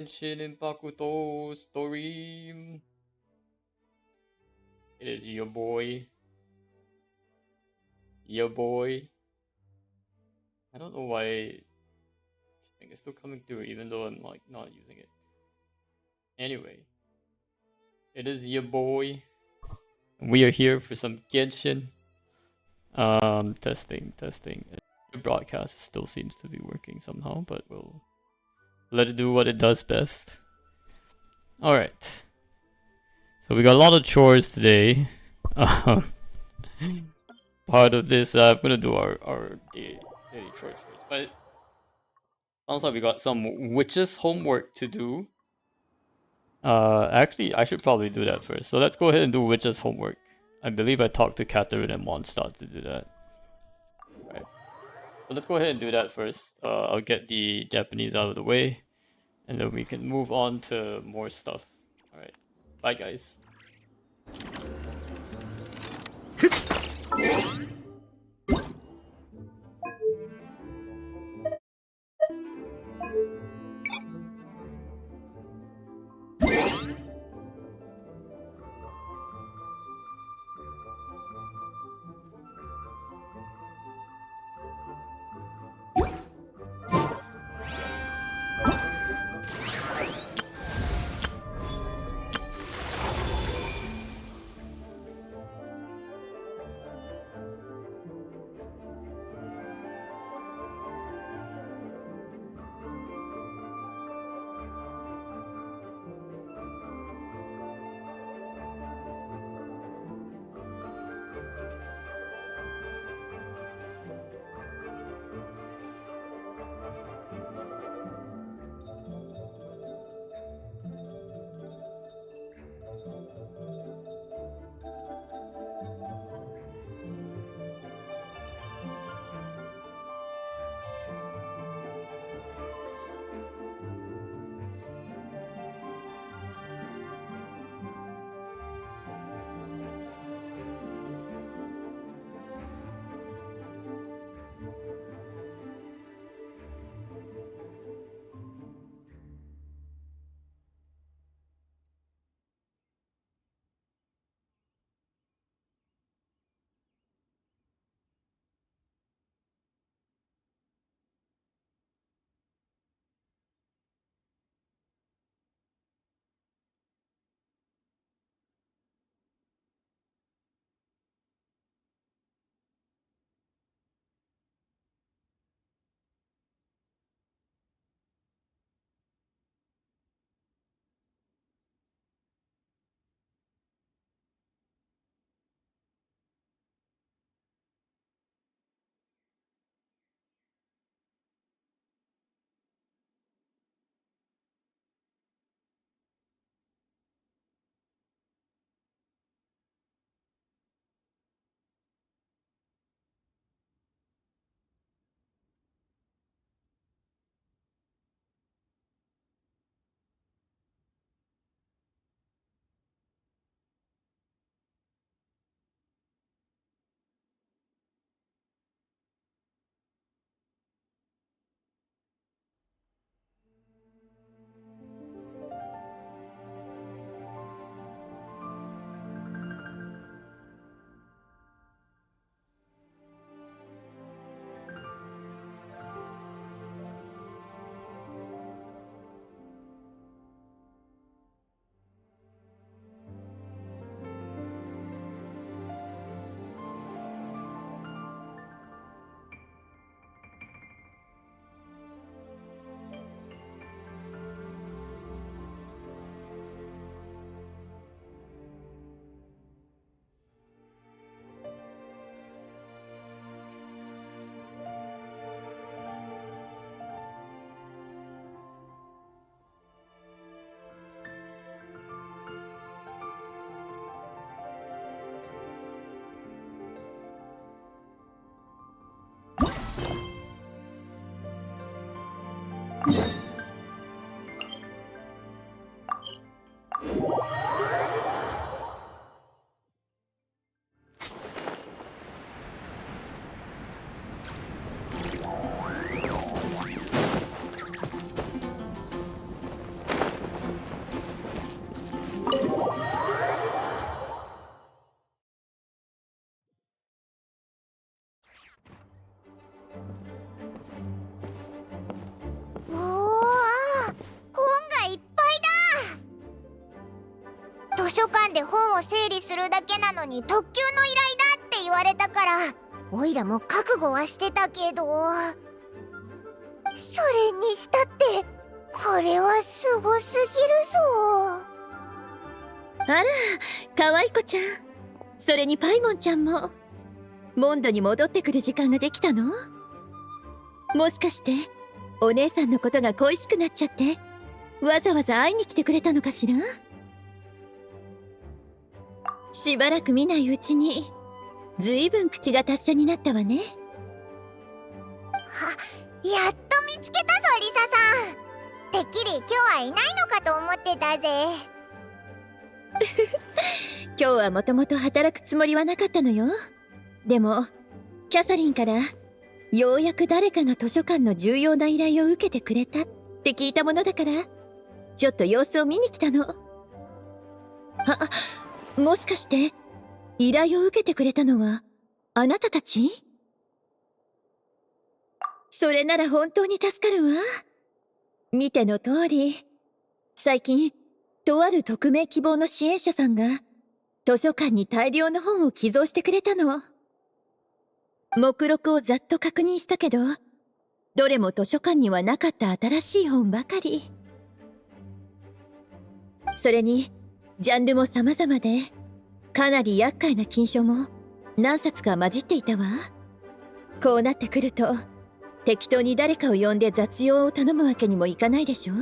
Genshin Impact story. It is your boy. Your boy. I don't know why I think it's still coming through even though I'm like not using it. Anyway, it is your boy. We are here for some Genshin. Testing. The broadcast still seems to be working somehow, but we'll let it do what it does best. Alright. So we got a lot of chores today. Part of this, I'm gonna do our daily chores first. But sounds like we got some witches homework to do. Actually, I should probably do that first. So let's go ahead and do witches homework. I believe I talked to Catherine and Mondstadt to do that. Right. So let's go ahead and do that first. I'll get the Japanese out of the way, and then we can move on to more stuff. All right. Bye, guys. 書館で本を整理するだけなのに特級の依頼だって言われたから、おいらも覚悟はしてたけど、それにしたってこれはすごすぎるぞ。あら、可愛い子ちゃん。それにパイモンちゃんもモンドに戻ってくる時間ができたの？もしかしてお姉さんのことが恋しくなっちゃってわざわざ会いに来てくれたのかしら？しばらく見ないうちにずいぶん口が達者になったわね。やっと見つけたぞリサさん。てっきり今日はいないのかと思ってたぜ。今日はもともと働くつもりはなかったのよ。でもキャサリンからようやく誰かが図書館の重要な依頼を受けてくれたって聞いたものだから、ちょっと様子を見に来たの。もしかして依頼を受けてくれたのはあなたたち？それなら本当に助かるわ。見ての通り、最近とある匿名希望の支援者さんが図書館に大量の本を寄贈してくれたの。目録をざっと確認したけど、どれも図書館にはなかった新しい本ばかり。それにジャンルも様々で、かなり厄介な禁書も何冊か混じっていたわ。こうなってくると適当に誰かを呼んで雑用を頼むわけにもいかないでしょ。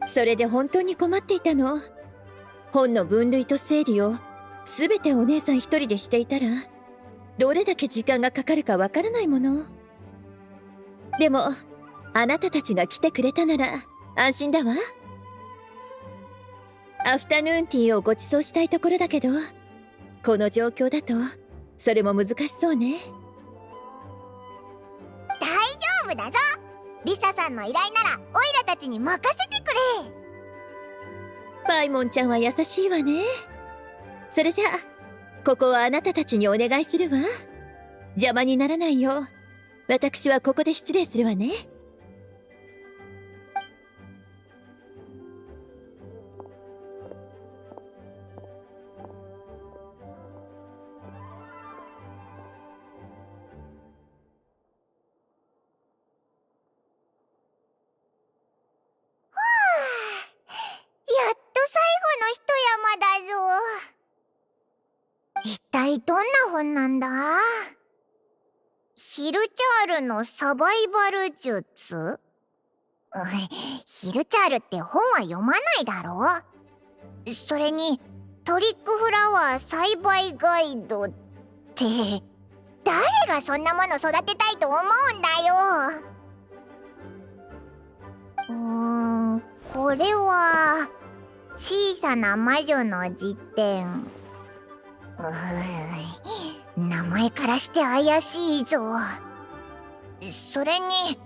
それで本当に困っていたの。本の分類と整理を全てお姉さん一人でしていたら、どれだけ時間がかかるかわからないもの。でもあなたたちが来てくれたなら安心だわ。アフタヌーンティーをご馳走したいところだけど、この状況だとそれも難しそうね。大丈夫だぞ。リサさんの依頼ならオイラたちに任せてくれ。パイモンちゃんは優しいわね。それじゃあここはあなたたちにお願いするわ。邪魔にならないよう私はここで失礼するわね。やっと最後の一山だぞ。一体どんな本なんだ？ヒルチャールのサバイバル術？ヒルチャールって本は読まないだろ。それにトリックフラワー栽培ガイドって、誰がそんなもの育てたいと思うんだよ。これは小さな魔女の辞典。名前からして怪しいぞ。それに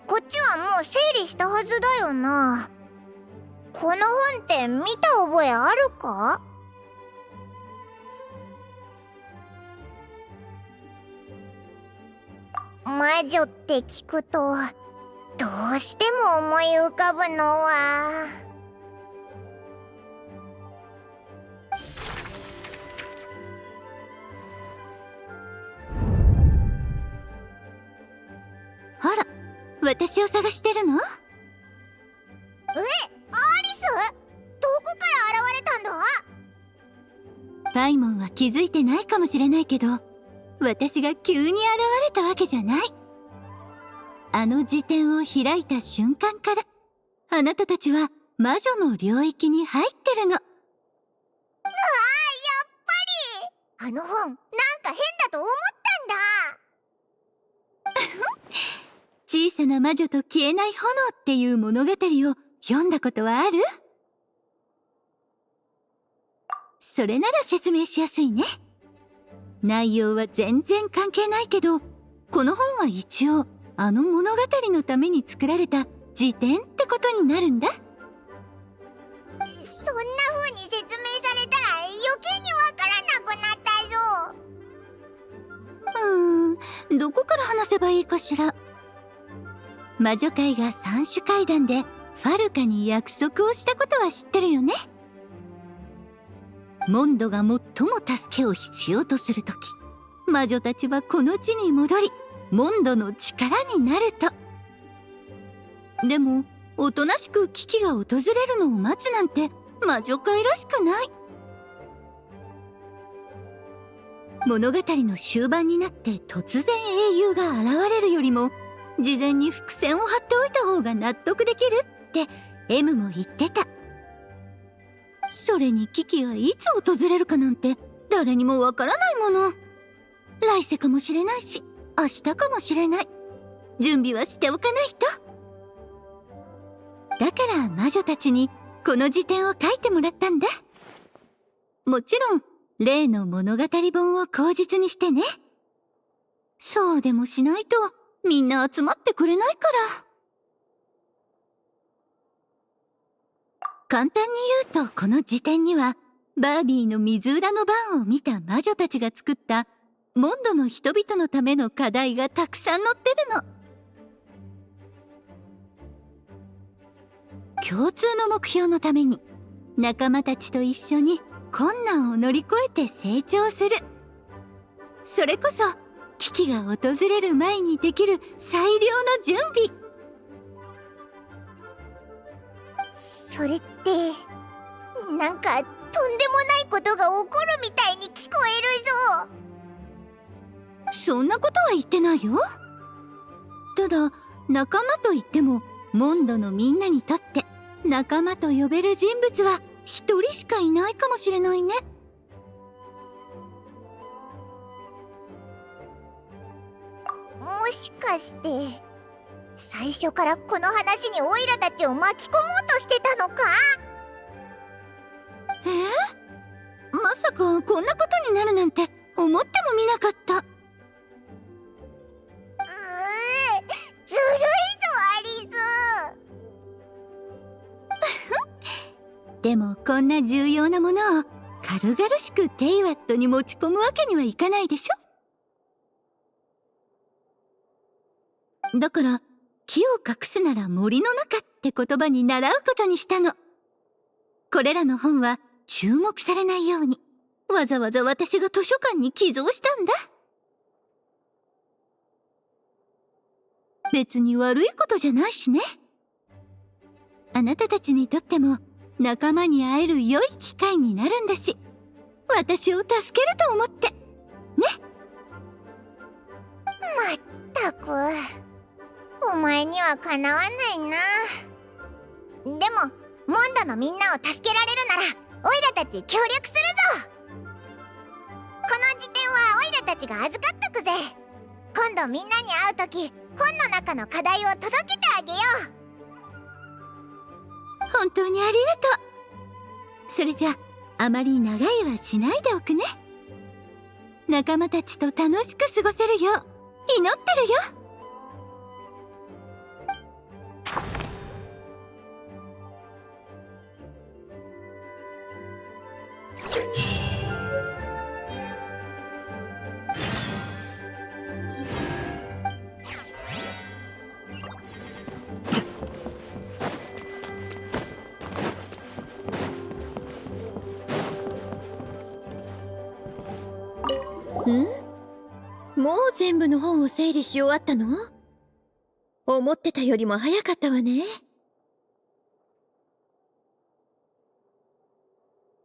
こっちはもう整理したはずだよな。この本って見た覚えあるか？魔女って聞くとどうしても思い浮かぶのは、あら、私を探してるの？アリス？どこから現れたんだ？パイモンは気づいてないかもしれないけど、私が急に現れたわけじゃない。あの辞典を開いた瞬間からあなたたちは魔女の領域に入ってるの。やっぱりあの本なんか変だと思ったんだ。小さな魔女と消えない炎っていう物語を読んだことはある？それなら説明しやすいね。内容は全然関係ないけど、この本は一応あの物語のために作られた辞典ってことになるんだ。そんな風に説明されたら余計にわからなくなったぞ。どこから話せばいいかしら。魔女界が三種階段でファルカに約束をしたことは知ってるよね。モンドが最も助けを必要とするとき、魔女たちはこの地に戻り、モンドの力になると。でもおとなしく危機が訪れるのを待つなんて魔女界らしくない。物語の終盤になって突然英雄が現れるよりも、事前に伏線を張っておいた方が納得できるって M も言ってた。それに危機がいつ訪れるかなんて誰にもわからないもの。来世かもしれないし、明日かもしれない。準備はしておかないと。だから魔女たちにこの辞典を書いてもらったんだ。もちろん例の物語本を口実にしてね。そうでもしないとみんな集まってくれないから。簡単に言うと、この辞典にはバービーの水裏の番を見た魔女たちが作ったモンドの人々のための課題がたくさん載ってるの。共通の目標のために仲間たちと一緒に困難を乗り越えて成長する。それこそ危機が訪れる前にできる最良の準備。それってなんかとんでもないことが起こるみたいに聞こえるぞ。そんなことは言ってないよ。ただ仲間といってもモンドのみんなにとって仲間と呼べる人物は一人しかいないかもしれないね。もしかして最初からこの話にオイラたちを巻き込もうとしてたのか？まさかこんなことになるなんて思ってもみなかった。ずるいぞアリス。でもこんな重要なものを軽々しくテイワットに持ち込むわけにはいかないでしょ。だから木を隠すなら森の中って言葉に習うことにしたの。これらの本は注目されないようにわざわざ私が図書館に寄贈したんだ。別に悪いことじゃないしね。あなたたちにとっても仲間に会える良い機会になるんだし、私を助けると思ってね。まったくお前にはかなわないな。でもモンドのみんなを助けられるならオイラたち協力するぞ。この辞典はオイラたちが預かっとくぜ。今度みんなに会うとき本の中の課題を届けてあげよう。本当にありがとう。それじゃあまり長いはしないでおくね。仲間たちと楽しく過ごせるよう祈ってるよ。もう全部の本を整理し終わったの？思ってたよりも早かったわね。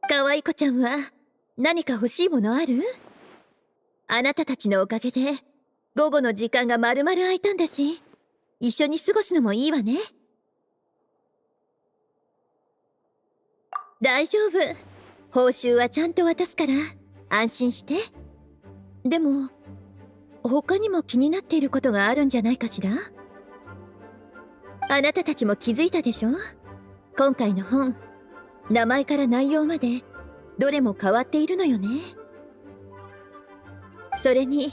かわい子ちゃんは何か欲しいものある？あなたたちのおかげで午後の時間がまるまる空いたんだし、一緒に過ごすのもいいわね。大丈夫。報酬はちゃんと渡すから安心して。でも他にも気になっていることがあるんじゃないかしら。あなたたちも気づいたでしょ？今回の本、名前から内容までどれも変わっているのよね。それに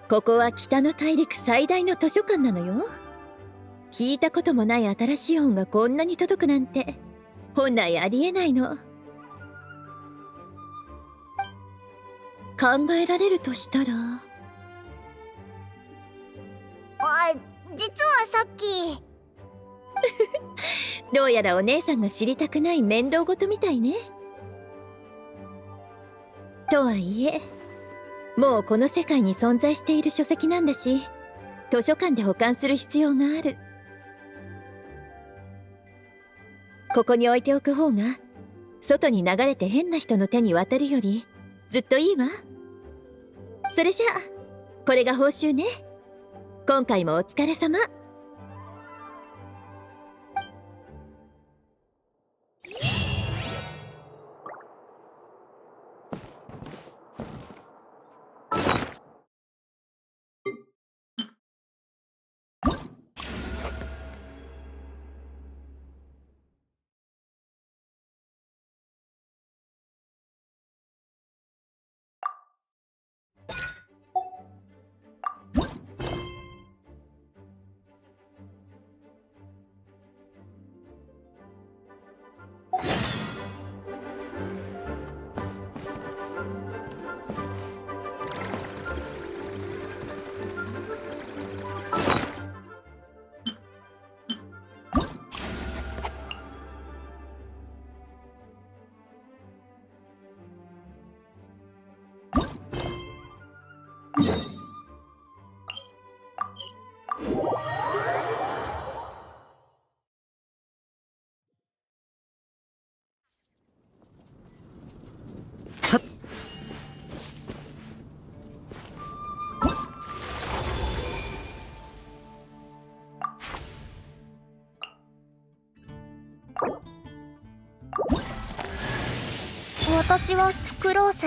ここは北の大陸最大の図書館なのよ。聞いたこともない新しい本がこんなに届くなんて本来ありえないの。考えられるとしたら、実はさっきどうやらお姉さんが知りたくない面倒事みたいね。とはいえ、もうこの世界に存在している書籍なんだし、図書館で保管する必要がある。ここに置いておく方が、外に流れて変な人の手に渡るよりずっといいわ。それじゃあ、これが報酬ね。今回もお疲れ様。私はスクロース、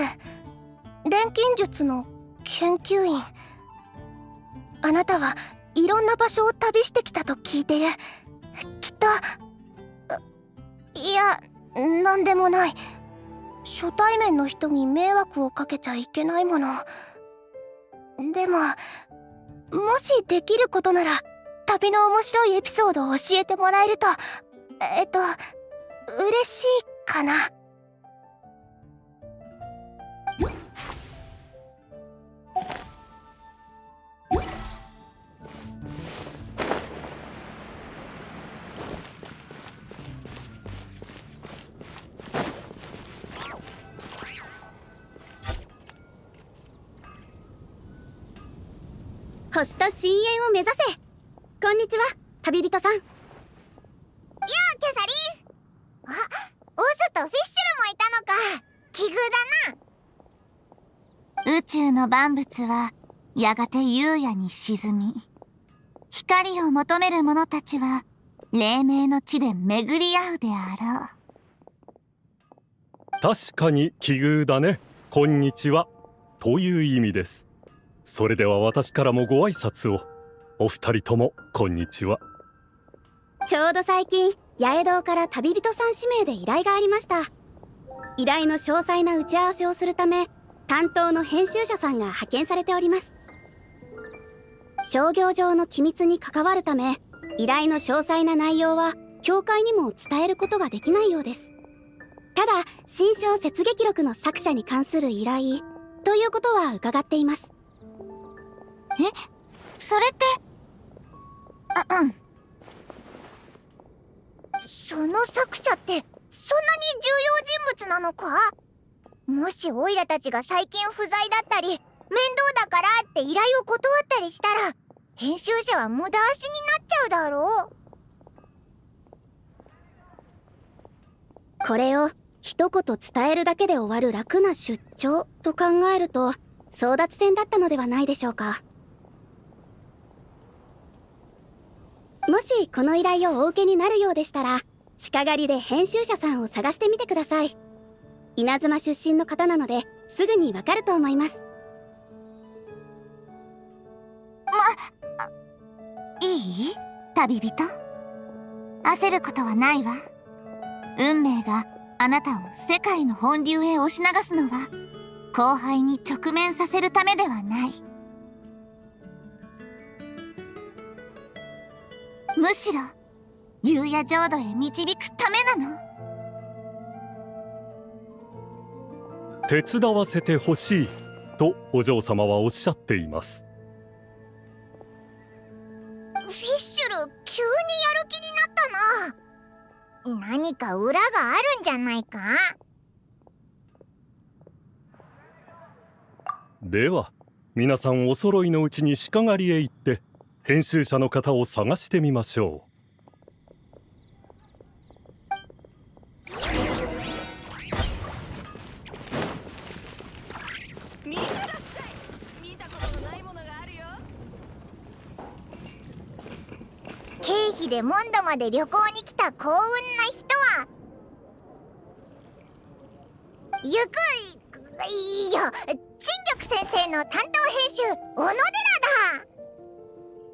錬金術の研究員。あなたはいろんな場所を旅してきたと聞いてる。きっといや、なんでもない。初対面の人に迷惑をかけちゃいけないもの。でももしできることなら旅の面白いエピソードを教えてもらえると嬉しいかな。星と深淵を目指せ。こんにちは、旅人さん。やあ、キャサリン。あ、オスとフィッシュルもいたのか。奇遇だな。宇宙の万物はやがて夕夜に沈み、光を求める者たちは黎明の地で巡り合うであろう。確かに奇遇だね。こんにちはという意味です。それでは私からもご挨拶を。お二人ともこんにちは。ちょうど最近八重堂から旅人さん指名で依頼がありました。依頼の詳細な打ち合わせをするため、担当の編集者さんが派遣されております。商業上の機密に関わるため、依頼の詳細な内容は協会にも伝えることができないようです。ただ、新章雪劇録の作者に関する依頼ということは伺っています。え、それって、その作者ってそんなに重要人物なのか。もしオイラたちが最近不在だったり面倒だからって依頼を断ったりしたら、編集者は無駄足になっちゃうだろう。これを一言伝えるだけで終わる楽な出張と考えると、争奪戦だったのではないでしょうか。もしこの依頼をお受けになるようでしたら、鹿狩りで編集者さんを探してみてください。稲妻出身の方なので、すぐにわかると思います。いい？旅人？焦ることはないわ。運命があなたを世界の本流へ押し流すのは、後輩に直面させるためではない。むしろ夕夜浄土へ導くためなの。手伝わせてほしいとお嬢様はおっしゃっています。フィッシュル、急にやる気になったな。何か裏があるんじゃないか。では皆さんお揃いのうちに鹿狩りへ行って編集者の方を探してみましょう。見てらっしゃい。見たことのないものがあるよ。経費でモンドまで旅行に来た幸運な人はゆくいや陳玉先生の担当編集小野寺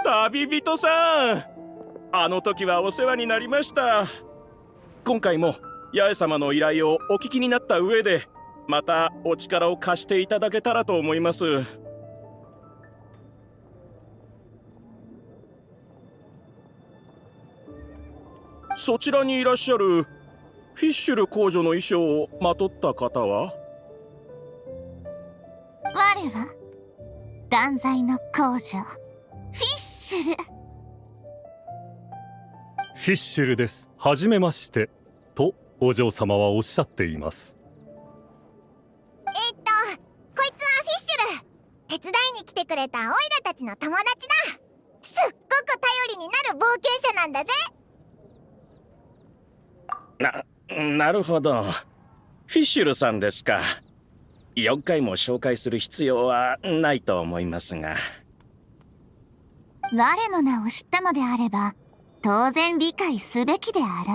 だ。旅人さん、あの時はお世話になりました。今回も八重様の依頼をお聞きになった上でまたお力を貸していただけたらと思います。そちらにいらっしゃるフィッシュル公女の衣装をまとった方は？我は断罪の公女フィッシュル。フィッシュルです。はじめまして。とお嬢様はおっしゃっています。こいつはフィッシュル。手伝いに来てくれたオイラたちの友達だ。すっごく頼りになる冒険者なんだぜ。なるほど。フィッシュルさんですか。4回も紹介する必要はないと思いますが。我の名を知ったのであれば当然理解すべきであろ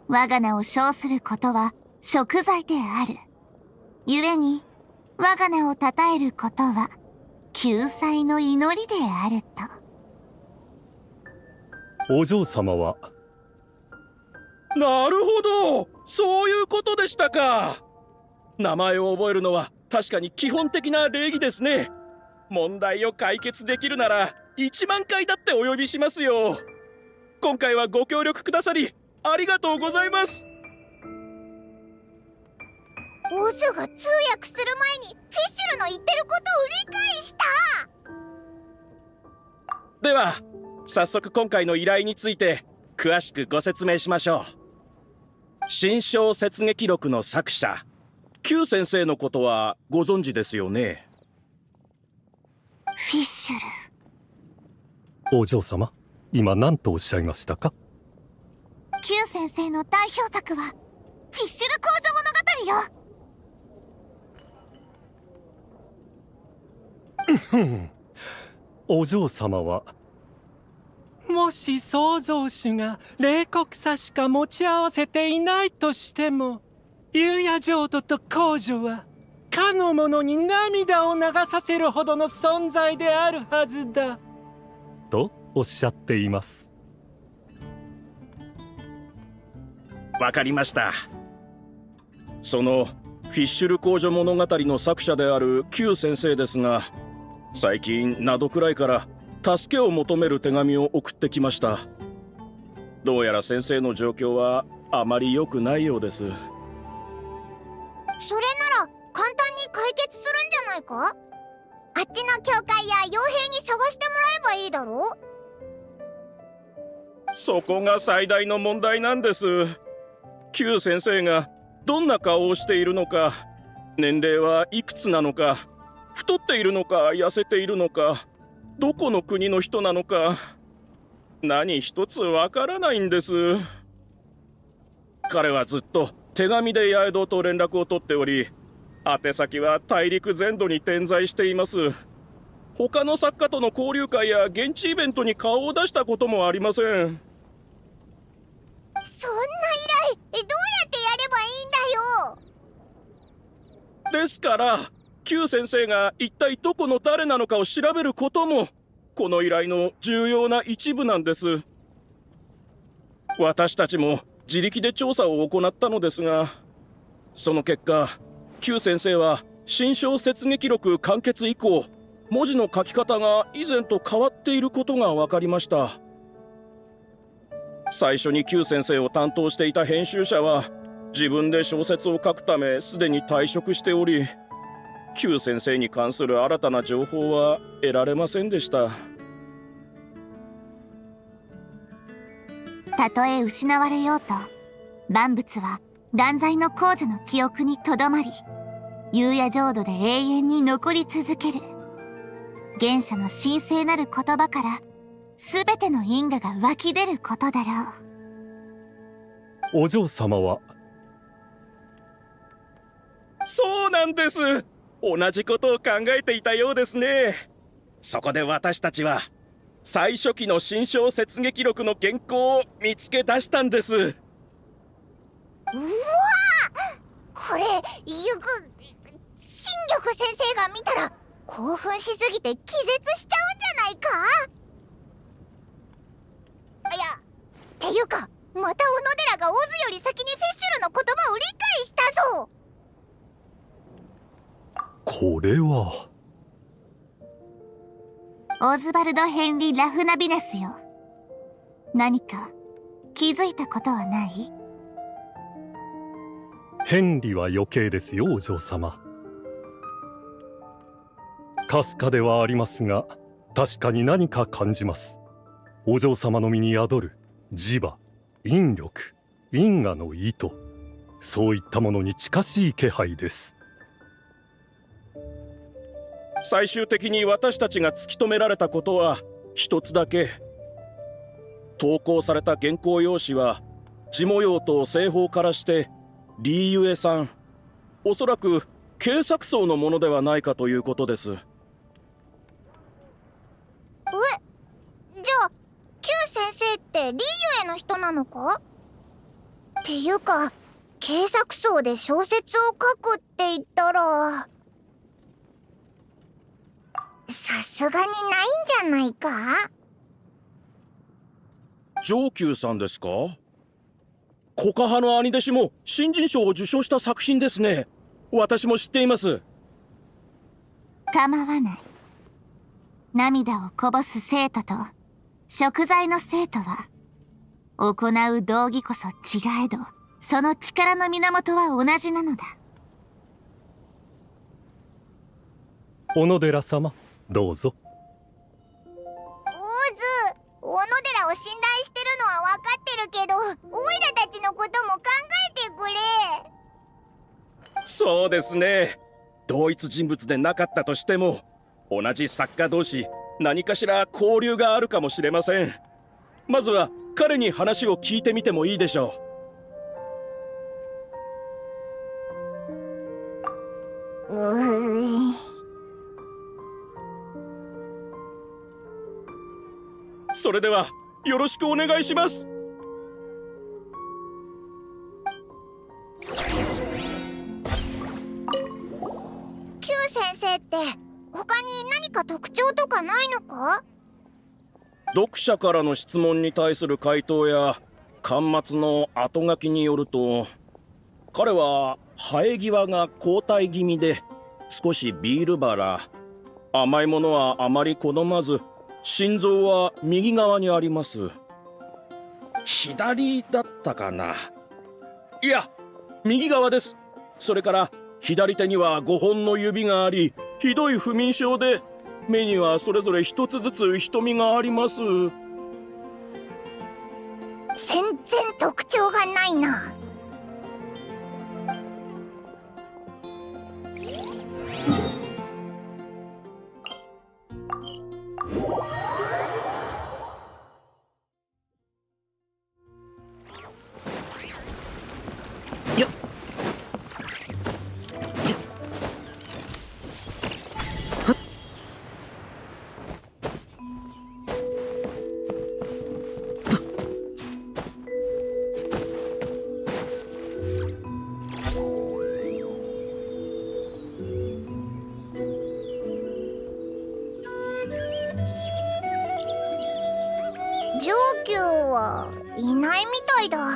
う。我が名を称することは贖罪である。故に我が名を称えることは救済の祈りであると。お嬢様は？なるほど、そういうことでしたか。名前を覚えるのは確かに基本的な礼儀ですね。問題を解決できるなら1万回だってお呼びしますよ。今回はご協力くださりありがとうございます。オズが通訳する前にフィッシュルの言ってることを理解した。では早速今回の依頼について詳しくご説明しましょう。新章雪劇録の作者Q先生のことはご存知ですよね。フィッシュル。お嬢様、今何とおっしゃいましたかQ先生の代表作はフィッシュル公女物語よ。お嬢様は？もし創造主が冷酷さしか持ち合わせていないとしても、優也浄土と公女はかの者に涙を流させるほどの存在であるはずだとおっしゃっています。わかりました。そのフィッシュル公女物語の作者である Q 先生ですが、最近名戸くらいから助けを求める手紙を送ってきました。どうやら先生の状況はあまり良くないようです。それなら簡単に解決するんじゃないか。あっちの教会や傭兵に探してもらえばいいだろう。そこが最大の問題なんです。Q 先生がどんな顔をしているのか、年齢はいくつなのか、太っているのか痩せているのか、どこの国の人なのか、何一つわからないんです。彼はずっと手紙で八重堂と連絡を取っており、宛先は大陸全土に点在しています。他の作家との交流会や現地イベントに顔を出したこともありません。そんな依頼どうやってやればいいんだよ。ですからQ 先生が一体どこの誰なのかを調べることもこの依頼の重要な一部なんです。私たちも自力で調査を行ったのですが、その結果Q 先生は新章雪劇録完結以降、文字の書き方が以前と変わっていることが分かりました。最初にQ先生を担当していた編集者は自分で小説を書くためすでに退職しており、Q先生に関する新たな情報は得られませんでした。たとえ失われようと万物は断罪の公女の記憶にとどまり、幽夜浄土で永遠に残り続ける。原初の神聖なる言葉から全ての因果が湧き出ることだろお嬢様はそうなんです。同じことを考えていたようですね。そこで私たちは最初期の新小雪劇録の原稿を見つけ出したんです。うわこれ新緑先生が見たら興奮しすぎて気絶しちゃうんじゃないか。いやっていうかまた小野寺がオズより先にフィッシュルの言葉を理解したぞ。これはオズバルド・ヘンリー・ラフナビネスよ。何か気づいたことはない？ヘンリは余計ですよ、お嬢様。かすかではありますが、確かに何か感じます。お嬢様の身に宿る磁場、引力、因果の意図、そういったものに近しい気配です。最終的に私たちが突き止められたことは一つだけ。投稿された原稿用紙は字模様と製法からしてリーユエさん、おそらく警作層のものではないかということです。じゃあ Q 先生ってリーユエの人なのか？っていうか警作層で小説を書くって言ったらさすがにないんじゃないか？上級さんですか？コカハの兄弟子も新人賞を受賞した作品ですね。私も知っています。構わない。涙をこぼす生徒と贖罪の生徒は行う道義こそ違えど、その力の源は同じなのだ。小野寺様、どうぞ。小野寺を信頼してるのは分かってるけど、オイラたちのことも考えてくれ。そうですね。同一人物でなかったとしても同じ作家同士何かしら交流があるかもしれません。まずは彼に話を聞いてみてもいいでしょう。それではよろしくお願いします。Q 先生って他に何か特徴とかないのか？読者からの質問に対する回答や巻末の後書きによると、彼は生え際が後退気味で少しビール腹、甘いものはあまり好まず、心臓は右側にあります。左だったかな。いや、右側です。それから左手には5本の指があり、ひどい不眠症で目にはそれぞれ一つずつ瞳があります。全然特徴がないな。上級はいないみたいだ。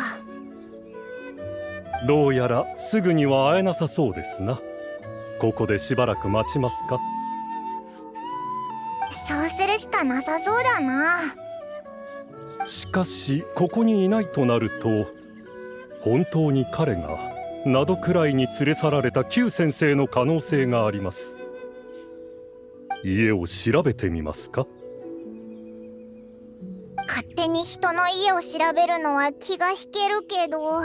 どうやらすぐには会えなさそうですな。ここでしばらく待ちますか？そうするしかなさそうだな。しかしここにいないとなると、本当に彼が灘くらいに連れ去られたQ先生の可能性があります。家を調べてみますか？勝手に人の家を調べるのは気が引けるけど。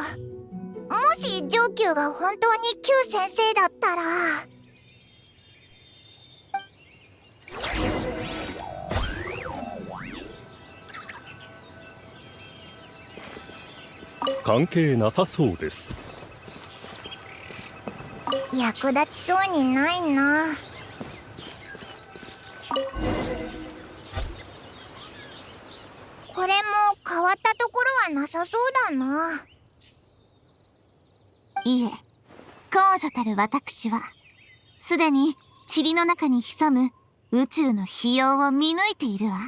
もし上級が本当にQ先生だったら。関係なさそうです。役立ちそうにないな。これも変わったところはなさそうだな。いえ、公女たる私はすでに塵の中に潜む宇宙の秘様を見抜いているわ。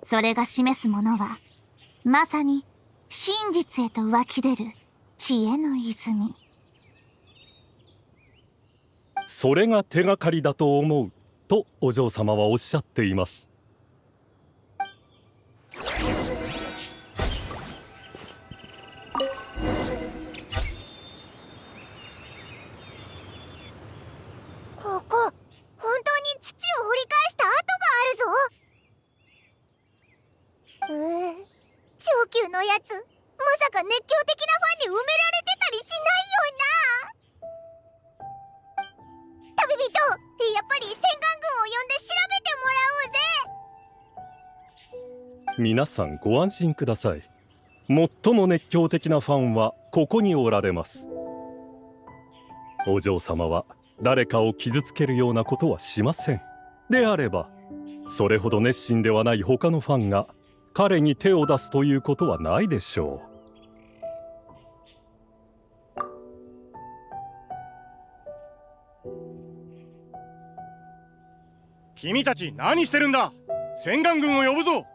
それが示すものはまさに真実へと湧き出る知恵の泉。それが手がかりだと思うとお嬢様はおっしゃっています。ここ本当に土を掘り返した跡があるぞ。上級のやつ、まさか熱狂的なファンに埋められてたりしないよな。旅人、やっぱり戦艦軍を呼んで調べてもらおうぜ。皆さんご安心ください。最も熱狂的なファンはここにおられます。お嬢様は誰かを傷つけるようなことはしません。であればそれほど熱心ではない他のファンが彼に手を出すということはないでしょう。君たち何してるんだ。戦艦軍を呼ぶぞ。上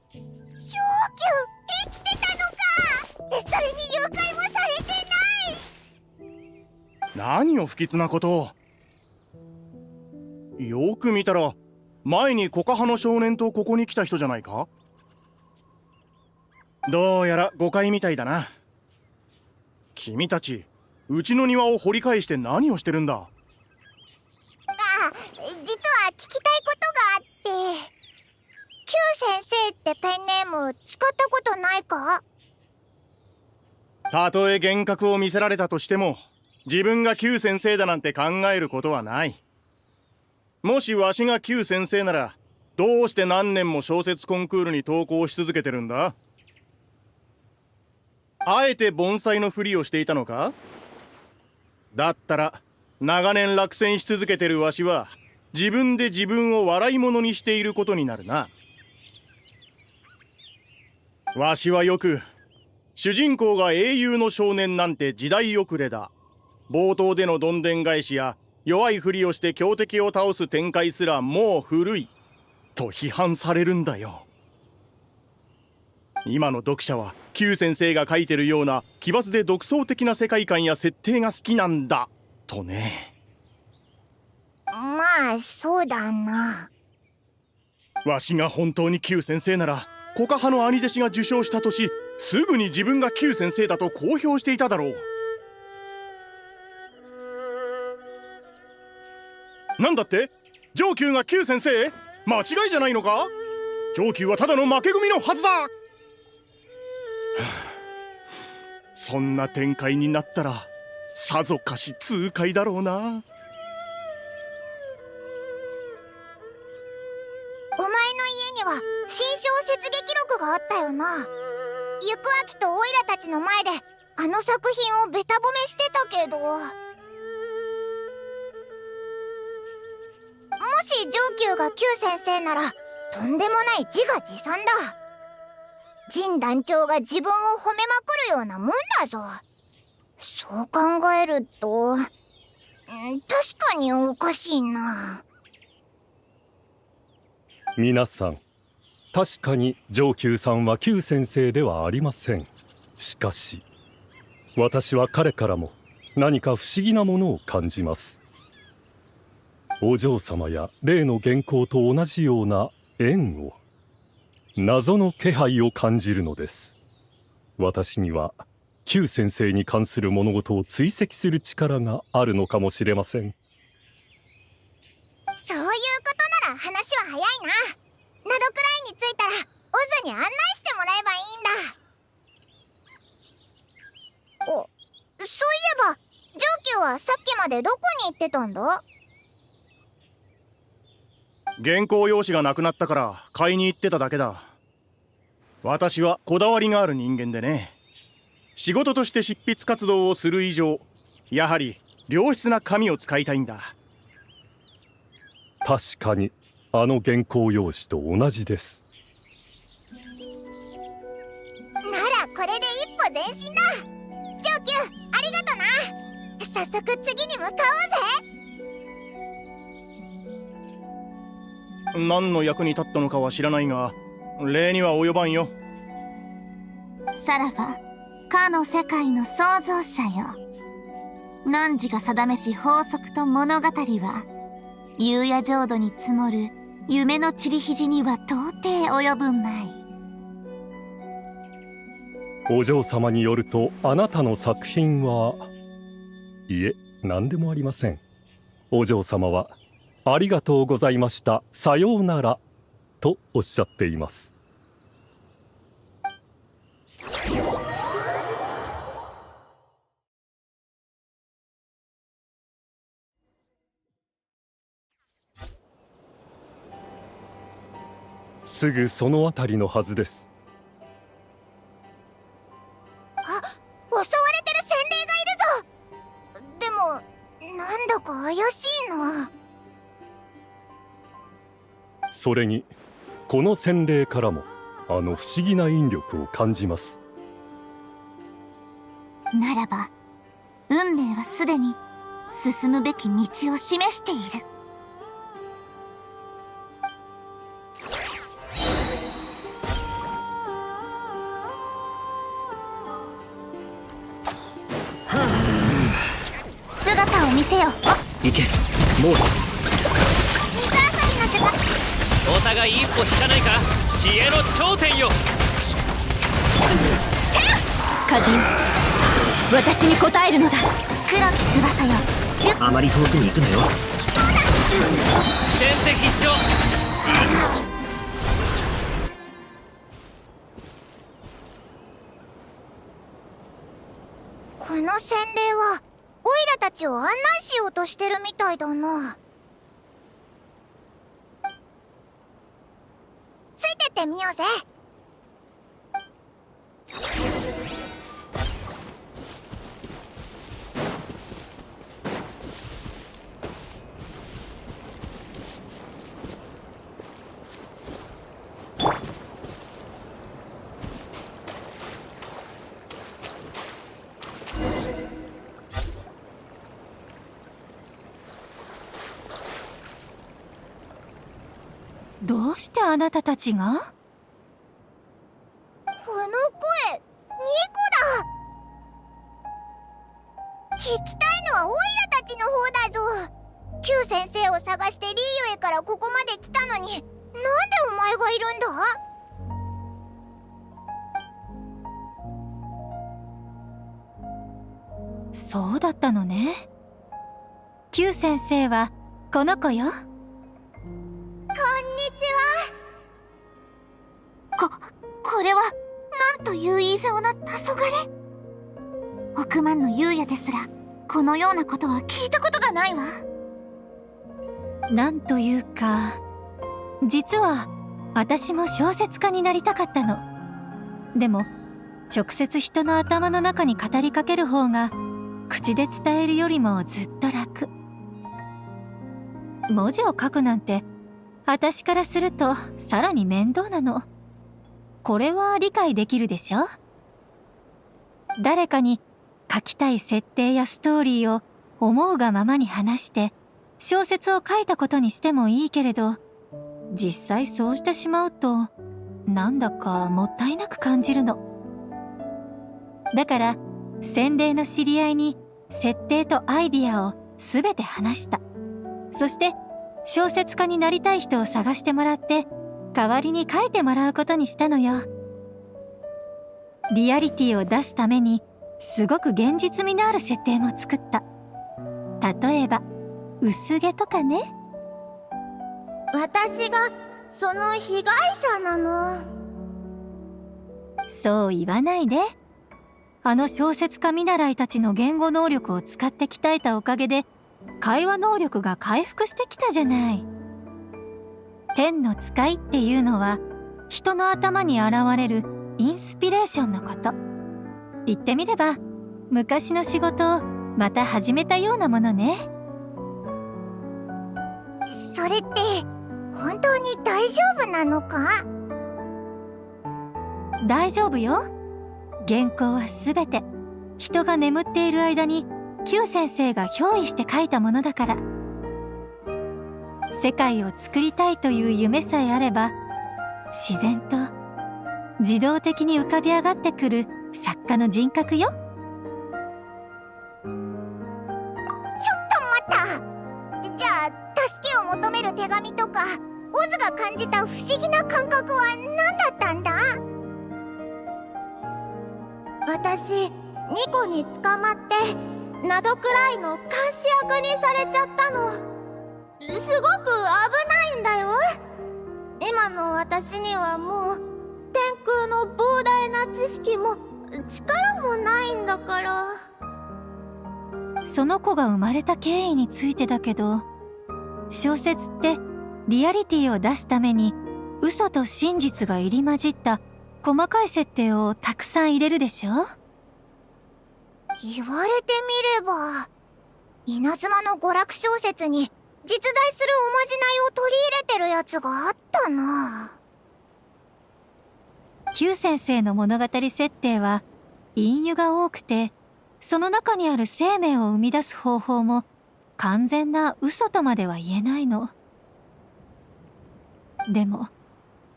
級生きてたのか。それに誘拐もされてない。何を不吉なことを。よく見たら前にコカハの少年とここに来た人じゃないか。どうやら誤解みたいだな。君たちうちの庭を掘り返して何をしてるんだ。実は聞きたいことがあって。Q先生ってペンネーム使ったことないか。たとえ幻覚を見せられたとしても自分がQ先生だなんて考えることはない。もしわしがQ先生ならどうして何年も小説コンクールに投稿し続けてるんだ。あえて盆栽のふりをしていたのか。だったら長年落選し続けてるわしは自分で自分を笑い物にしていることになるな。わしはよく主人公が英雄の少年なんて時代遅れだ、冒頭でのどんでん返しや弱いふりをして強敵を倒す展開すらもう古いと批判されるんだよ。今の読者はQ先生が書いてるような奇抜で独創的な世界観や設定が好きなんだとね。まあそうだな。わしが本当にQ先生ならコカハの兄弟子が受賞した年すぐに自分がQ先生だと公表していただろう。なんだって上級がQ先生？間違いじゃないのか。上級はただの負け組のはずだ。そんな展開になったらさぞかし痛快だろうな。お前の家には新小説劇録があったよな。行く秋とオイラたちの前であの作品をベタ褒めしてたけど、もし上級がQ先生ならとんでもない自画自賛だ。陣団長が自分を褒めまくるようなもんだぞ。そう考えると確かにおかしいな。皆さん確かに上級さんはQ先生ではありません。しかし私は彼からも何か不思議なものを感じます。お嬢様や例の原稿と同じような縁を、謎の気配を感じるのです。私にはQ先生に関する物事を追跡する力があるのかもしれません。そういうことなら話は早いな。ナドくらいに着いたらオズに案内してもらえばいいんだ。はさっきまでどこに行ってたんだ？原稿用紙がなくなったから買いに行ってただけだ。私はこだわりがある人間でね。仕事として執筆活動をする以上、やはり良質な紙を使いたいんだ。確かにあの原稿用紙と同じです。ならこれで一歩前進だ。上級ありがとな。早速次に向かおうぜ。何の役に立ったのかは知らないが、礼には及ばんよ。さらばかの世界の創造者よ。汝が定めし法則と物語は、夕夜浄土に積もる夢の散り肘には到底及ぶまい。お嬢様によると、あなたの作品はいえ、何でもありません。お嬢様はありがとうございました、さようならとおっしゃっています。すぐそのあたりのはずです。あ、襲われてる洗礼がいるぞ。でもなんだか怪しいな。それにこの洗礼からもあの不思議な引力を感じます。ならば運命はすでに進むべき道を示している。姿を見せよ。行けモーツ。水遊びの時間。お互い一歩引かないか。知恵の頂点よ。風よ、私に答えるのだ。黒き翼よ、あまり遠くに行くなよ。先手必勝。この洗礼はオイラたちを案内しようとしてるみたいだな。ついてってみようぜ。どうしてあなたたちが？この声、ニコだ。聞きたいのはオイラたちの方だぞ。Q先生を探してリーユへからここまで来たのに、なんでお前がいるんだ？そうだったのね。Q先生はこの子よ。こんにちこれはなんという異常な黄昏。億万の夕夜ですらこのようなことは聞いたことがないわ。なんというか、実は私も小説家になりたかったの。でも直接人の頭の中に語りかける方が口で伝えるよりもずっと楽。文字を書くなんて私からするとさらに面倒なの。これは理解できるでしょ？誰かに書きたい設定やストーリーを思うがままに話して小説を書いたことにしてもいいけれど、実際そうしてしまうとなんだかもったいなく感じるの。だから洗礼の知り合いに設定とアイディアをすべて話した。そして小説家になりたい人を探してもらって代わりに書いてもらうことにしたのよ。リアリティを出すためにすごく現実味のある設定も作った。例えば薄毛とかね。私がその被害者なの？そう言わないで。あの小説家見習いたちの言語能力を使って鍛えたおかげで会話能力が回復してきたじゃない。天の使いっていうのは人の頭に現れるインスピレーションのこと。言ってみれば昔の仕事をまた始めたようなものね。それって本当に大丈夫なのか？大丈夫よ。原稿はすべて人が眠っている間にQ先生が憑依して書いたものだから。世界を作りたいという夢さえあれば自然と自動的に浮かび上がってくる作家の人格よ。ちょっと待った。じゃあ助けを求める手紙とかオズが感じた不思議な感覚は何だったんだ？私ニコに捕まってナドくらいの監視役にされちゃったの。すごく危ないんだよ。今の私にはもう天空の膨大な知識も力もないんだから。その子が生まれた経緯についてだけど、小説ってリアリティを出すために嘘と真実が入り混じった細かい設定をたくさん入れるでしょ。言われてみれば稲妻の娯楽小説に実在するおまじないを取り入れてるやつがあったな。Q先生の物語設定は隠喩が多くて、その中にある生命を生み出す方法も完全な嘘とまでは言えないの。でも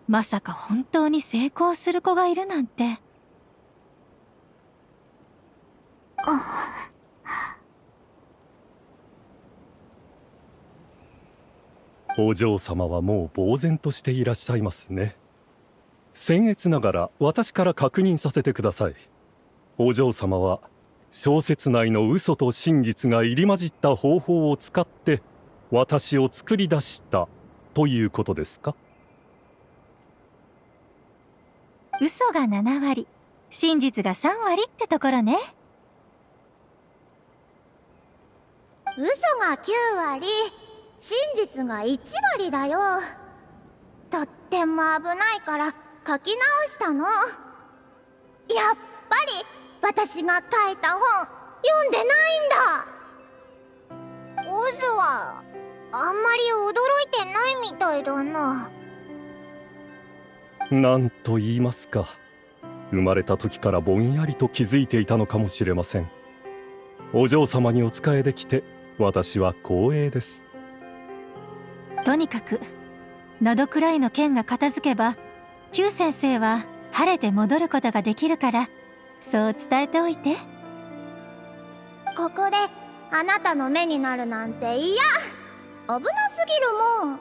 まさか本当に成功する子がいるなんて。お嬢様はもう呆然としていらっしゃいますね。僭越ながら私から確認させてください。お嬢様は小説内の嘘と真実が入り混じった方法を使って私を作り出したということですか？嘘が7割、真実が3割ってところね。嘘が9割、真実が1割だよ。とっても危ないから書き直したの。やっぱり私が書いた本読んでないんだ。オズはあんまり驚いてないみたいだな。なんと言いますか、生まれた時からぼんやりと気づいていたのかもしれません。お嬢様にお仕えできて私は光栄です。とにかくナドくらいの件が片付けば Q 先生は晴れて戻ることができるから、そう伝えておいて。ここであなたの目になるなんて嫌。危なすぎるもん。あ、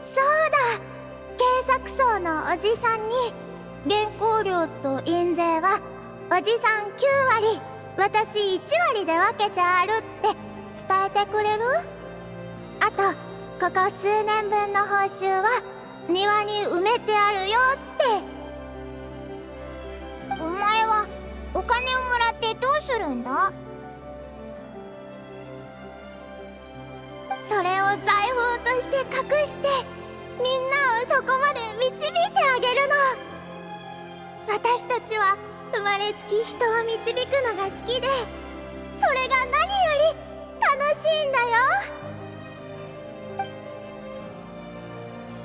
そうだ。警察層のおじさんに原稿料と印税はおじさん9割私1割で分けてあるって伝えてくれる？あとここ数年分の報酬は庭に埋めてあるよって。お前はお金をもらってどうするんだ？それを財宝として隠してみんなをそこまで導いてあげるの。私たちは生まれつき人を導くのが好きで、それが何より楽しいんだよ。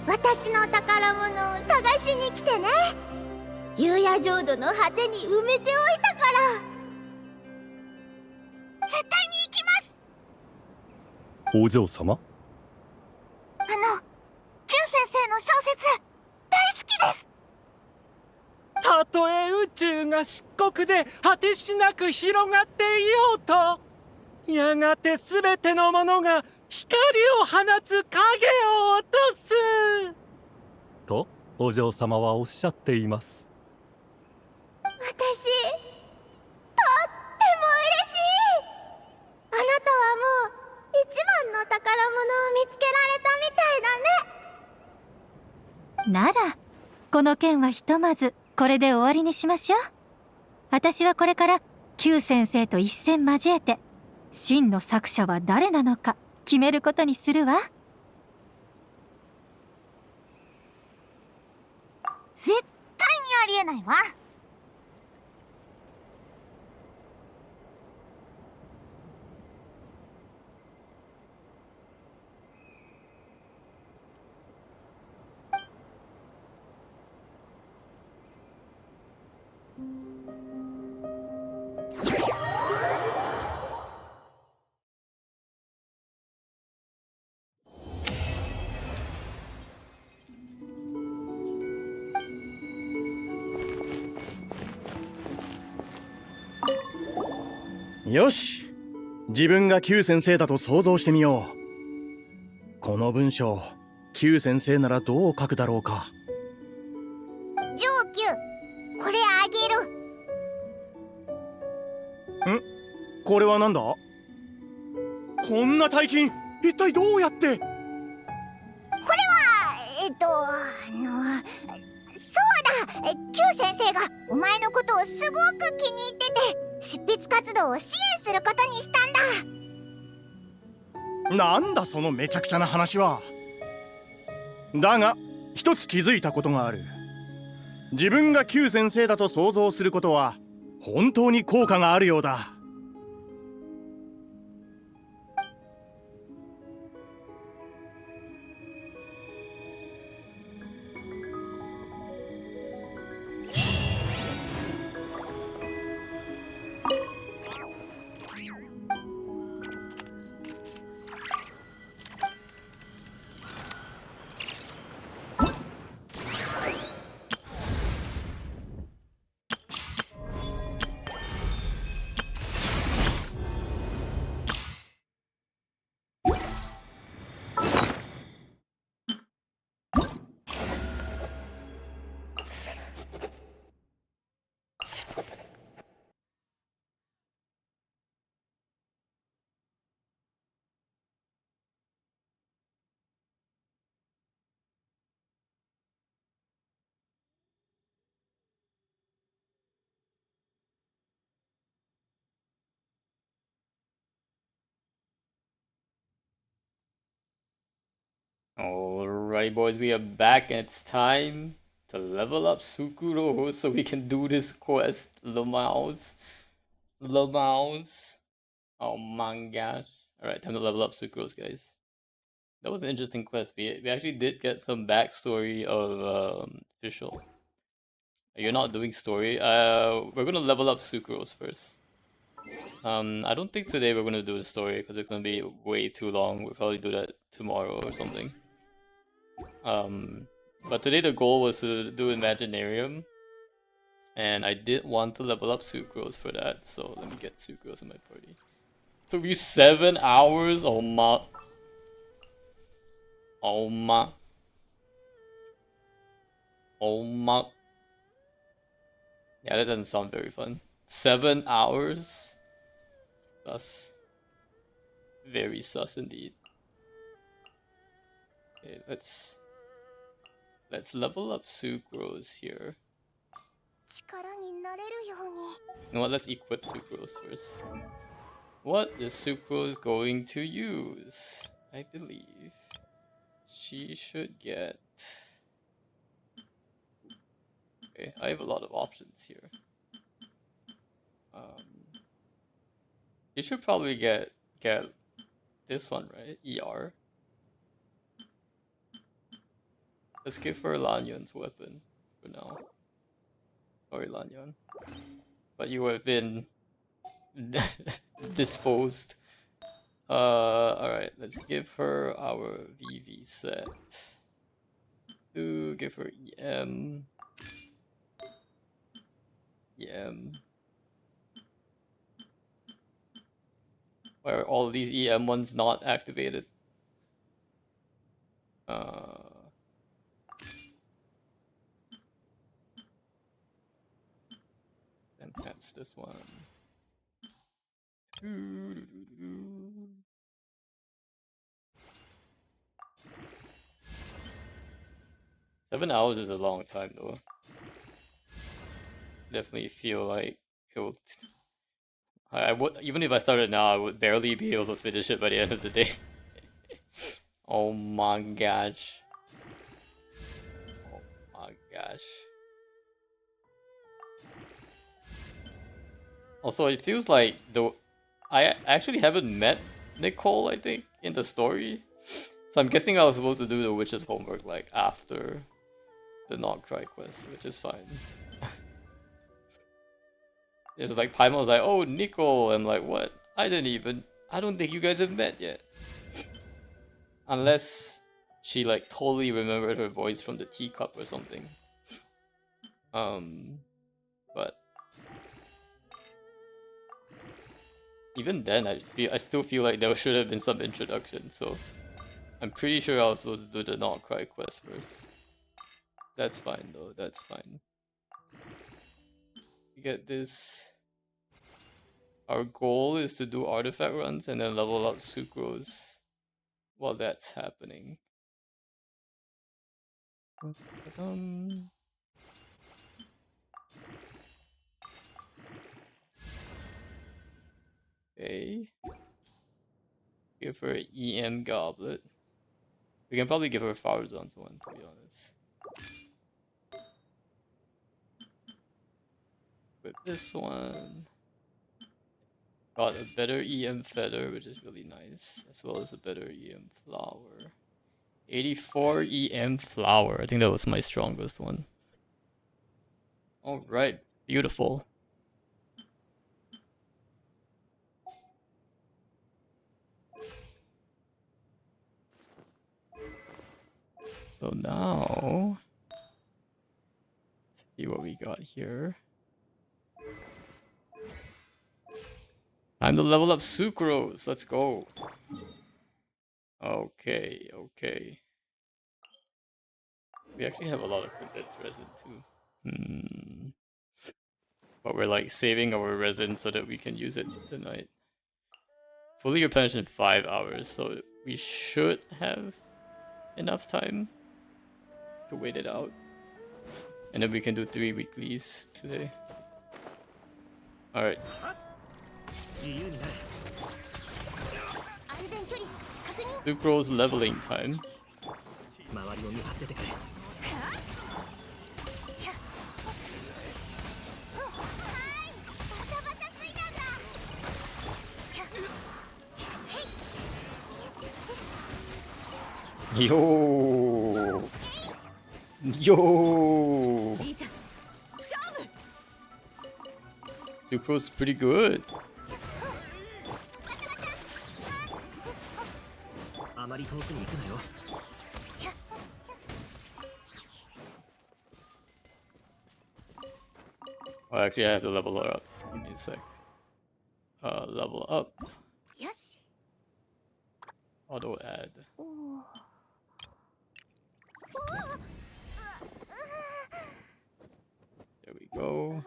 私の宝物を探しに来てね。夕夜浄土の果てに埋めておいたから。絶対に行きます。お嬢様、Q 先生の小説大好きです。たとえ宇宙が漆黒で果てしなく広がっていようと、やがてすべてのものが光を放つ影を落とすとお嬢様はおっしゃっています。私、とっても嬉しい。あなたはもう一番の宝物を見つけられたみたいだね。ならこの件はひとまずこれで終わりにしましょう。私はこれから Q 先生と一戦交えて真の作者は誰なのか決めることにするわ。絶対にありえないわ。よし、自分が Q 先生だと想像してみよう。この文章 Q 先生ならどう書くだろうか。上級、これあげる。これはなんだ？こんな大金一体どうやって？これはそうだ、Q 先生がお前のことをすごく気に入ってて執筆活動を支援することにしたんだ。なんだそのめちゃくちゃな話は。だが一つ気づいたことがある。自分が Q 先生だと想像することは本当に効果があるようだ。Alright, boys, we are back, and it's time to level up Sucrose so we can do this quest. Le mouse. Oh my gosh. Alright, time to level up Sucrose, guys. That was an interesting quest. We actually did get some backstory of Official. You're not doing story. We're gonna level up Sucrose first. I don't think today we're gonna do the story because it's gonna be way too long. We'll probably do that tomorrow or something. But today the goal was to do Imaginarium, and I did want to level up Sucrose for that, so let me get Sucrose in my party. Took you 7 hours? Oh my. Oh my. Oh my. Yeah, that doesn't sound very fun. 7 hours? Sus. Very sus indeed. Okay, let's level up Sucrose here. You know what, let's equip Sucrose first. What is Sucrose going to use? I believe she should get... Okay, I have a lot of options here. You should probably get this one, right? ER. Let's give her Lanyon's weapon for now. Sorry, Lanyon. But you have been disposed. Alright, let's give her our VV set. Give her EM. Why are all these EM ones not activated? Enhance this one. 7 hours is a long time though. definitely feel like it will. I would, even if I started now, I would barely be able to finish it by the end of the day. Oh my gosh. Oh my gosh. Also, it feels like I actually haven't met Nicole, I think, in the story. So I'm guessing I was supposed to do the witch's homework like after the Not Cry quest, which is fine. It's like Paimon was like, oh, Nicole. I'm like, what? I don't think you guys have met yet. Unless she like totally remembered her voice from the teacup or something. But even then, I still feel like there should have been some introduction. So I'm pretty sure I was supposed to do the Not Cry quest first. That's fine though. That's fine. We get this. Our goal is to do artifact runs and then level up Sucrose while that's happening. Okay. Give her an EM goblet. We can probably give her Farzan's one, to be honest. With this one. Got a better EM feather, which is really nice, as well as a better EM flower. 84 EM flower. I think that was my strongest one. Alright, beautiful. So now, let's see what we got here. Time to level up Sucrose. Let's go. Okay, okay. We actually have a lot of condensed resin too. But we're like saving our resin so that we can use it tonight. Fully replenished in 5 hours, so we should have enough time to wait it out. And then we can do 3 weeklies today. Alright. Sucrose leveling time. Yo! Yo! Sucrose is pretty good. Oh, actually, I have to level her up. Give me a sec. Level up. Auto add. There we go.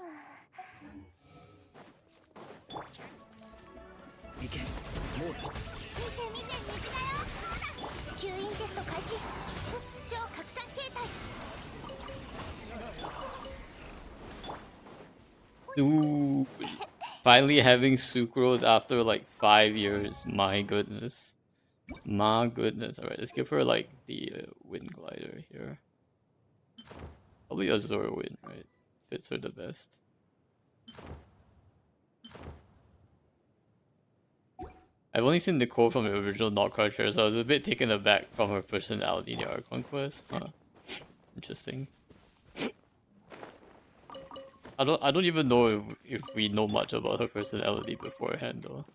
Dude, finally having Sucrose after like 5 years. My goodness. My goodness. Alright, let's give her like the wind glider here. Probably Azure Wind, right? Fits her the best. I've only seen Nicole from the original Not Cry trailer, so I was a bit taken aback from her personality in the Archon quest. Huh. Interesting. I don't even know if we know much about her personality beforehand though.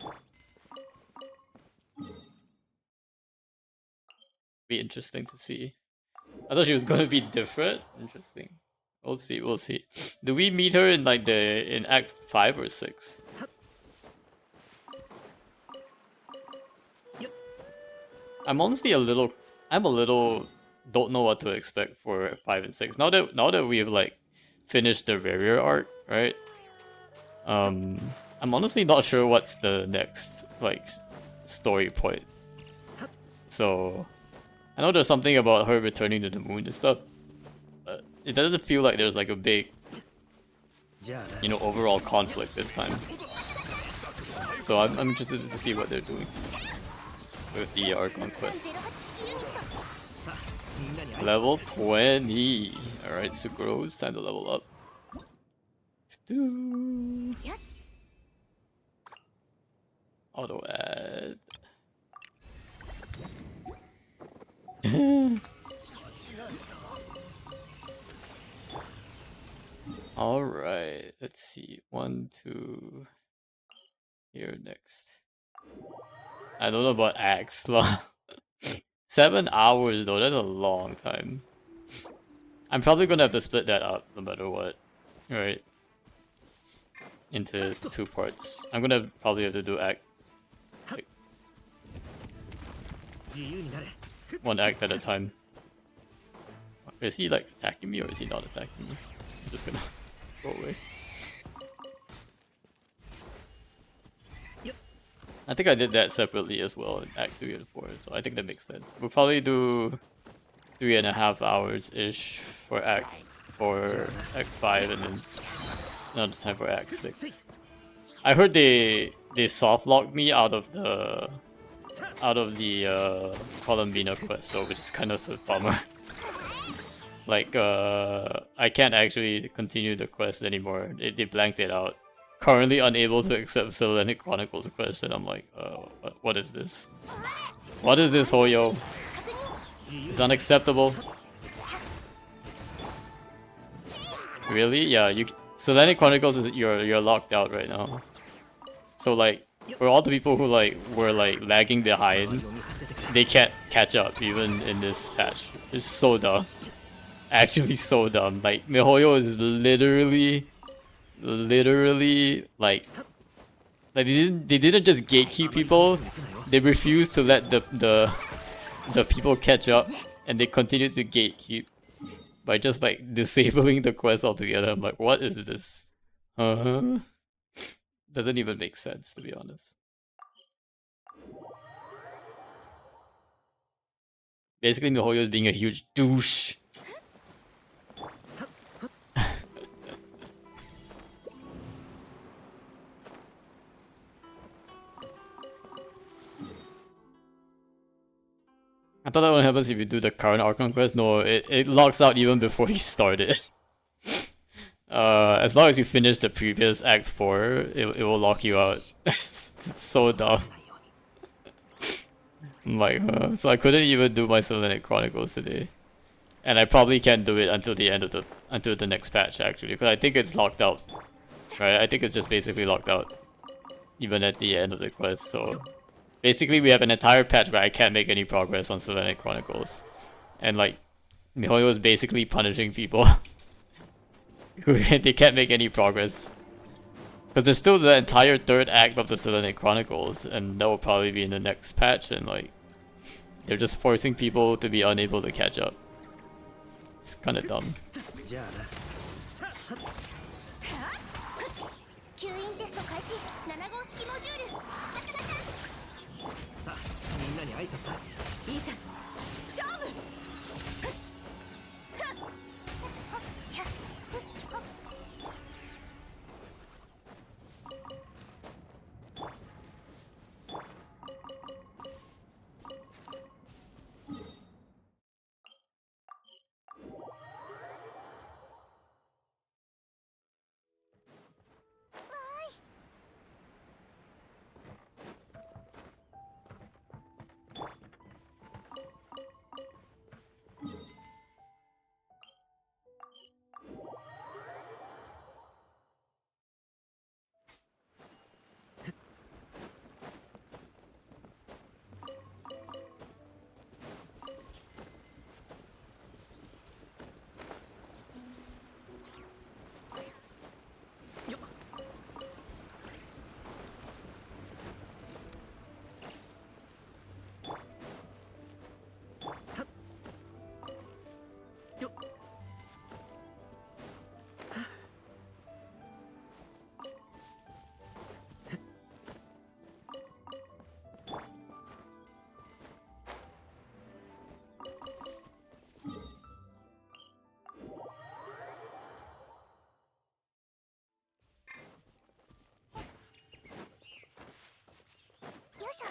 Be interesting to see. I thought she was gonna be different. Interesting. We'll see, we'll see. Do we meet her in like in Act 5 or 6? I'm honestly a little don't know what to expect for 5 and 6. Now that we've like finished the Rarier arc, right? I'm honestly not sure what's the next like story point. So I know there's something about her returning to the moon and stuff, but it doesn't feel like there's like a big you know, overall conflict this time. So I'm interested to see what they're doing with the Archon quest. Level 20. Alright, Sucrose, time to level up. Auto add. Alright, let's see. 1, 2. Here next. I don't know about Axe. 7 hours though, that's a long time. I'm probably gonna have to split that up no matter what. Right? Into 2 parts. I'm gonna probably have to do like 1 act at a time. Is he like attacking me or is he not attacking me? I'm just gonna go away. I think I did that separately as well in Act 3 and 4, so I think that makes sense. We'll probably do 3.5 hours-ish for Act 5 and then another time for Act 6. I heard they soft locked me out of the Columbina quest though, which is kind of a bummer. Like I can't actually continue the quest anymore. They blanked it out. Currently unable to accept Selenic Chronicles quest, and I'm like, what is this? What is this, Hoyo? It's unacceptable. Really? Yeah, Selenic Chronicles is you're locked out right now. So like, for all the people who like were like lagging behind, they can't catch up even in this patch. It's so dumb. Actually so dumb. Like MiHoYo is literally like they didn't just gatekeep people. They refused to let the people catch up, and they continued to gatekeep by just like disabling the quest altogether. I'm like, what is this? Doesn't even make sense, to be honest. Basically, MiHoYo is being a huge douche. I thought that only happens if you do the current Archon quest. No, it locks out even before you start it. As long as you finish the previous Act 4, it will lock you out. It's so dumb. I'm like, so I couldn't even do my Selenic Chronicles today. And I probably can't do it until the end of the next patch actually, because I think it's locked out. Right? I think it's just basically locked out. Even at the end of the quest, so basically we have an entire patch where I can't make any progress on Selenic Chronicles. And like MiHoYo is basically punishing people. They can't make any progress. Because there's still the entire 3rd act of the Selenic Chronicles, and that will probably be in the next patch, and like they're just forcing people to be unable to catch up. It's kinda dumb. しょ。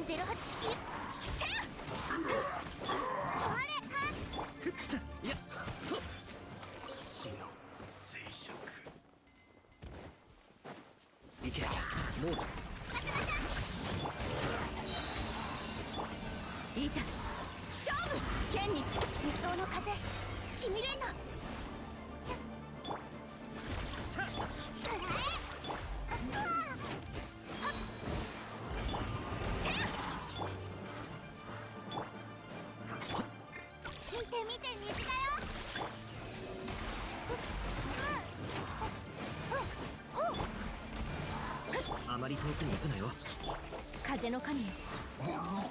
08式死の静寂。いけ、もういざ勝負。剣に近い理想の風シミュレート。見て見て虹だよ。あまり遠くに行くなよ。風の神よ、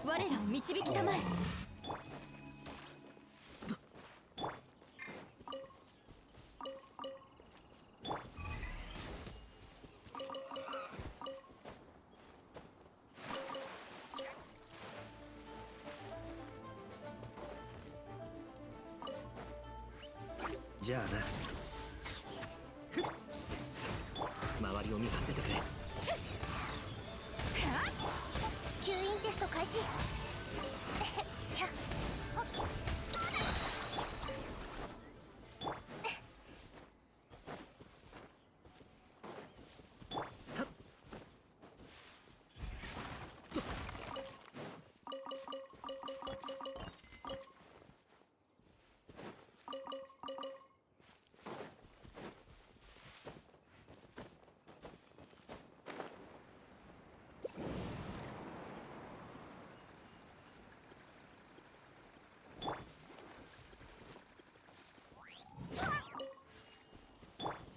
我らを導きたまえ。じゃあな。周りを見張っててくれ。吸引テスト開始。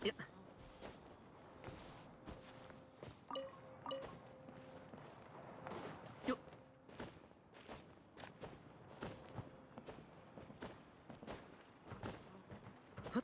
いや、よっ。はっ。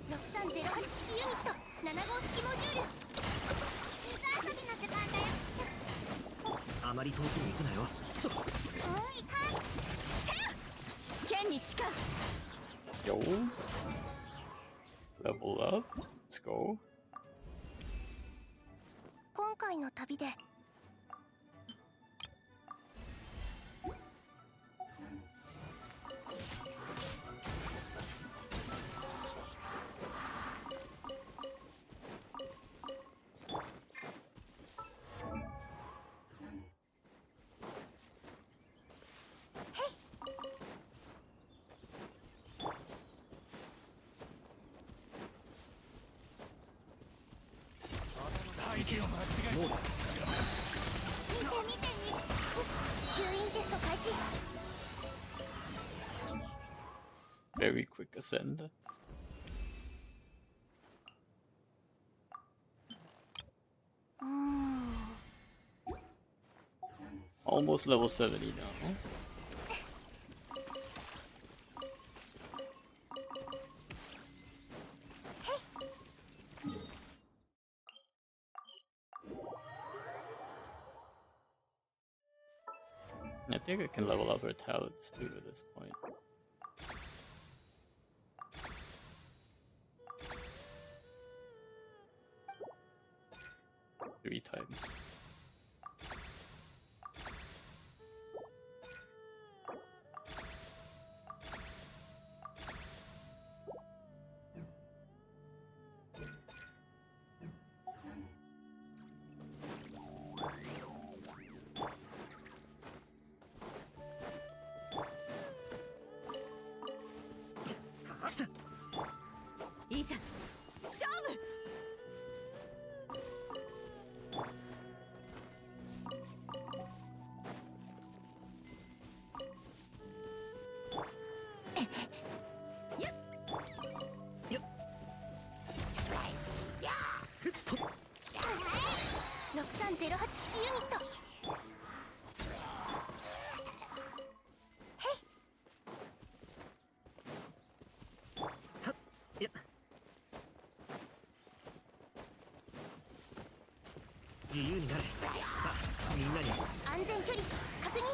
6308式ユニット7号式モジュール。水遊びの時間だよ。あまり遠くに行くなよ。いかん。剣に近う。 Yo. Level up. Let's go. 今回の旅で Very quick ascend. Almost level 70 now. I think I can level up her talents too at this point. Three times.自由になれ。さあ、みんなに安全距離確認。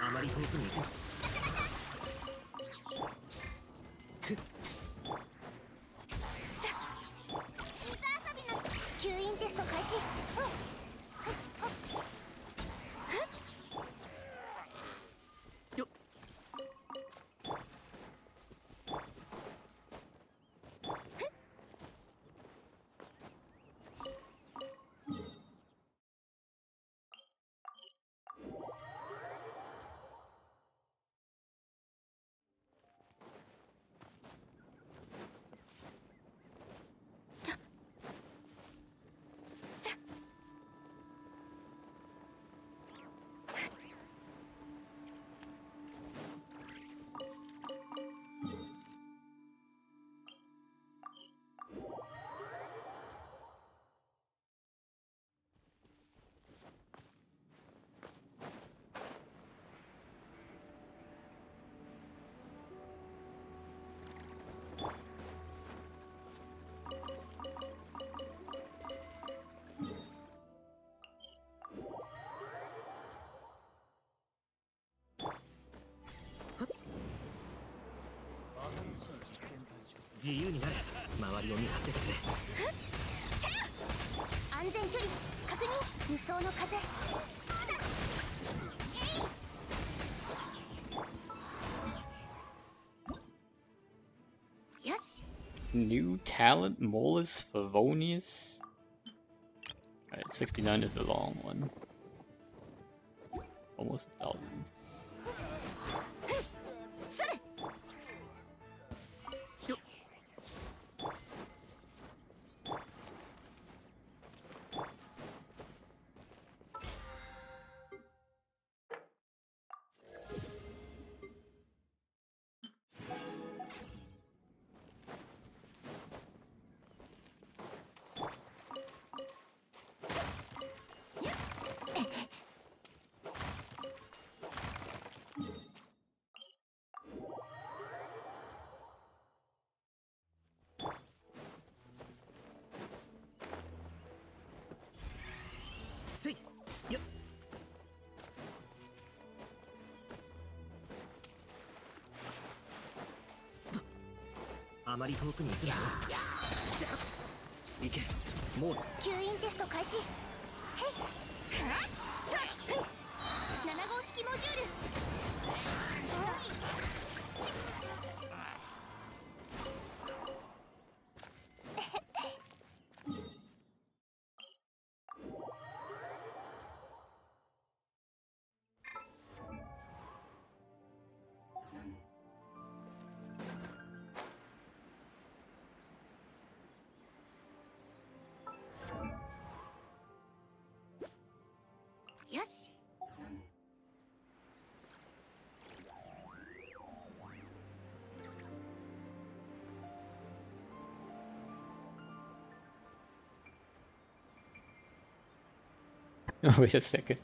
あまり遠くに行く。水遊びの吸引テスト開始。よっ。自由になれ。周りを見張っててくれ。安全距離確認。無双の風。よし。New talent, Molus Favonius. Alright, 69 is the long one. Almost 1,000. せいよっ。あまり遠くに行くなよ。行けもうだ。吸引テスト開始。へい7号式モジュール。よし。Wait a second.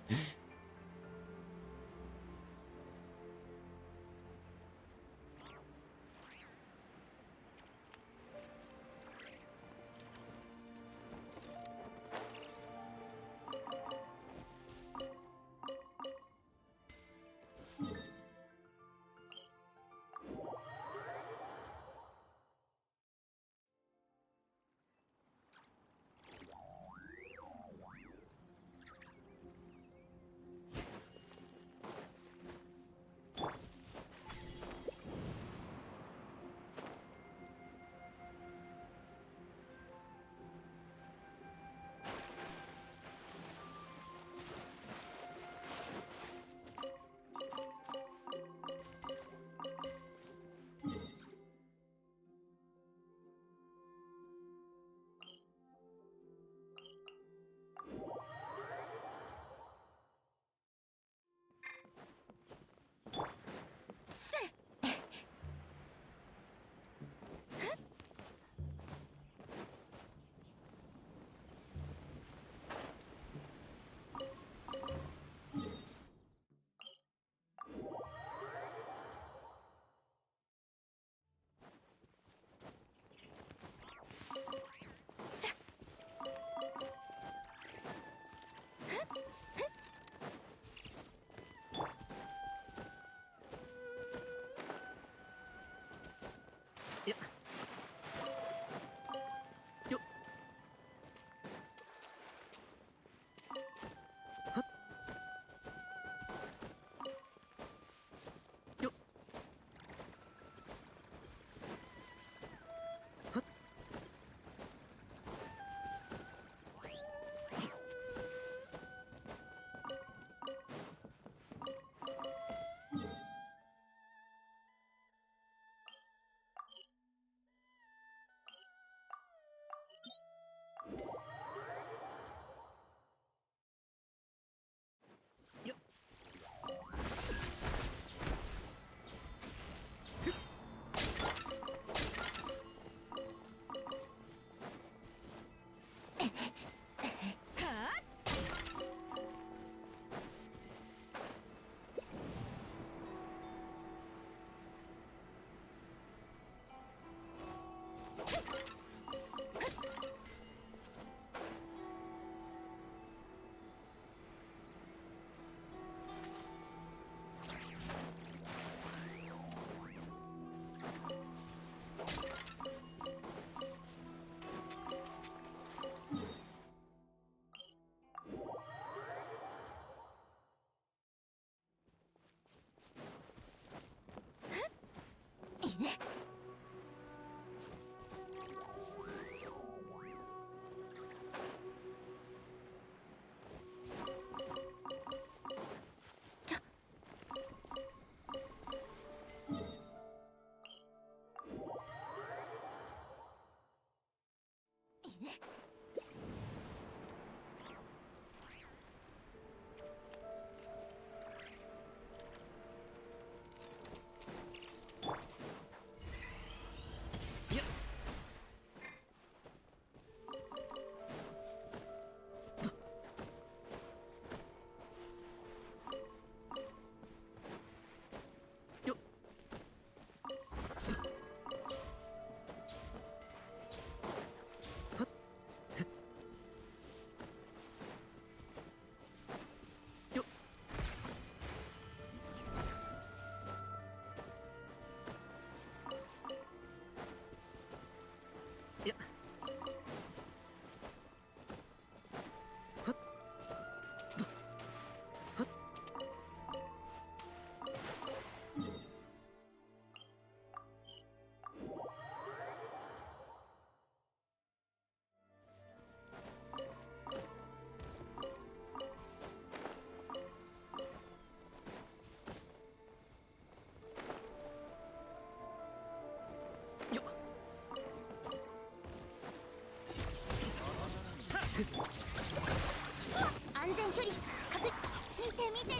安全距離確見て見て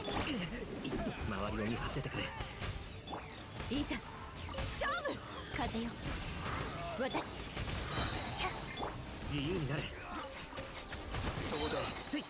周りを見張っててくれ。いざ勝負。風よ私自由になれ。どうだスイッ。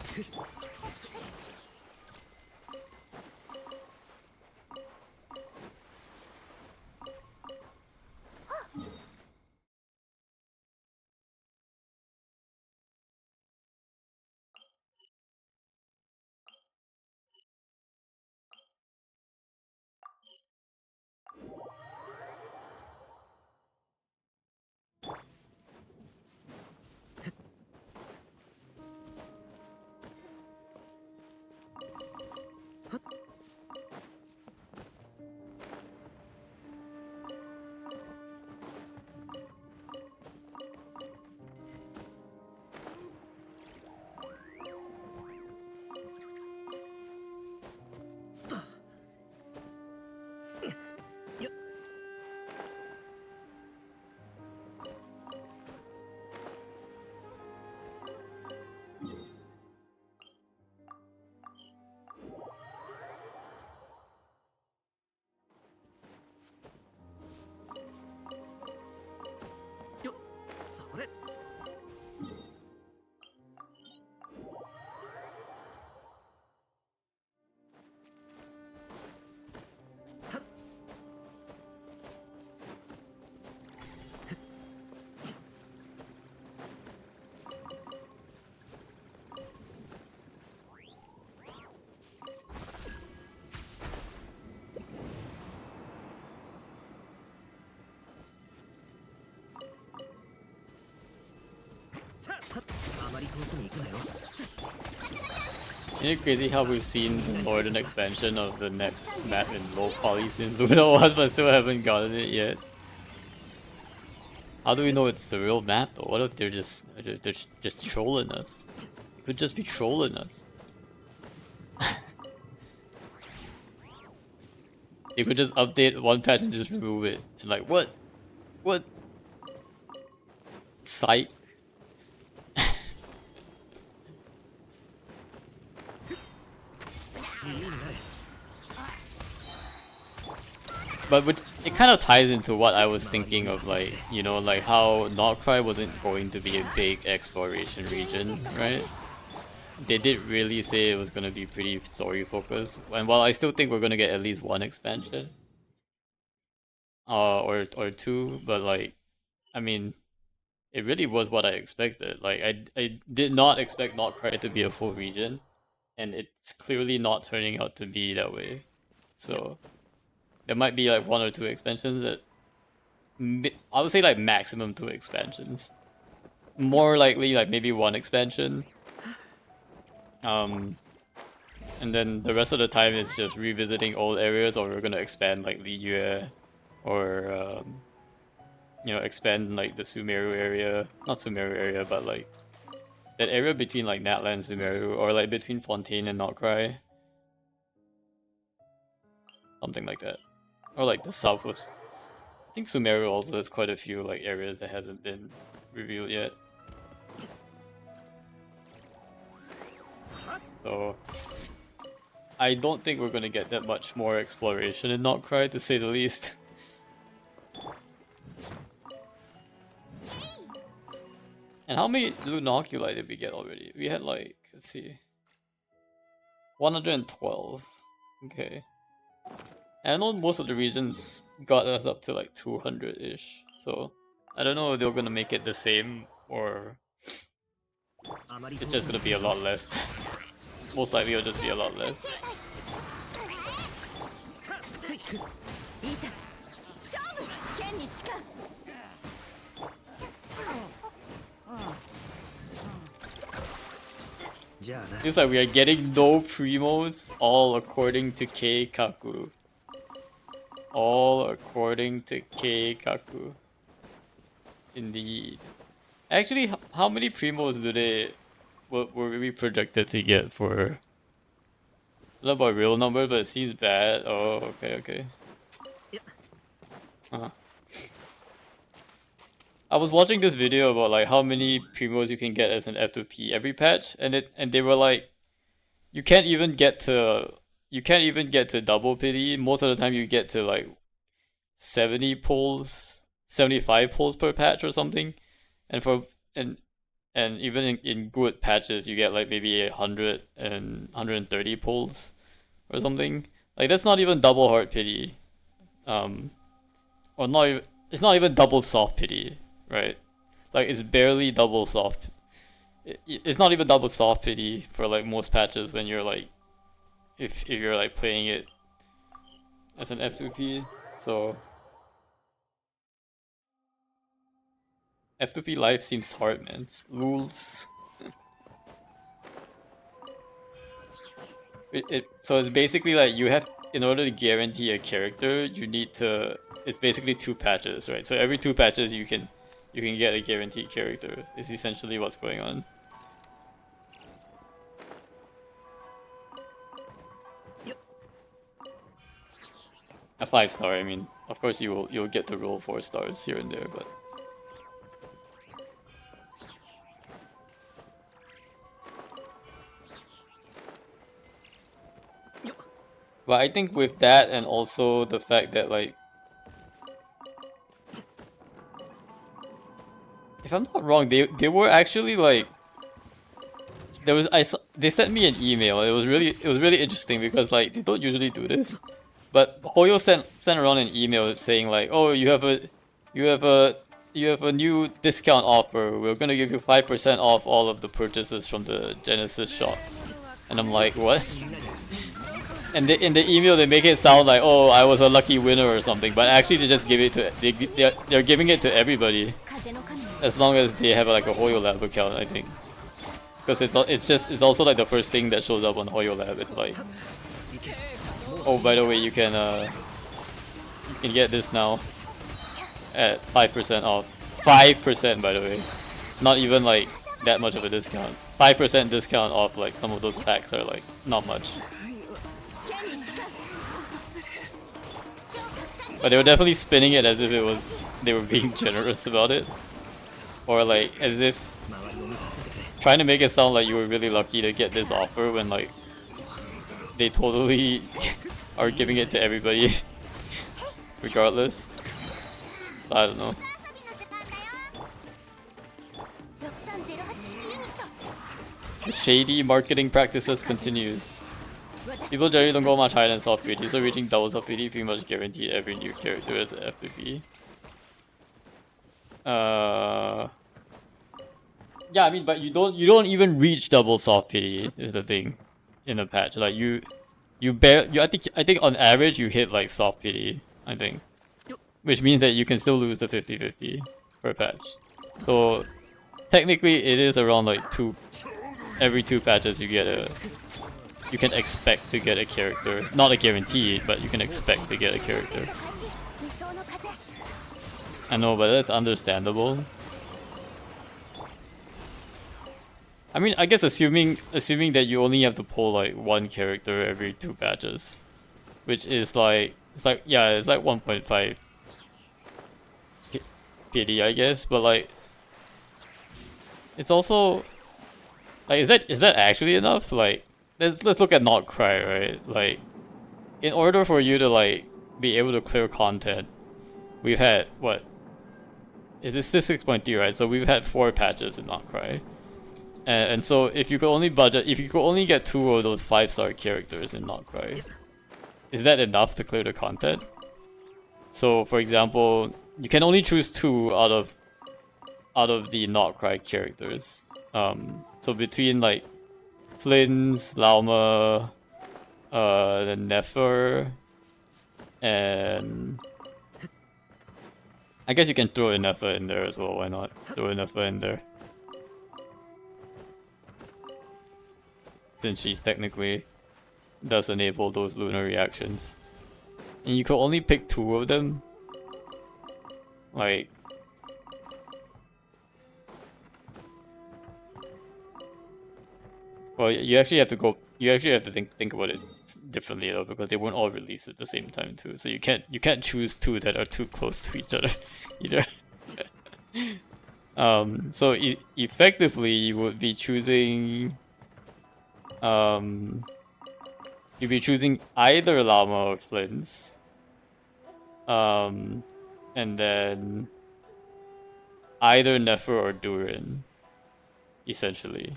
よっ、それ。あまり遠くに行くなよ。 Isn't it crazy how we've seen the northern expansion of the next map in low poly since Luna 1 but still haven't gotten it yet? How do we know it's the real map though? What if they're just trolling us? They could just be trolling us. They could just update one patch and just remove it. And like, what? What? Psych. But it kind of ties into what I was thinking of, like, you know, like how Notcry wasn't going to be a big exploration region, right? They did really say it was going to be pretty story focused. And while I still think we're going to get at least one expansion, or two, but like, I mean, it really was what I expected. Like, I did not expect Notcry to be a full region, and it's clearly not turning out to be that way. So there might be like 1 or 2 expansions that I would say like maximum 2 expansions. More likely like maybe 1 expansion. And then the rest of the time it's just revisiting old areas, or we're gonna expand like Liyue, or you know, expand like the Sumeru area. Not Sumeru area, but like that area between like Natlan and Sumeru, or like between Fontaine and Notcry. Something like that. Or like the southwest. I think Sumeru also has quite a few like areas that hasn't been revealed yet. So I don't think we're gonna get that much more exploration in Notcry, to say the least. And how many Lunoculi did we get already? We had like, let's see, 112. Okay. And I know most of the regions got us up to like 200-ish, so I don't know if they're gonna make it the same, or it's just gonna be a lot less. Most likely it'll just be a lot less. Feels like we are getting no primos, all according to Keikaku. All according to Keikaku. Indeed. Actually, how many primos do they were we projected to get for? I don't know about real number, but it seems bad. Oh, okay, okay. I was watching this video about like how many primos you can get as an F2P every patch, and they were like, you can't even get to double pity. Most of the time you get to like 70 pulls, 75 pulls per patch or something, and even in good patches you get like maybe 100 and 130 pulls or something. Like that's not even double hard pity, or not even, it's not even double soft pity, right? Like it's barely double soft. It's not even double soft pity for like most patches when you're like, if you're like playing it as an F2P. So F2P life seems hard, man. It's rules. So it's basically like you have, in order to guarantee a character, you need to, it's basically 2 patches, right? So every 2 patches you can get a guaranteed character. Is essentially what's going on. A 5-star, I mean, of course you'll get to roll 4 stars here and there, but I think with that, and also the fact that like, if I'm not wrong, they were actually like, they sent me an email. It was really interesting because like they don't usually do this, but Hoyo sent around an email saying like, oh, you have a new discount offer. We're gonna give you 5% off all of the purchases from the Genesis shop. And I'm like, what? And in the email they make it sound like, oh, I was a lucky winner or something, but actually they just give it to, they're giving it to everybody, as long as they have like a Hoyo Lab account, I think. Because it's also like the first thing that shows up on Hoyo Lab. It's like, oh, by the way, you can get this now at 5% off. 5%, by the way, not even like that much of a discount. 5% discount off like some of those packs are like not much. But they were definitely spinning it as if they were being generous about it, or like as if trying to make it sound like you were really lucky to get this offer when like they totally are giving it to everybody regardless. So I don't know. The shady marketing practices continues. People generally don't go much higher than soft PD, so reaching double soft PD pretty much guaranteed every new character as an FPP. Yeah, I mean, but you don't even reach double soft pity is the thing in a patch. Like I think on average you hit like soft pity, I think, which means that you can still lose the 50-50 per patch. So technically it is around like every 2 patches you can expect to get a character. Not a guarantee, but you can expect to get a character. I know, but that's understandable. I mean, I guess assuming that you only have to pull like 1 character every 2 patches, which is like, it's like 1.5 PD, I guess, but like it's also like, is that actually enough? Like let's look at Not Cry, right? Like in order for you to like be able to clear content, we've had what? Is this 6.3, right? So we've had 4 patches in Not Cry. And so if you could only get 2 of those 5-star characters in Not Cry, is that enough to clear the content? So for example, you can only choose 2 out of the Not Cry characters. So between like Flynn's, Lauma, the Nefer, and I guess you can throw a Nefer in there as well. Why not throw a Nefer in there? Since she's technically does enable those lunar reactions. And you could only pick 2 of them. Like, well, you actually have to think about it differently though, because they weren't all released at the same time too. So you can't choose 2 that are too close to each other either. So effectively, you would be choosing, you'd be choosing either Llama or Flins, and then either Nefer or Durin, essentially.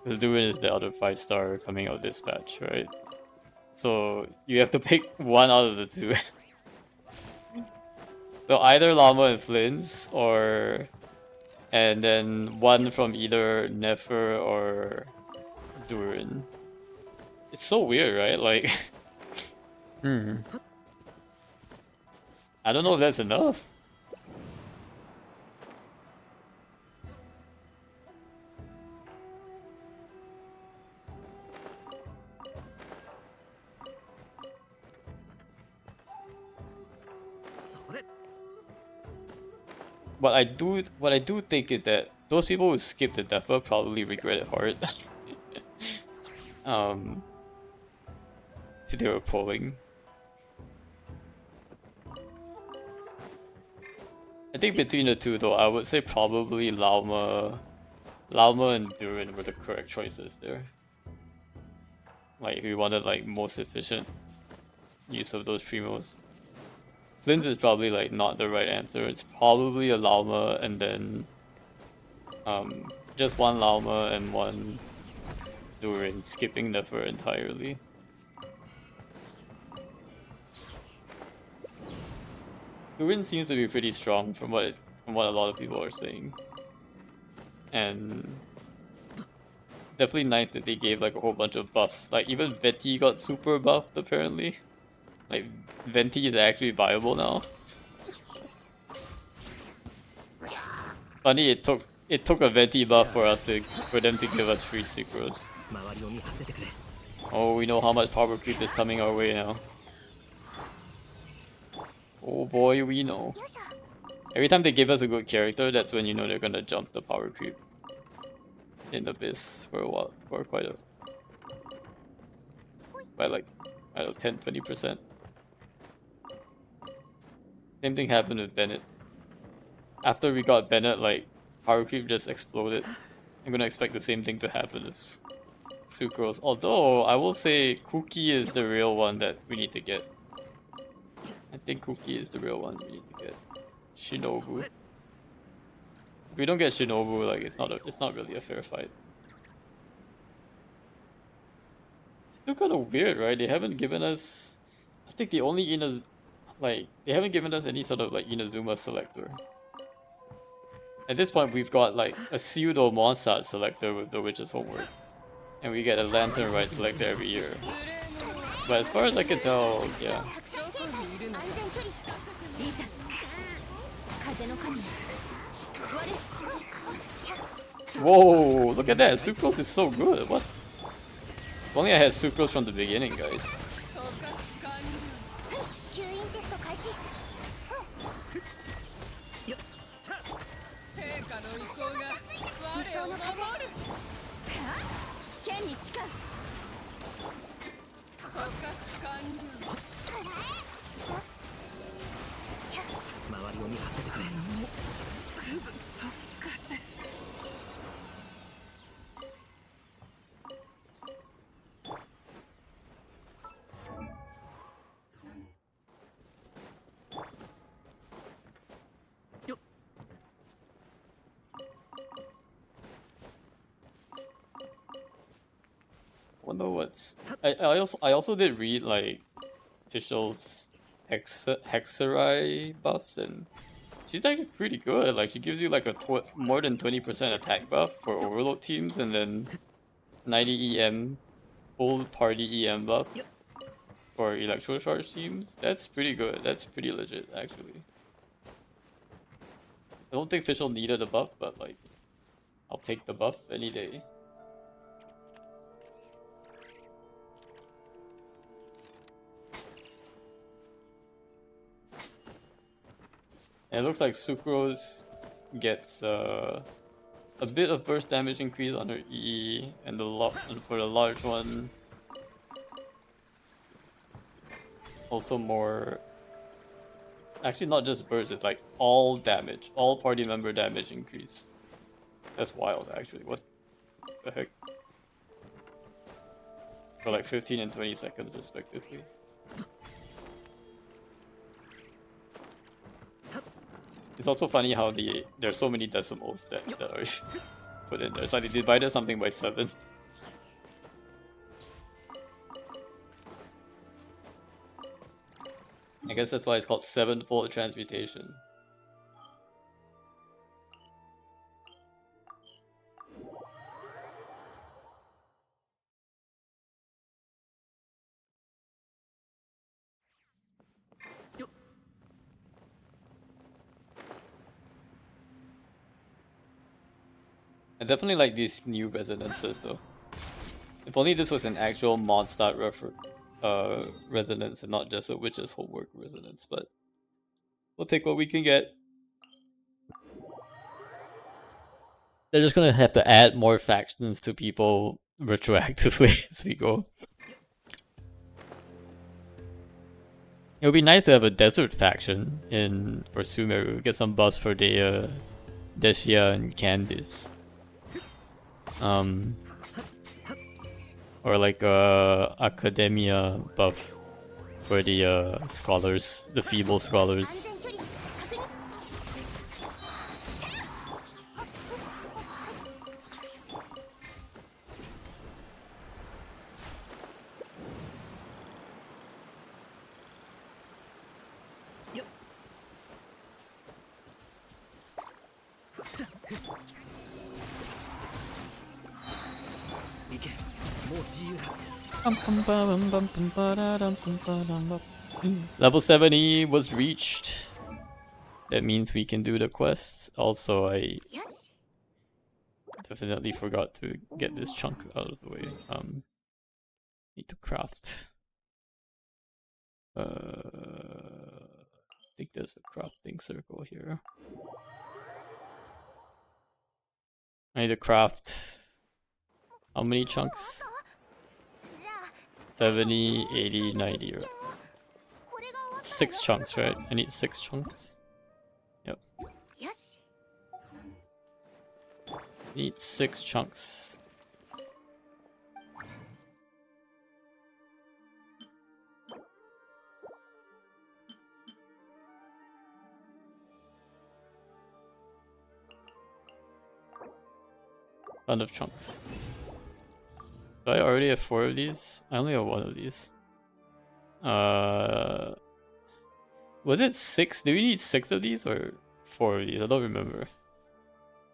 Because Durin is the other 5-star coming out this patch, right? So you have to pick one out of the two. So either Llama and Flins, and then one from either Nefer or Durin. It's so weird, right? Like, I don't know if that's enough. What I do think is that those people who skip the Defa probably regret it hard. If they were polling. I think between the two though, I would say probably Llama and Durin were the correct choices there. Like, if we wanted like most efficient use of those primos. Flint is probably like not the right answer. It's probably a Llama and then just one Llama and one Durin, skipping Nefer entirely. Durin seems to be pretty strong from what a lot of people are saying. And definitely nice that they gave like a whole bunch of buffs. Like even Venti got super buffed apparently. Like Venti is actually viable now. Funny, it took a Venti buff for them to give us free Sucrose. Oh, we know how much power creep is coming our way now. Oh boy, we know. Every time they give us a good character, that's when you know they're gonna jump the power creep in Abyss for a while, for quite a, by like, I don't know, 10-20%. Same thing happened with Bennett. After we got Bennett, like, power creep just exploded. I'm gonna expect the same thing to happen with Sucrose. Although, I will say Cookie is the real one that we need to get. I think Cookie is the real one we need to get. Shinobu. If we don't get Shinobu, like it's not really a fair fight. It's still kind of weird, right? They haven't given us. I think the only they haven't given us any sort of like Inazuma selector. At this point, we've got like a pseudo Mondstadt selector with the Witch's Homework, and we get a Lantern Rite selector every year. But as far as I can tell, yeah. Whoa, look at that, Sucrose is so good, what? If only I had Sucrose from the beginning, guys. Wonder what's I also did read like officials Hexerai buffs, and she's actually pretty good. Like she gives you like a more than 20% attack buff for overload teams, and then 90 EM full party EM buff for electro charge teams. That's pretty good. That's pretty legit actually. I don't think Fischl needed a buff, but like I'll take the buff any day. And it looks like Sucrose gets a bit of burst damage increase on her E, and for the large one, also more Actually, not just burst, it's like all damage. All party member damage increase. That's wild, actually. What the heck? For like 15 and 20 seconds, respectively. It's also funny how there's so many decimals that are put in there. It's like they divided something by 7. I guess that's why it's called 7-fold transmutation. I definitely like these new resonances though. If only this was an actual Mondstadt resonance and not just a Witch's Homework resonance, but we'll take what we can get. They're just gonna have to add more factions to people retroactively as we go. It would be nice to have a desert faction for Sumeru. Get some buffs for Dea, Deshia, and Candice. Or like Academia buff for the scholars, the feeble scholars. Level 70 was reached. That means we can do the quests. Also, I definitely forgot to get this chunk out of the way. Need to craft. I think there's a crafting circle here. I need to craft how many chunks? 70, 80, 90, right? 6 chunks, right? I need 6 chunks. Yep. Need 6 chunks. Ton of chunks. Do I already have 4 of these? I only have 1 of these. Was it 6? Do we need 6 of these or 4 of these? I don't remember.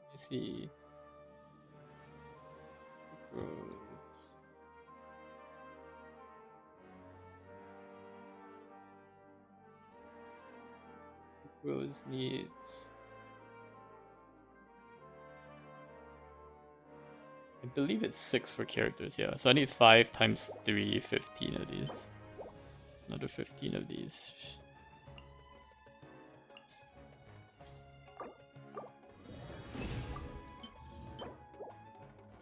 Let's see. Rose. Rose needs. I believe it's 6 for characters, yeah. So I need 5 times 3, 15 of these. Another 15 of these.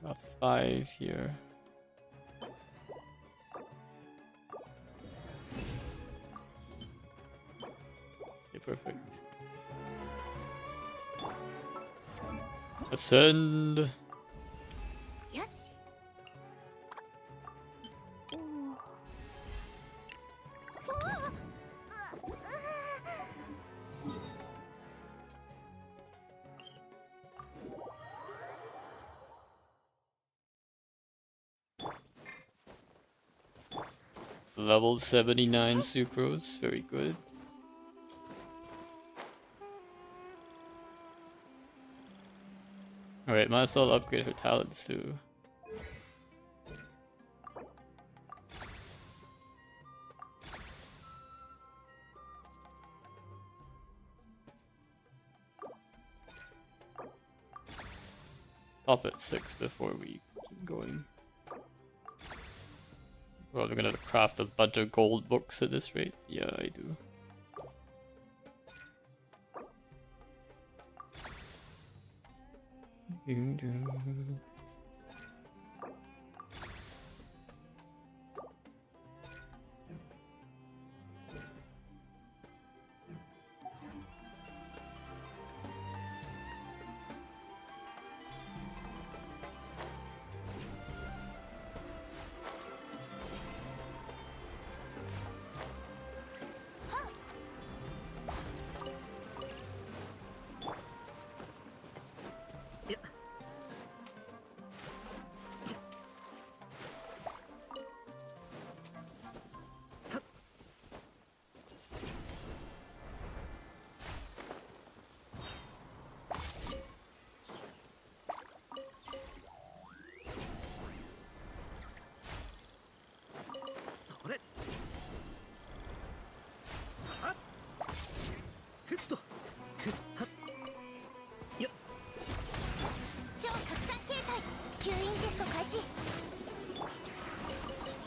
About 5 here. Okay, perfect. Ascend. Level 79 Sucrose, very good. Alright, might as well upgrade her talents too. Top at 6 before we keep going. Well, we're gonna craft a bunch of gold books at this rate. Yeah, I do.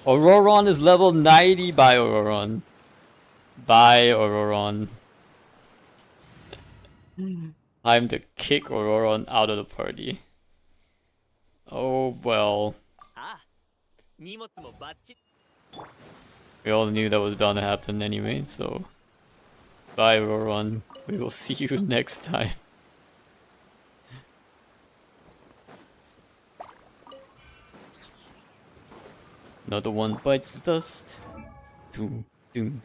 Auroron is level 90 by Auroron. By Auroron. Time to kick Auroron out of the party. Oh well. We all knew that was bound to happen anyway, so... Bye Auroron. We will see you next time. Another one bites the dust. Doom, doom.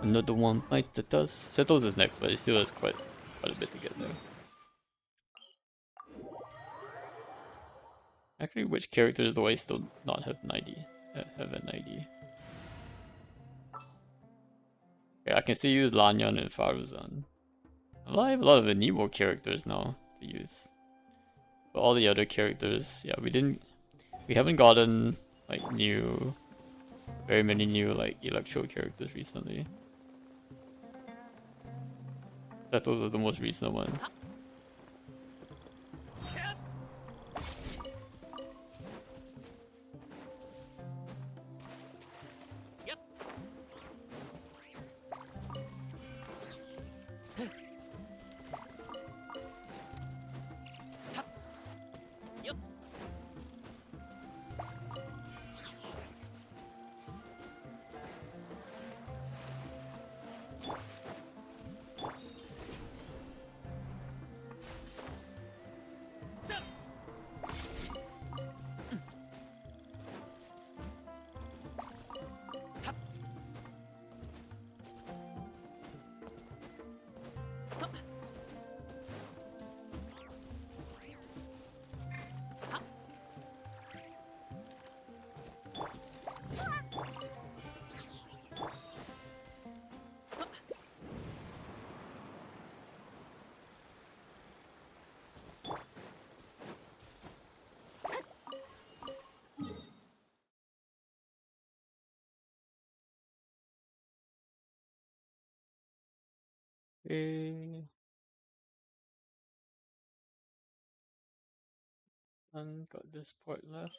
Another one bites the dust. Settles is next, but it still has quite a bit to get there. Actually, which character do I still not have 90? Have a 90. Yeah, I can still use Lanyan and Faruzan. I have a lot of Amiibo characters now to use. But all the other characters, yeah, we haven't gotten like very many new like Electro characters recently. That was the most recent one. Okay. And got this part left.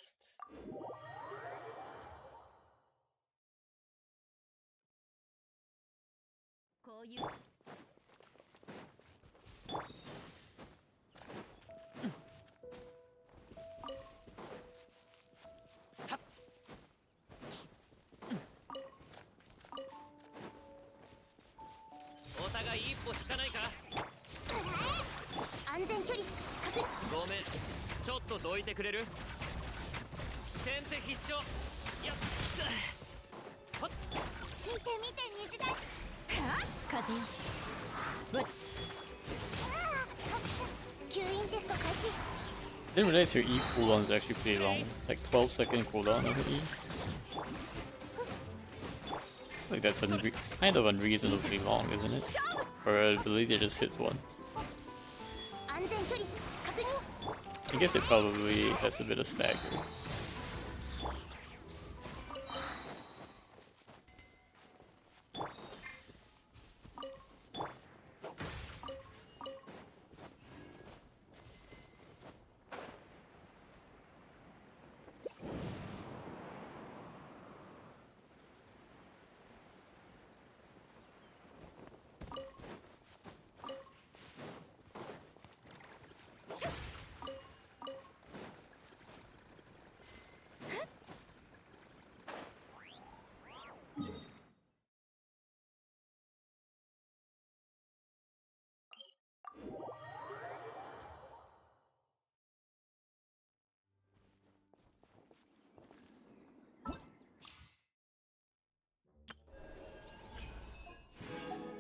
Didn't realize your E cooldown is actually pretty long. It's like 12-second cooldown of the E. Like that's kind of unreasonably long, isn't it? For an ability that just hits once. I guess it probably has a bit of stagger.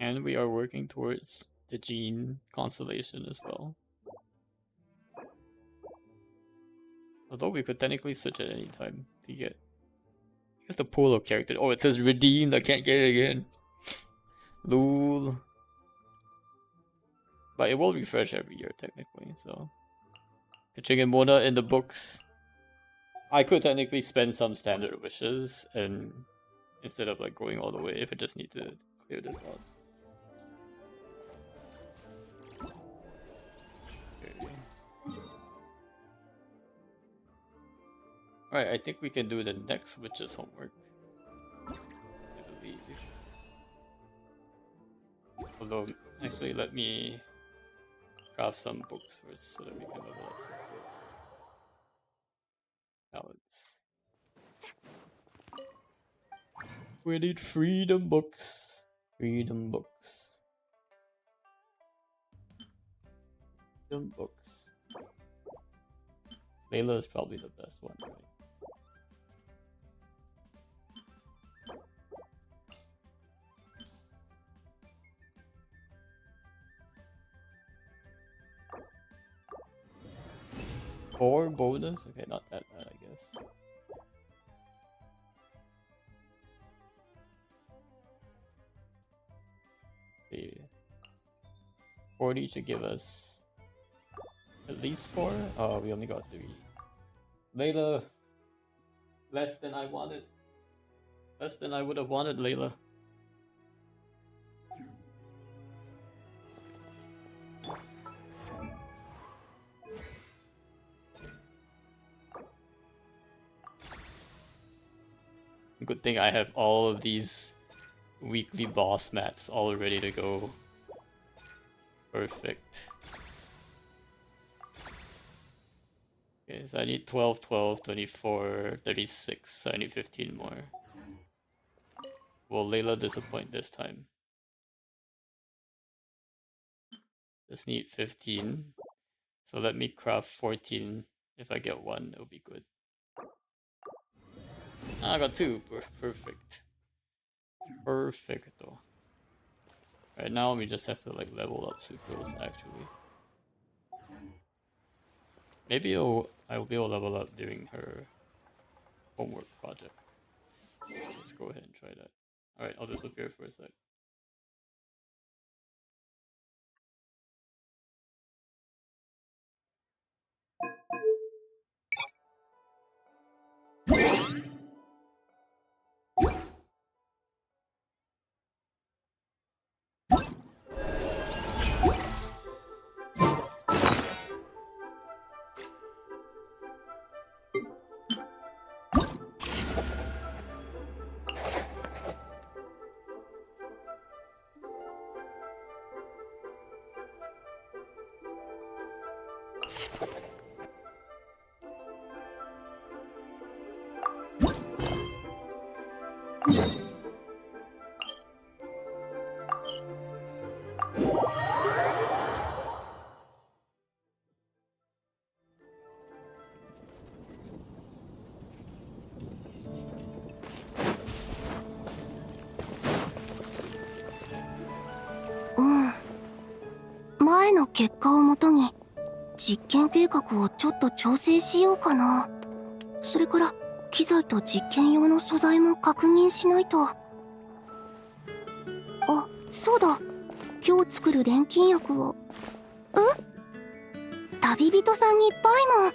And we are working towards the Gene constellation as well. Although we could technically switch at any time to get... Here's the pool of characters. Oh, it says redeemed. I can't get it again. Lol. But it will refresh every year technically, so... Chicken Mona in the books. I could technically spend some standard wishes and instead of like going all the way if I just need to clear this out. Alright, I think we can do the next witch's homework. I believe. Although, actually, let me craft some books first so that we can level up some books. Balance. We need freedom books. Freedom books. Freedom books. Layla is probably the best one, right? Four bonus? Okay, not that bad, I guess. Okay. 40 should give us at least 4? Oh, we only got 3. Layla! Less than I wanted. Less than I would have wanted, Layla. Good thing I have all of these weekly boss mats all ready to go. Perfect. Okay, so I need 12, 12, 24, 36, so I need 15 more. Will Layla disappoint this time? Just need 15. So let me craft 14. If I get 1, it'll be good. Ah, I got 2. Perfect. Perfecto. Right now we just have to like level up Sucrose actually. Maybe I'll be able to level up during her homework project. Let's go ahead and try that. Alright, I'll disappear for a sec.前の結果をもとに実験計画をちょっと調整しようかな。それから機材と実験用の素材も確認しないと。あ、そうだ。今日作る錬金薬を。旅人さんにバイモン。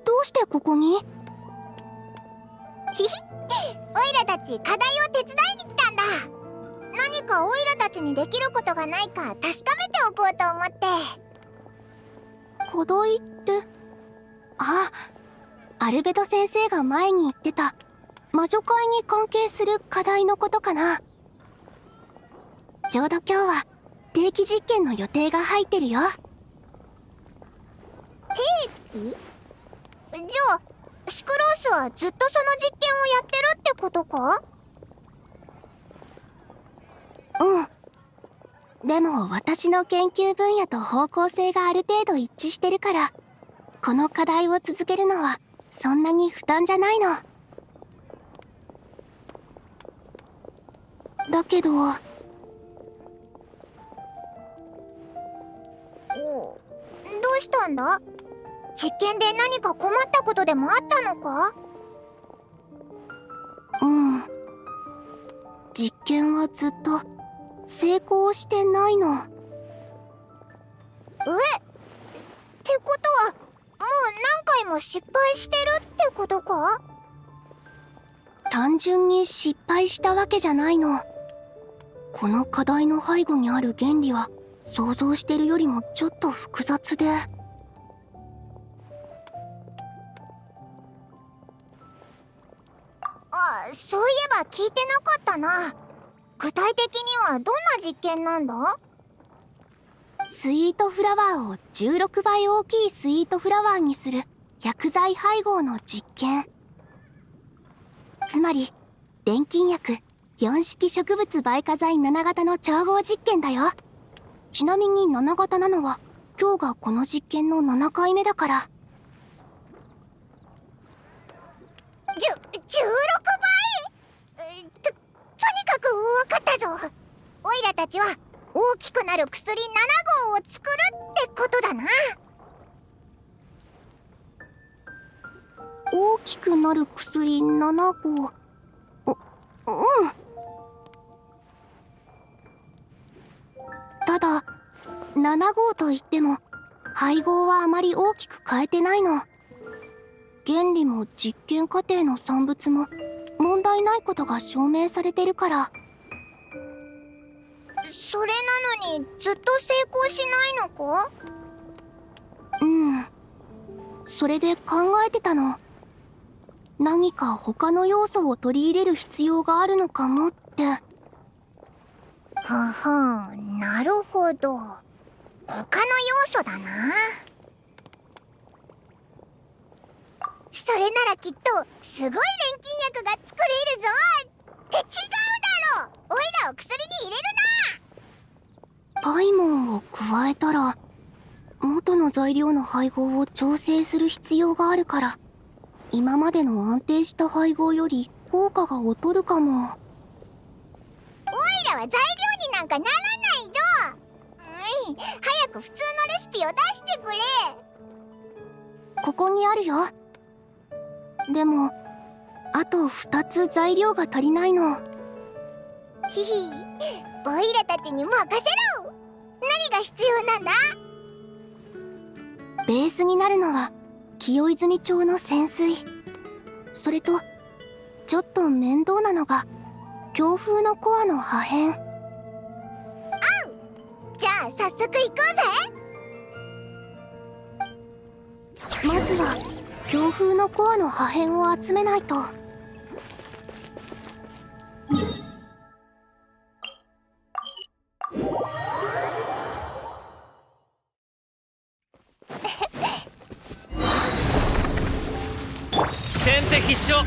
どうしてここに？ひひ、オイラたち課題を手伝いに来たんだ。何かオイラたちにできることがないか確かめておこうと思って。課題って？あ、アルベド先生が前に言ってた魔女会に関係する課題のことかな。ちょうど今日は定期実験の予定が入ってるよ。定期？じゃあスクロースはずっとその実験をやってるってことか？うん。でも私の研究分野と方向性がある程度一致してるから、この課題を続けるのはそんなに負担じゃないの。だけど。どうしたんだ？実験で何か困ったことでもあったのか？うん。実験はずっと成功してないの。ってことはもう何回も失敗してるってことか？単純に失敗したわけじゃないの。この課題の背後にある原理は想像してるよりもちょっと複雑で。あ、そういえば聞いてなかったな。具体的にはどんな実験なんだ？スイートフラワーを16倍大きいスイートフラワーにする薬剤配合の実験。つまり錬金薬4式植物媒化剤7型の調合実験だよ。ちなみに7型なのは今日がこの実験の7回目だから。16倍？とにかく分かったぞ。オイラたちは大きくなる薬7号を作るってことだな。大きくなる薬7号。うん。ただ7号といっても配合はあまり大きく変えてないの。原理も実験過程の産物も問題ないことが証明されてるから。それなのにずっと成功しないのか？うん。それで考えてたの。何か他の要素を取り入れる必要があるのかもって。ははん、なるほど。他の要素だな。それならきっとすごい錬金薬が作れるぞ。って違うだろ。オイラを薬に入れるな。パイモンを加えたら元の材料の配合を調整する必要があるから、今までの安定した配合より効果が劣るかも。オイラは材料になんかならないぞ。早く普通のレシピを出してくれ。ここにあるよ。でもあと2つ材料が足りないの。ひひ、オイラたちに任せろ。何が必要なんだ？ベースになるのは清泉町の泉水。それとちょっと面倒なのが強風のコアの破片。じゃあ早速行こうぜ。まずは強風のコアの破片を集めないと。先手必勝。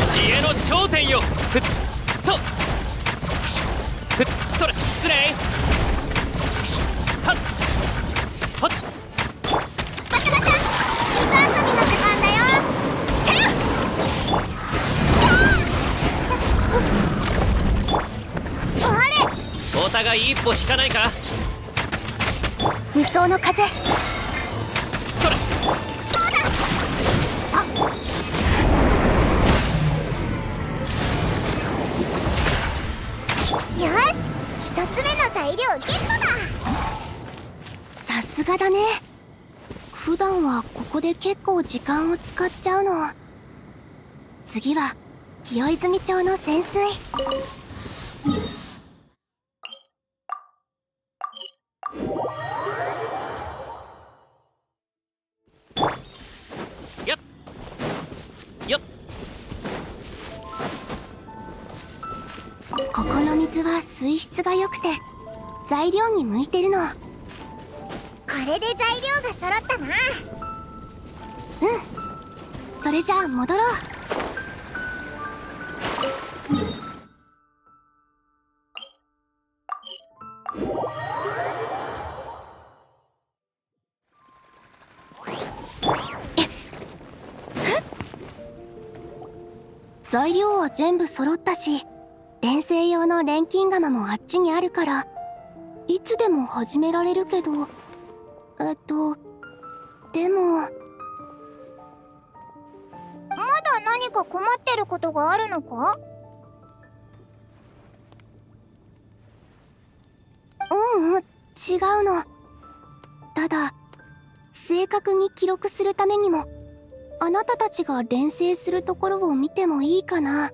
知恵の頂点よ。ふっとふっそれ失礼。はっはっ。バタバタ、水遊びの時間だよ。あれ、お互い一歩引かないか。無双の風。それよし、一つ目の材料ゲットだ。さすがだね。普段はここで結構時間を使っちゃうの。次は清泉町の泉水。よっよっ。ここの水は水質が良くて材料に向いてるの。これで材料が揃ったな。それじゃあ戻ろう。材料は全部揃ったし、錬成用の錬金釜もあっちにあるからいつでも始められるけど、でもまだ何か困ってることがあるのか？違うの。ただ正確に記録するためにもあなたたちが錬成するところを見てもいいかな。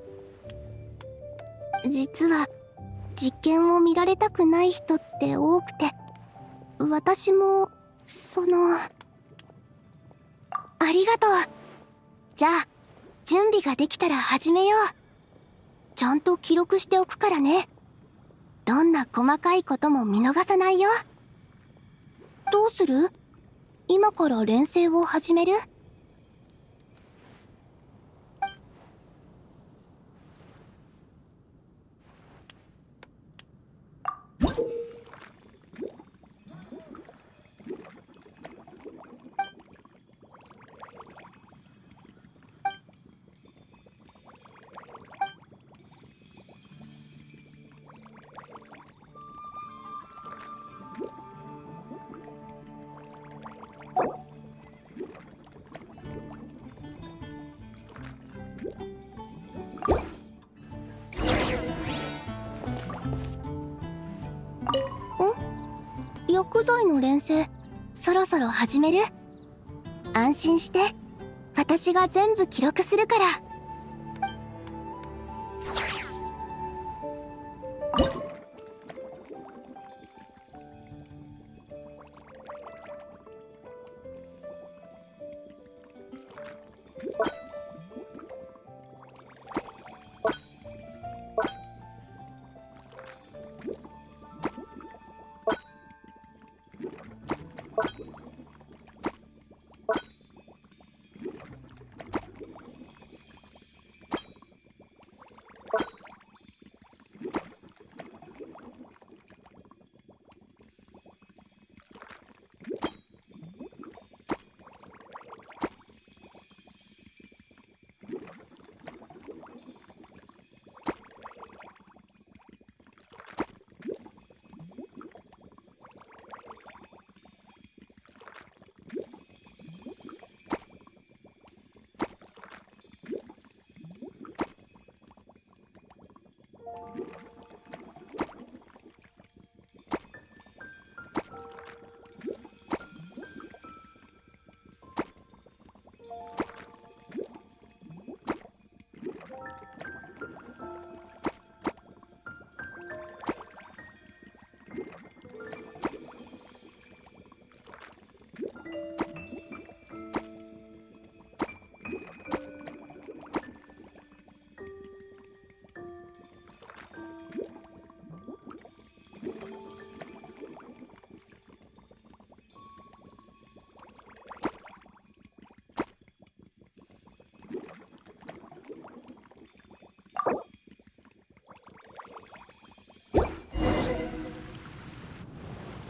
実は実験を見られたくない人って多くて、私もありがとう。じゃあ準備ができたら始めよう。ちゃんと記録しておくからね。どんな細かいことも見逃さないよ。どうする？今から練習を始める？薬剤の練習そろそろ始める？安心して、私が全部記録するから。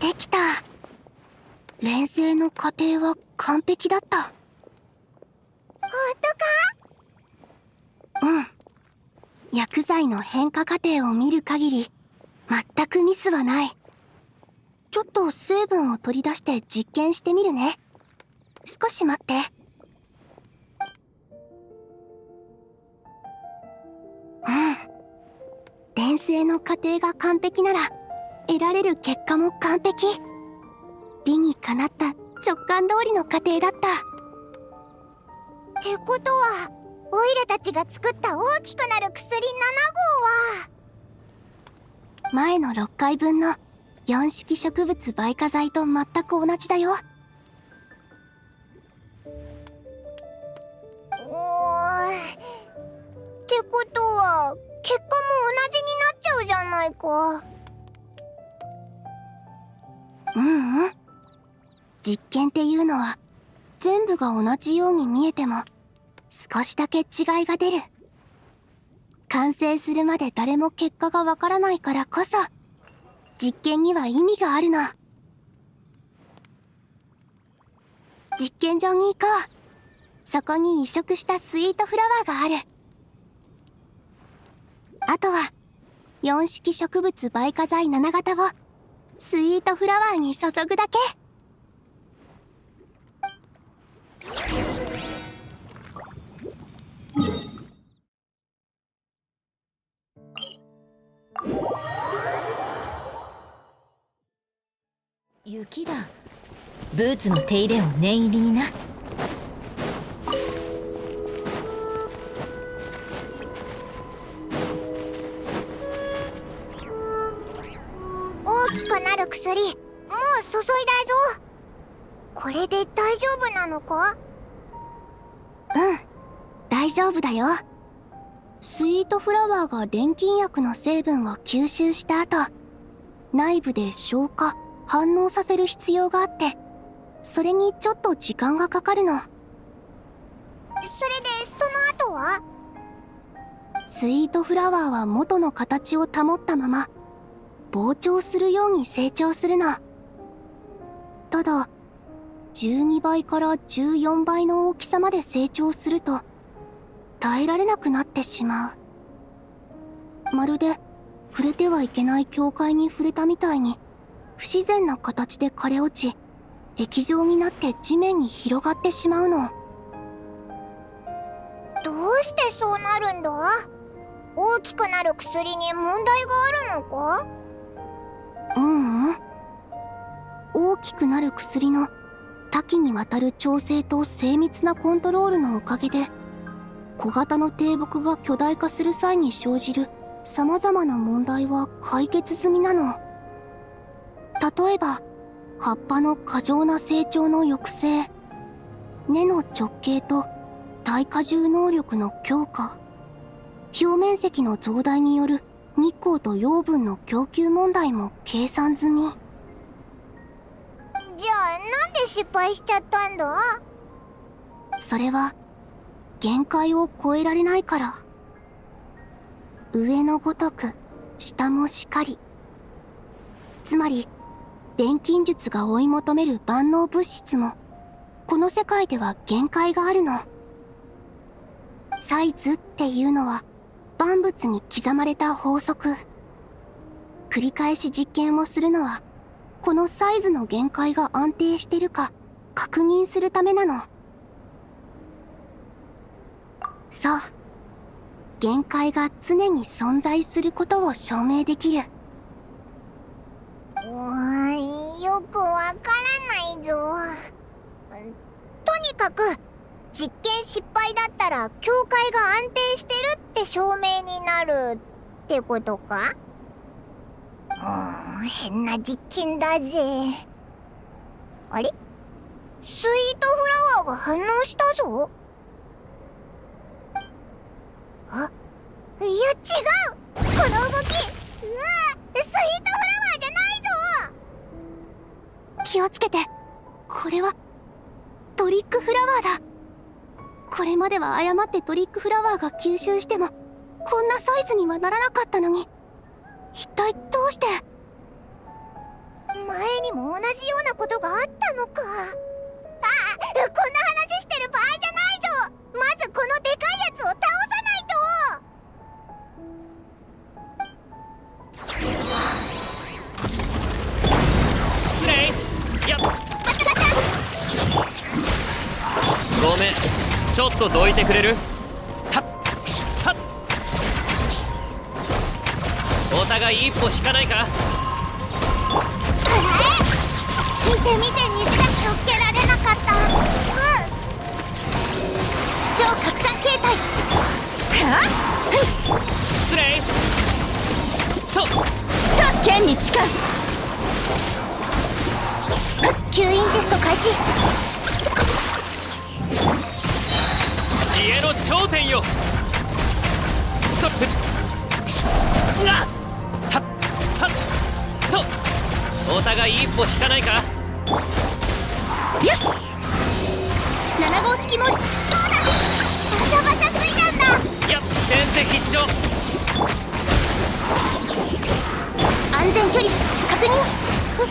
できた。錬成の過程は完璧だった。本当か？うん。薬剤の変化過程を見る限り全くミスはない。ちょっと成分を取り出して実験してみるね。少し待って。うん。錬成の過程が完璧なら得られる結果も完璧。理にかなった直感通りの過程だった。ってことはオイラたちが作った大きくなる薬7号は前の6回分の4式植物媒化剤と全く同じだよ。ってことは結果も同じになっちゃうじゃないか。実験っていうのは全部が同じように見えても少しだけ違いが出る。完成するまで誰も結果がわからないからこそ実験には意味があるの。実験場に行こう。そこに移植したスイートフラワーがある。あとは4式植物媒化剤7型をスイートフラワーに注ぐだけ。雪だ。ブーツの手入れを念入りにな。大きくなる薬もう注いだぞ。これで大丈夫なのか？丈夫だよ。スイートフラワーが錬金薬の成分を吸収した後、内部で消化反応させる必要があって、それにちょっと時間がかかるの。それでその後は？スイートフラワーは元の形を保ったまま膨張するように成長するの。ただ12倍から14倍の大きさまで成長すると耐えられなくなってしまう。まるで触れてはいけない境界に触れたみたいに不自然な形で枯れ落ち、液状になって地面に広がってしまうの。どうしてそうなるんだ？大きくなる薬に問題があるのか？大きくなる薬の多岐にわたる調整と精密なコントロールのおかげで、小型の低木が巨大化する際に生じる様々な問題は解決済みなの。例えば葉っぱの過剰な成長の抑制、根の直径と耐荷重能力の強化、表面積の増大による日光と養分の供給問題も計算済み。じゃあなんで失敗しちゃったんだ？それは限界を超えられないから。上のごとく下もしかり。つまり錬金術が追い求める万能物質もこの世界では限界があるの。サイズっていうのは万物に刻まれた法則。繰り返し実験をするのはこのサイズの限界が安定してるか確認するためなの。そう、限界が常に存在することを証明できる。よくわからないぞ。とにかく実験失敗だったら境界が安定してるって証明になるってことか？変な実験だぜ。あれ？スイートフラワーが反応したぞ。いや違う、この動き、スイートフラワーじゃないぞ。気をつけて、これはトリックフラワーだ。これまでは誤ってトリックフラワーが吸収してもこんなサイズにはならなかったのに、一体どうして？前にも同じようなことがあったのか。こんな話してる場合じゃないぞ。まずこのでかいやつを倒さないと。失礼。やっ、ごめん、ちょっとどいてくれる？はっはっ、お互い一歩引かないか？見て見て、水が気をつけられなかった。超拡散形態。失礼。剣に近い。吸引テスト開始。知恵の頂点よ。そっがはっはっと、お互い一歩引かないか？やっ、7号式もどうだ？バシャバシャ水弾だ。いや、先手必勝。安全距離確認。く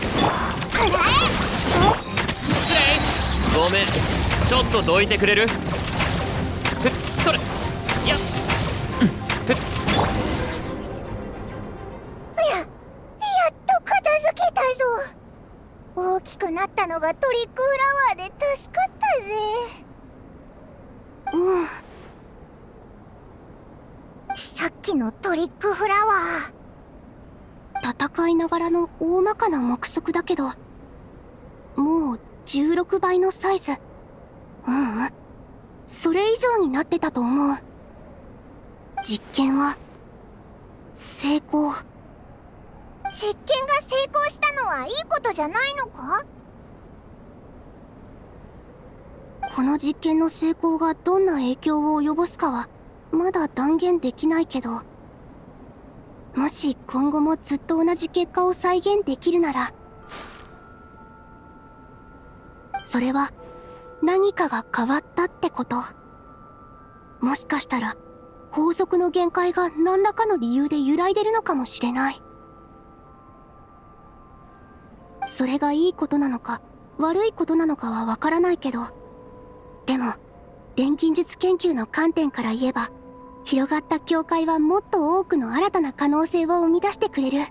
らえ。失礼。ごめん、ちょっとどいてくれる？それ。やっ、やっと片付けたぞ。大きくなったのがトリックフラワーで助かったぜ。さっきのトリックフラワー、戦いながらの大まかな目測だけど、もう16倍のサイズ。それ以上になってたと思う。実験は成功。実験が成功したのはいいことじゃないのか？この実験の成功がどんな影響を及ぼすかはまだ断言できないけど、もし今後もずっと同じ結果を再現できるなら、それは何かが変わったってこと。もしかしたら法則の限界が何らかの理由で揺らいでるのかもしれない。それがいいことなのか悪いことなのかはわからないけど、でも錬金術研究の観点から言えば、広がった境界はもっと多くの新たな可能性を生み出してくれる。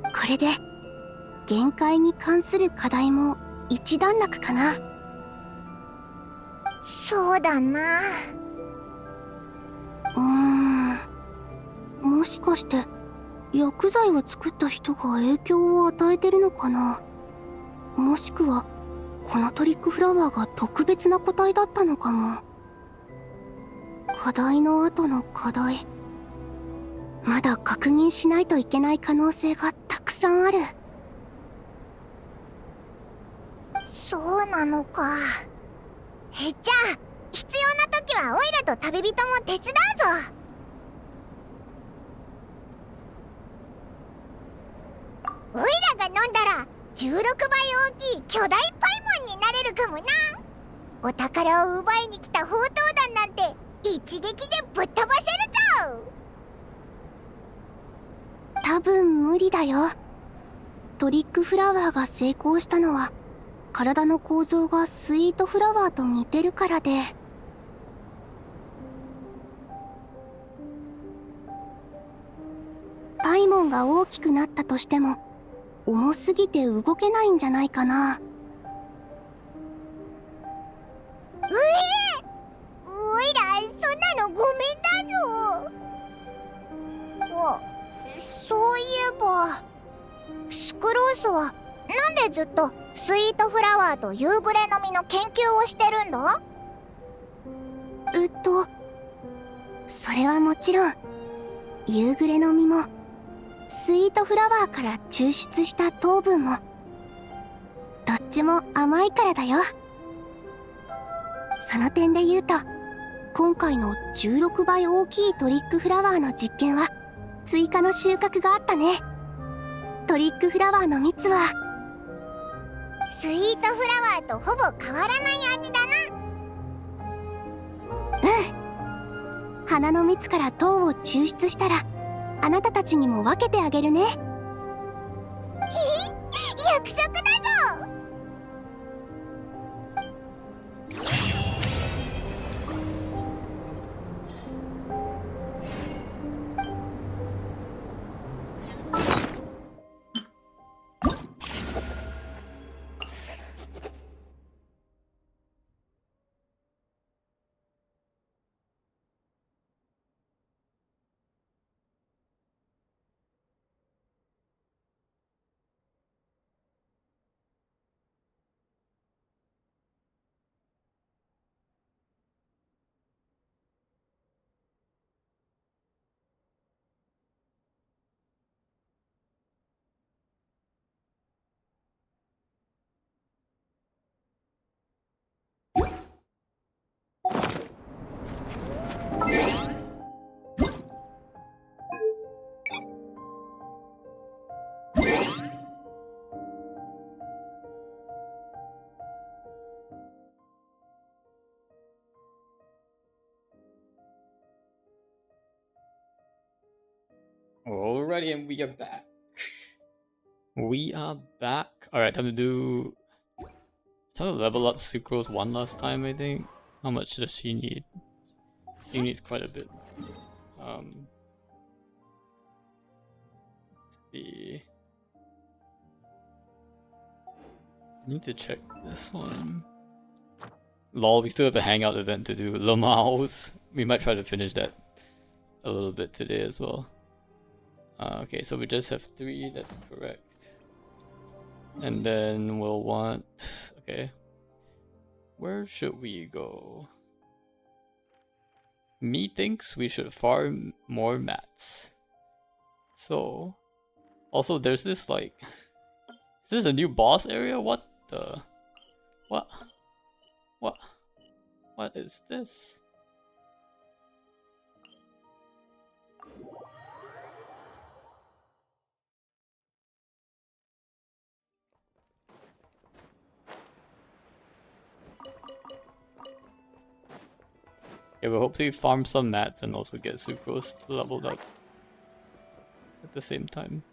これで限界に関する課題も一段落かな。そうだな。もしかして薬剤を作った人が影響を与えてるのかな。もしくはこのトリックフラワーが特別な個体だったのかも。課題の後の課題、まだ確認しないといけない可能性がたくさんある。そうなのか。じゃあ必要な時はオイラと旅人も手伝うぞ。オイラが飲んだら16倍大きい巨大パイモンになれるかもな。お宝を奪いに来た宝刀団なんて一撃でぶっ飛ばせるぞ。多分無理だよ。トリックフラワーが成功したのは体の構造がスイートフラワーと似てるからで。パイモンが大きくなったとしても重すぎて動けないんじゃないかな。オイラそんなのごめんだぞ。そういえばスクロースはなんでずっとスイートフラワーと夕暮れの実の研究をしてるんだ？それはもちろん夕暮れの実もスイートフラワーから抽出した糖分もどっちも甘いからだよ。その点で言うと今回の16倍大きいトリックフラワーの実験は追加の収穫があったね。トリックフラワーの蜜はスイートフラワーとほぼ変わらない味だな。花の蜜から糖を抽出したらあなたたちにも分けてあげるね。約束だぞ。Alrighty, and we are back. We are back. Alright, time to level up Sucrose one last time, I think. How much does she need? She needs quite a bit. Let's see. Need to check this one. Lol, we still have a hangout event to do. Lamaos. We might try to finish that a little bit today as well. Okay, so we just have 3, that's correct. And then we'll want... okay. Where should we go? Me thinks we should farm more mats. So... also there's this like... is this a new boss area? What the... What? What? What is this? Yeah, we'll hopefully farm some mats and also get Sucrose leveled up at the same time.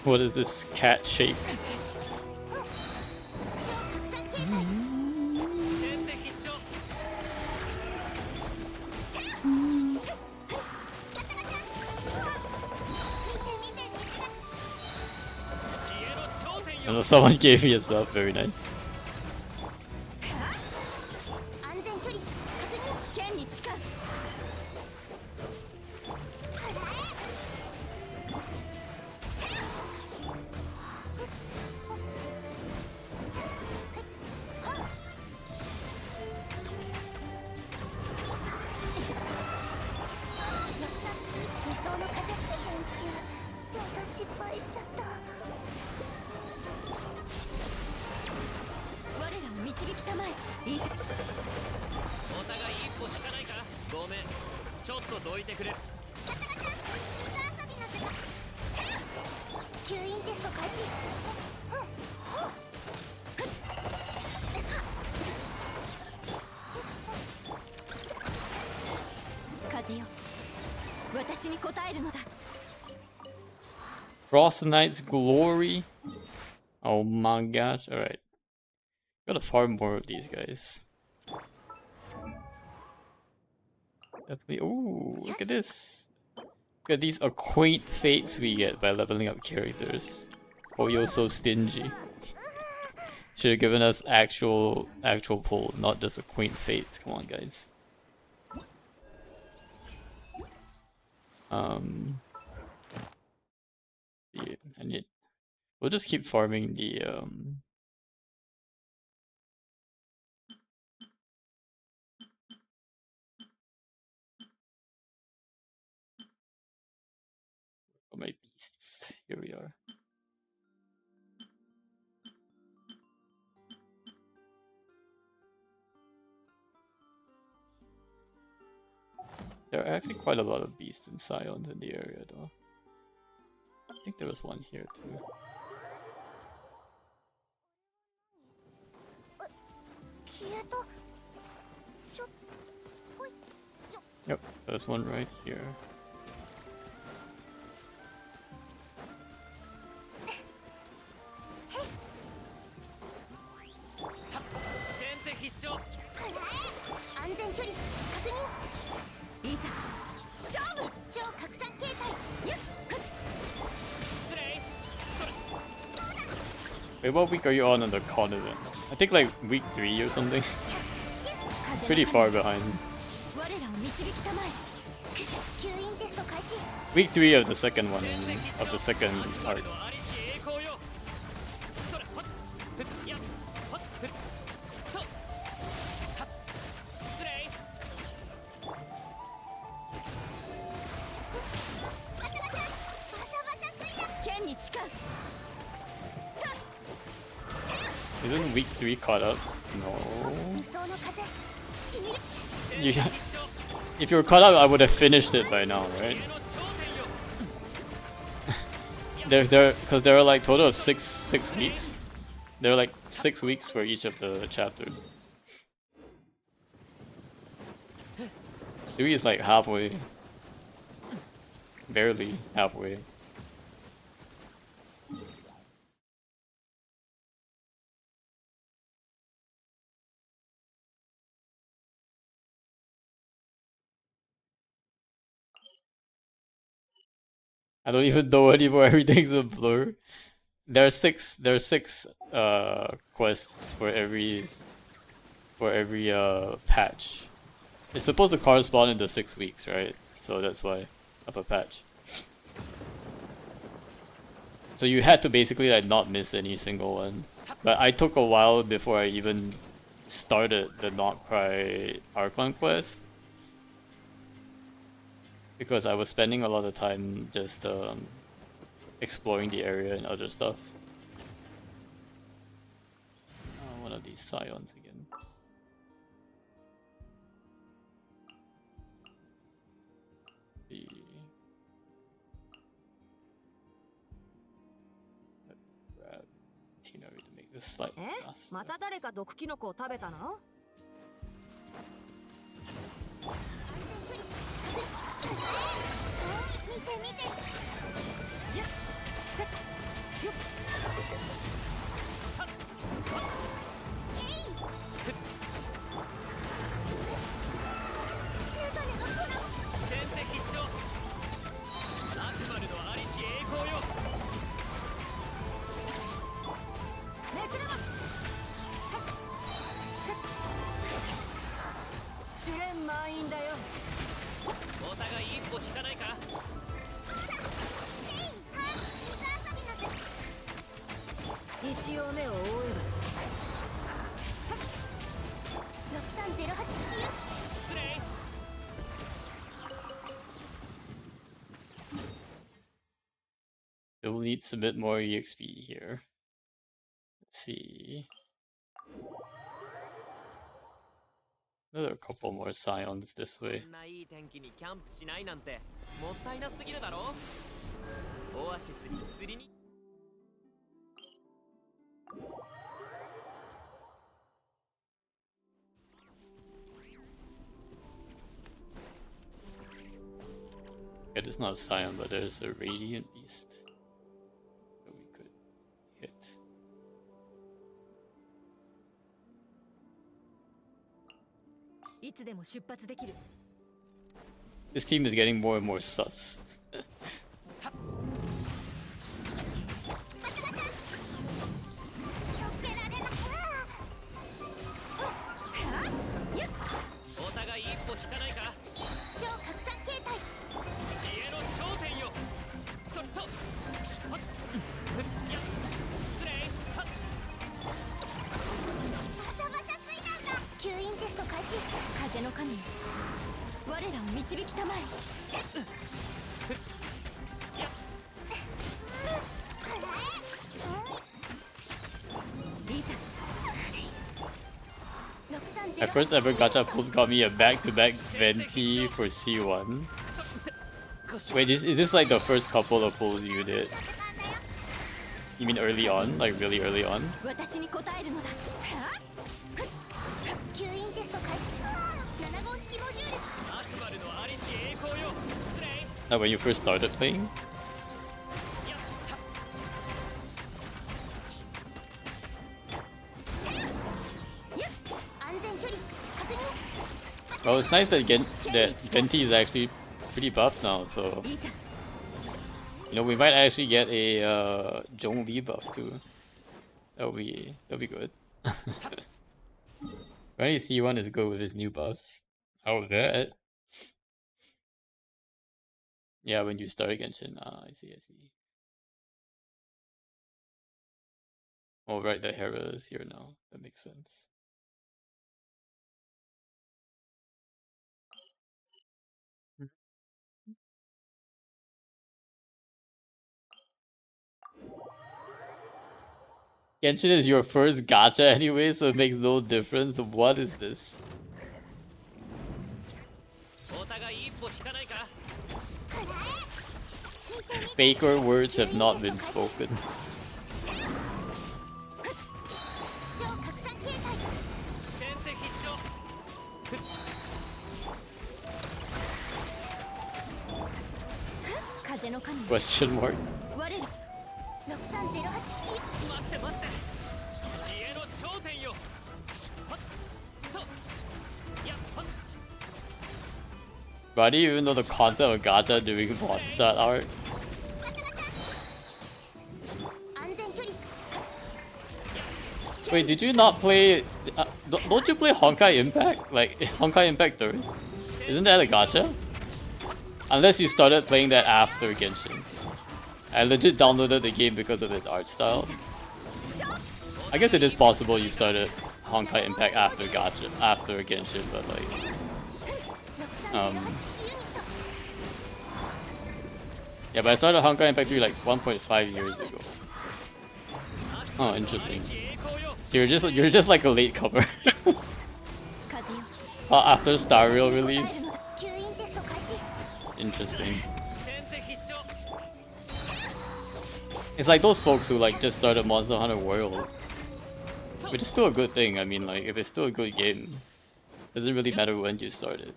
What is this cat shape? I know someone gave me a sub, very nice. Frost Knight's Glory. Oh my gosh. Alright. Gotta farm more of these guys. Definitely. Ooh, look at this. Look at these quaint fates we get by leveling up characters. Oh, you're so stingy. Should have given us actual pulls, not just a quaint fates. Come on, guys. Yeah, and we'll just keep farming the my beasts. Here we are. There are actually quite a lot of beasts and scions in the area, though. I think there was one here too. Yep, there's one right here. Wait, what week are you on the continent? I think like week 3 or something. Pretty far behind. Week 3 of the second one, of the second arc. ありし栄光よそれほっふっやっほっふっとはっ失礼剣に誓う Isn't week 3 caught up? No. 理想の風しみる You, if you were caught up, I would have finished it by now, right? 家の頂点よ Because there are like total of six weeks. There are like 6 weeks for each of the chapters. 3 is like halfway. Barely halfway. I don't even know anymore. Everything's a blur. There are six quests for every patch. It's supposed to correspond in the 6 weeks, right? So that's why of a patch. So you had to basically like not miss any single one. But I took a while before I even started the Not Cry Archon quest. Because I was spending a lot of time just exploring the area and other stuff. One of these scions again. Grab Tina to make this slightly faster. また誰か毒キノコを食べたの見て見てよっせっよっ先手必勝悪魔のありし栄光よめくれます試練満員だよお互い一歩引かないか一応目を覆え6308式よ失礼 You'll need a bit more EXP here. Let's see. Another couple more scions this way. こんないい天気にキャンプしないなんてもったいなすぎるだろオアシスに釣りに Yeah, there's not a scion, but there's a radiant beast that we could hit. This team is getting more and more sus. My first ever gacha pulls got me a back-to-back venti for C1. Wait, is this like the first couple of pulls you did? You mean early on? Like really early on? 私に答えるのだ吸引テスト開始7号式モジュール Like when you first started playing? Well, it's nice that Venti is actually pretty buff now, so you know we might actually get a Zhongli buff too. That'll be good. Running C1 is good with his new buffs. I'll bet. Yeah, when you start Genshin. Ah, I see, I see. Oh, right, the Hera is here now. That makes sense. Genshin is your first gacha anyway, so it makes no difference. What is this? お互い一歩引かないか Baker words have not been spoken. 超拡散形態先手必勝 風の神 Question mark. 我ら6308式待って待って知恵の頂点よはっとやっはっ Why do you even know the concept of gacha doing monster art? 安全距離 Wait, did you not play? Don't you play Honkai Impact? Like Honkai Impact 3? Isn't that a gacha? Unless you started playing that after Genshin. I legit downloaded the game because of its art style. I guess it is possible you started Honkai Impact after Genshin, but like, yeah, but I started Honkai Impact 3 like 1.5 years ago. Oh, interesting. So you're just like a late comer. After Star Rail release. 吸引テスト開始 Interesting. 先手必勝 It's like those folks who like just started Monster Hunter World, which is still a good thing. I mean, like if it's still a good game, doesn't really matter when you started.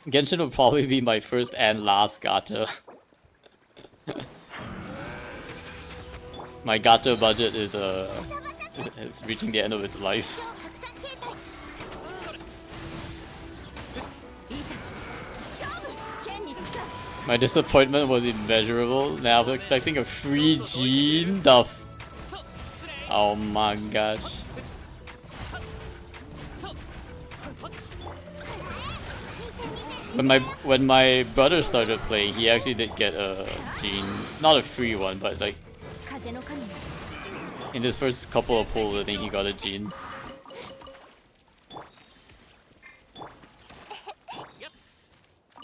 Genshin will probably be my first and last gacha. My gacha budget is it's reaching the end of its life. 拡散形態 My disappointment was immeasurable. Now I'm expecting a free gene duff. Oh my gosh. When my brother started playing, he actually did get a gene, not a free one, but like 風の神 in his first couple of pulls, I think he got a gene.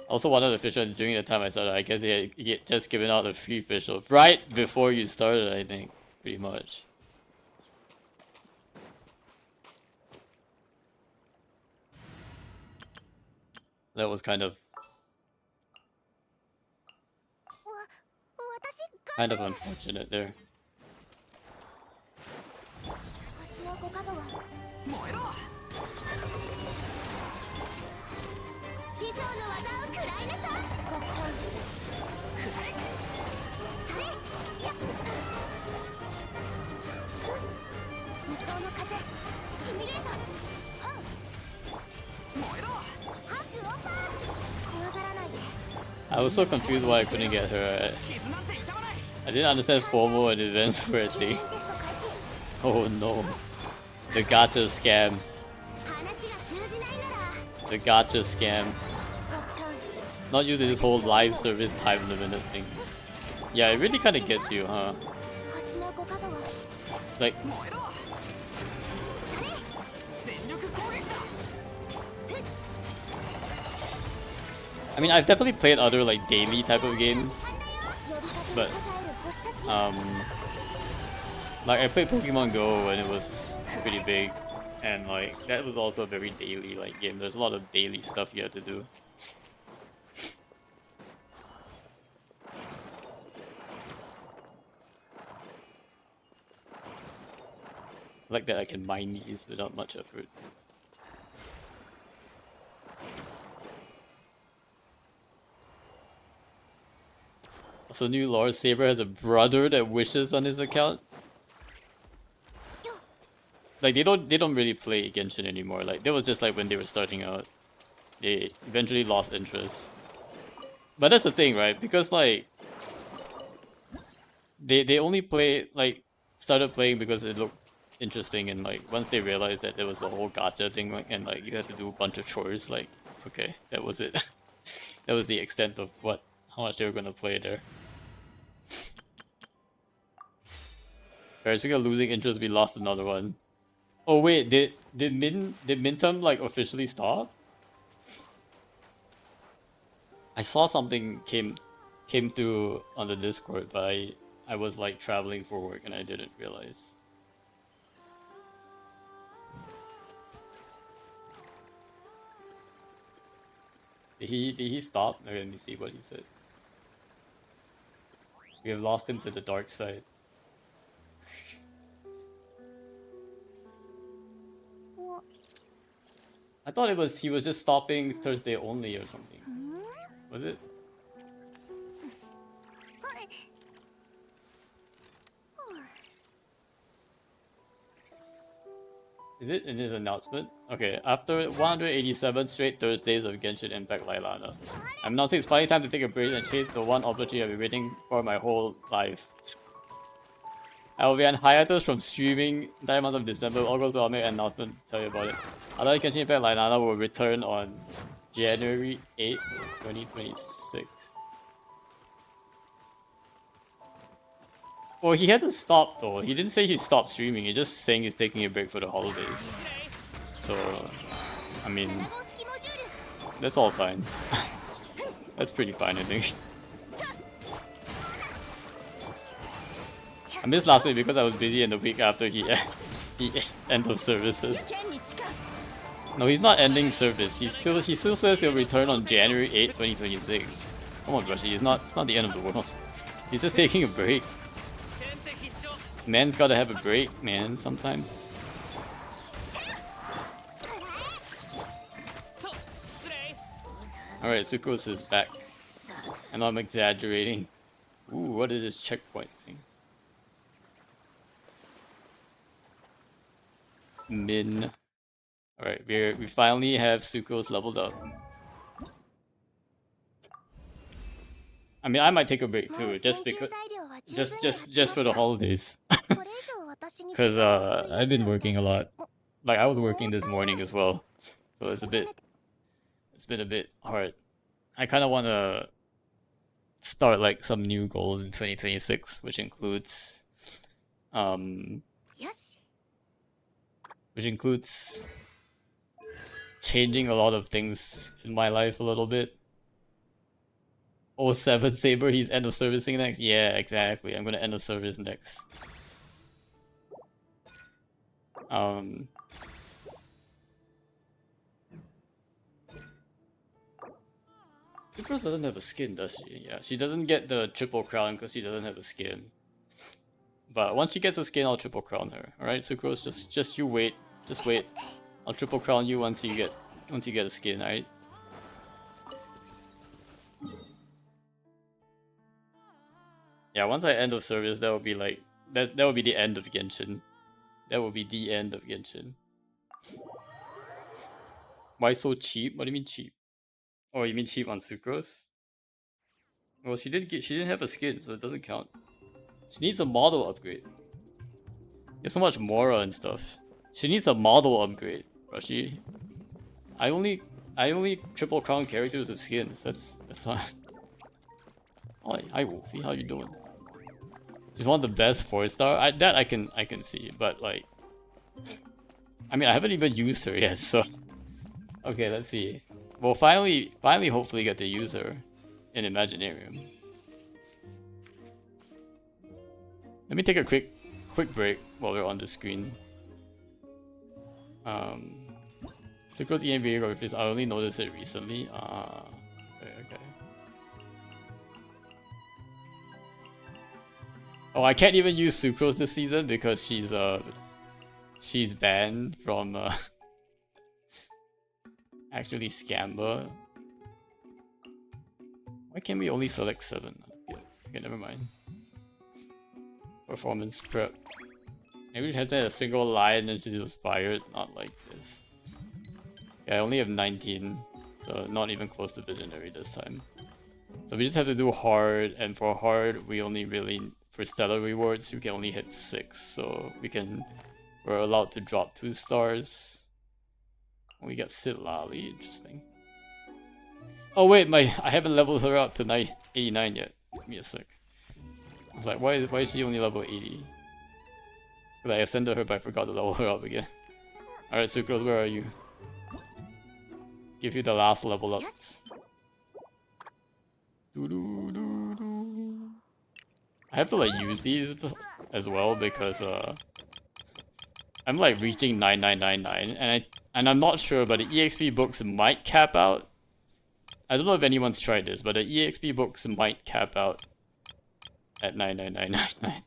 Also, one of the fish during the time I started, I guess he had just given out a free fish right before you started, I think, pretty much. That was kind of 私が unfortunate there. 私のご加護は燃えろ師匠の技を食らいなさいごっくんそれやっ無双の風シミュレーター燃えろハーフオーバー怖がらないで I was so confused why I couldn't get her. 傷なんて痛まない I didn't understand FOMO and events were a 吸 thing. 引テスト開始 Oh no. The gacha scam. 話が通じないなら The gacha scam. ごっくん Not using this whole live service time limited things. Yeah, it really kind of gets you, huh? 星のご加護は Like, 燃えろ全力攻撃だ I mean, I've definitely played other like daily type of games, 呼びかけ but に応える星たち like I played Pokemon Go when it was pretty big, and like that was also a very daily like game. There's a lot of daily stuff you had to do. I like that I can mine these without much effort. Also, new lore, Saber has a brother that wishes on his account. Like they don't really play Genshin anymore. Like that was just like when they were starting out. They eventually lost interest. But that's the thing, right? Because like they only play like started playing because it looked interesting, and like once they realized that there was a whole gacha thing, like, and like you had to do a bunch of chores, like okay, that was it. That was the extent of how much they were gonna play there. Alright, speaking of losing interest, we lost another one. Oh wait, did Mintum like officially stop? I saw something came through on the Discord, but I was like traveling for work and I didn't realize. Did he stop? Okay, let me see what he said. We have lost him to the dark side. I thought he was just stopping Thursday only or something. Was it? Is it in his announcement? Okay, after 187 straight Thursdays of Genshin Impact Lailana, I'm announcing it's finally time to take a break and chase the one opportunity I've been waiting for my whole life. I will be on hiatus from streaming the entire month of December. All goes well, I'll make an announcement, tell you about it. Otherwise, Genshin Impact Lailana will return on January 8th, 2026. Well, he had to stop though. He didn't say he stopped streaming, he's just saying he's taking a break for the holidays. So, I mean, that's all fine. That's pretty fine, I think. I missed last week because I was busy, and the week after he end of services. No, he's not ending service. He still says he'll return on January 8th, 2026. Come on, Rashi, it's not the end of the world. He's just taking a break. Man's gotta have a break, man, sometimes. Alright, Sucrose is back. And I'm exaggerating. Ooh, what is this checkpoint thing? Min. Alright, we finally have Sucrose leveled up. I mean, I might take a break too, just because, just for the holidays. Cause I've been working a lot. Like I was working this morning as well, so it's been a bit hard. I kind of want to start like some new goals in 2026, which includes changing a lot of things in my life a little bit. Oh, 7 Saber, he's end of servicing next? Yeah, exactly. I'm gonna end of service next. Sucrose doesn't have a skin, does she? Yeah, she doesn't get the triple crown because she doesn't have a skin. But once she gets a skin, I'll triple crown her. Alright, Sucrose, just you wait. Just wait. I'll triple crown you once you get a skin, alright? Yeah, once I end of service, that will be like that will be the end of Genshin. That will be the end of Genshin. Why so cheap? What do you mean cheap? Oh, you mean cheap on Sucrose? Well, she didn't have a skin, so it doesn't count. She needs a model upgrade. There's so much Mora and stuff. She needs a model upgrade, Rashi. I only triple crown characters with skins. That's not. Hi Wolfie, how you doing? She's one of the best 4-star. That I can see, but like, I mean, I haven't even used her yet, so. Okay, let's see. We'll finally hopefully get to use her in Imaginarium. Let me take a quick break while we're on the screen. Sucrose EMV graphics, I only noticed it recently. Okay. Oh, I can't even use Sucrose this season because she's banned from actually Scamber. Why can't we only select 7? Okay, never mind. Performance prep. Maybe we have to have a single line and she's inspired, not like this. Yeah, I only have 19, so not even close to Visionary this time. So we just have to do hard, and for hard, we only really, for stellar rewards, we can only hit 6. So we're allowed to drop 2 stars. We got Sid Lally, interesting. Oh wait, I haven't leveled her up to 89 yet. Give me a sec. I was like, why is she only level 80? Because I ascended her, but I forgot to level her up again. Alright, Sucrose, where are you? Give you the last level ups. I have to like use these as well because I'm like reaching 9999 and I'm not sure, but the EXP books might cap out. I don't know if anyone's tried this, but the EXP books might cap out at 99999.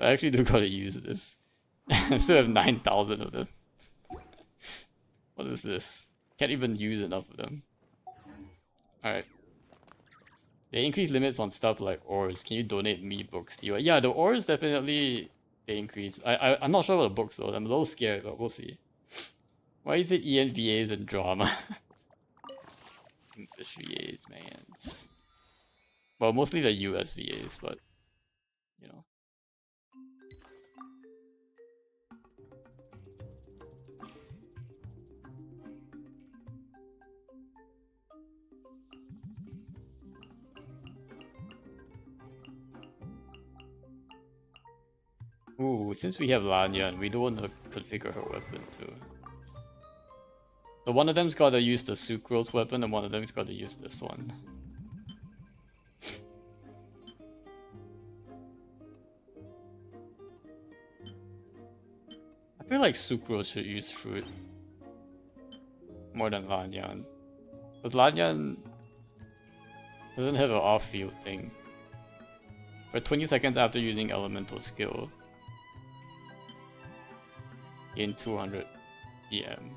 I actually do gotta use this. I still have 9,000 of them. What is this? Can't even use enough of them. Alright. They increase limits on stuff like ores. Can you donate me books to you? Yeah, the ores definitely they increase. I'm not sure about the books though. I'm a little scared, but we'll see. Why is it ENVAs and drama? English VAs, man. Well, mostly the US VAs, but you know. Ooh, since we have Lanyan, we do want to configure her weapon too. So one of them's gotta use the Sucrose weapon and one of them's gotta use this one. I feel like Sucrose should use fruit more than Lanyan. But Lanyan doesn't have an off-field thing. For 20 seconds after using elemental skill, gain 200 EM.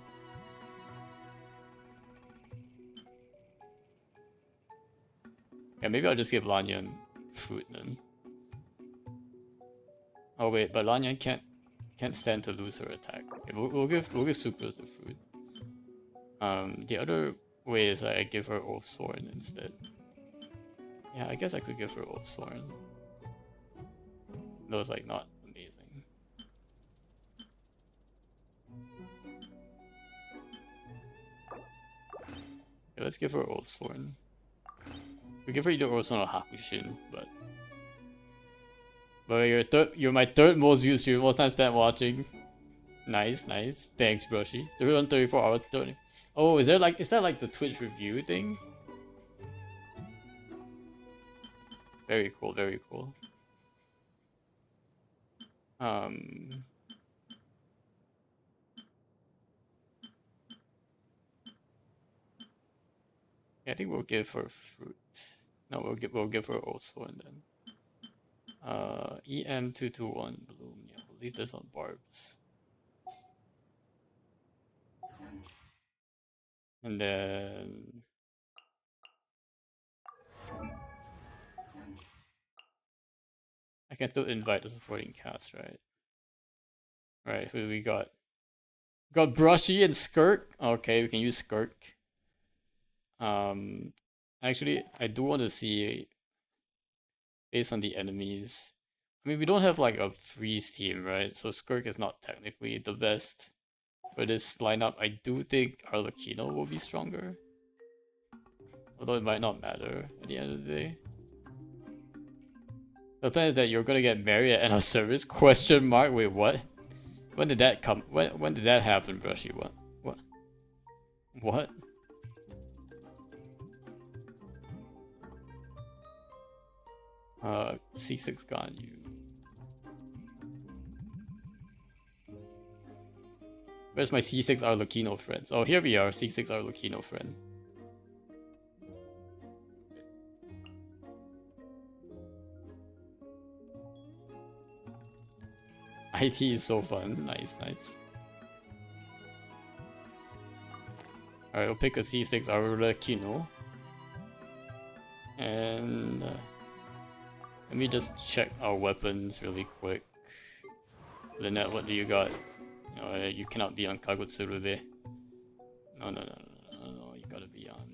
Yeah, maybe I'll just give Lanyan fruit then. Oh wait, but Lanyan can't stand to lose her attack. Okay, we'll give Sucrose the fruit. The other way is I give her Old Thorn instead. Yeah, I guess I could give her Old Thorn. That was like not amazing. Yeah, let's give her Old Thorn. We give her either Old Thorn or Hakushin, but you're my third most viewed streamer, most time spent watching. Nice, nice. Thanks, Brushy. 334 hours 30. Oh, is that like the Twitch review thing? Very cool, very cool. Yeah, I think we'll give her fruit. No, we'll give her also and then. EM221 bloom. Yeah, we'll leave this on barbs. And then I can still invite the supporting cast, right? Right, who do we got? Got Brushy and Skirk. Okay, we can use Skirk. Actually, I do want to see based on the enemies. I mean, we don't have like a freeze team, right? So Skirk is not technically the best for this lineup. I do think Arlecchino will be stronger, although it might not matter at the end of the day. The plan is that you're gonna get married at end of service? Question mark. Wait, what? When did that come? When did that happen, Brushy? What? What? C6 gone you. Where's my C6 Arlecchino friends? Oh, here we are, C6 Arlecchino friend. IT is so fun. Nice, nice. Alright, we'll pick a C6 Arlecchino. And let me just check our weapons really quick. Lynette, what do you got? No, you cannot be on Kagutsurube. No, you gotta be on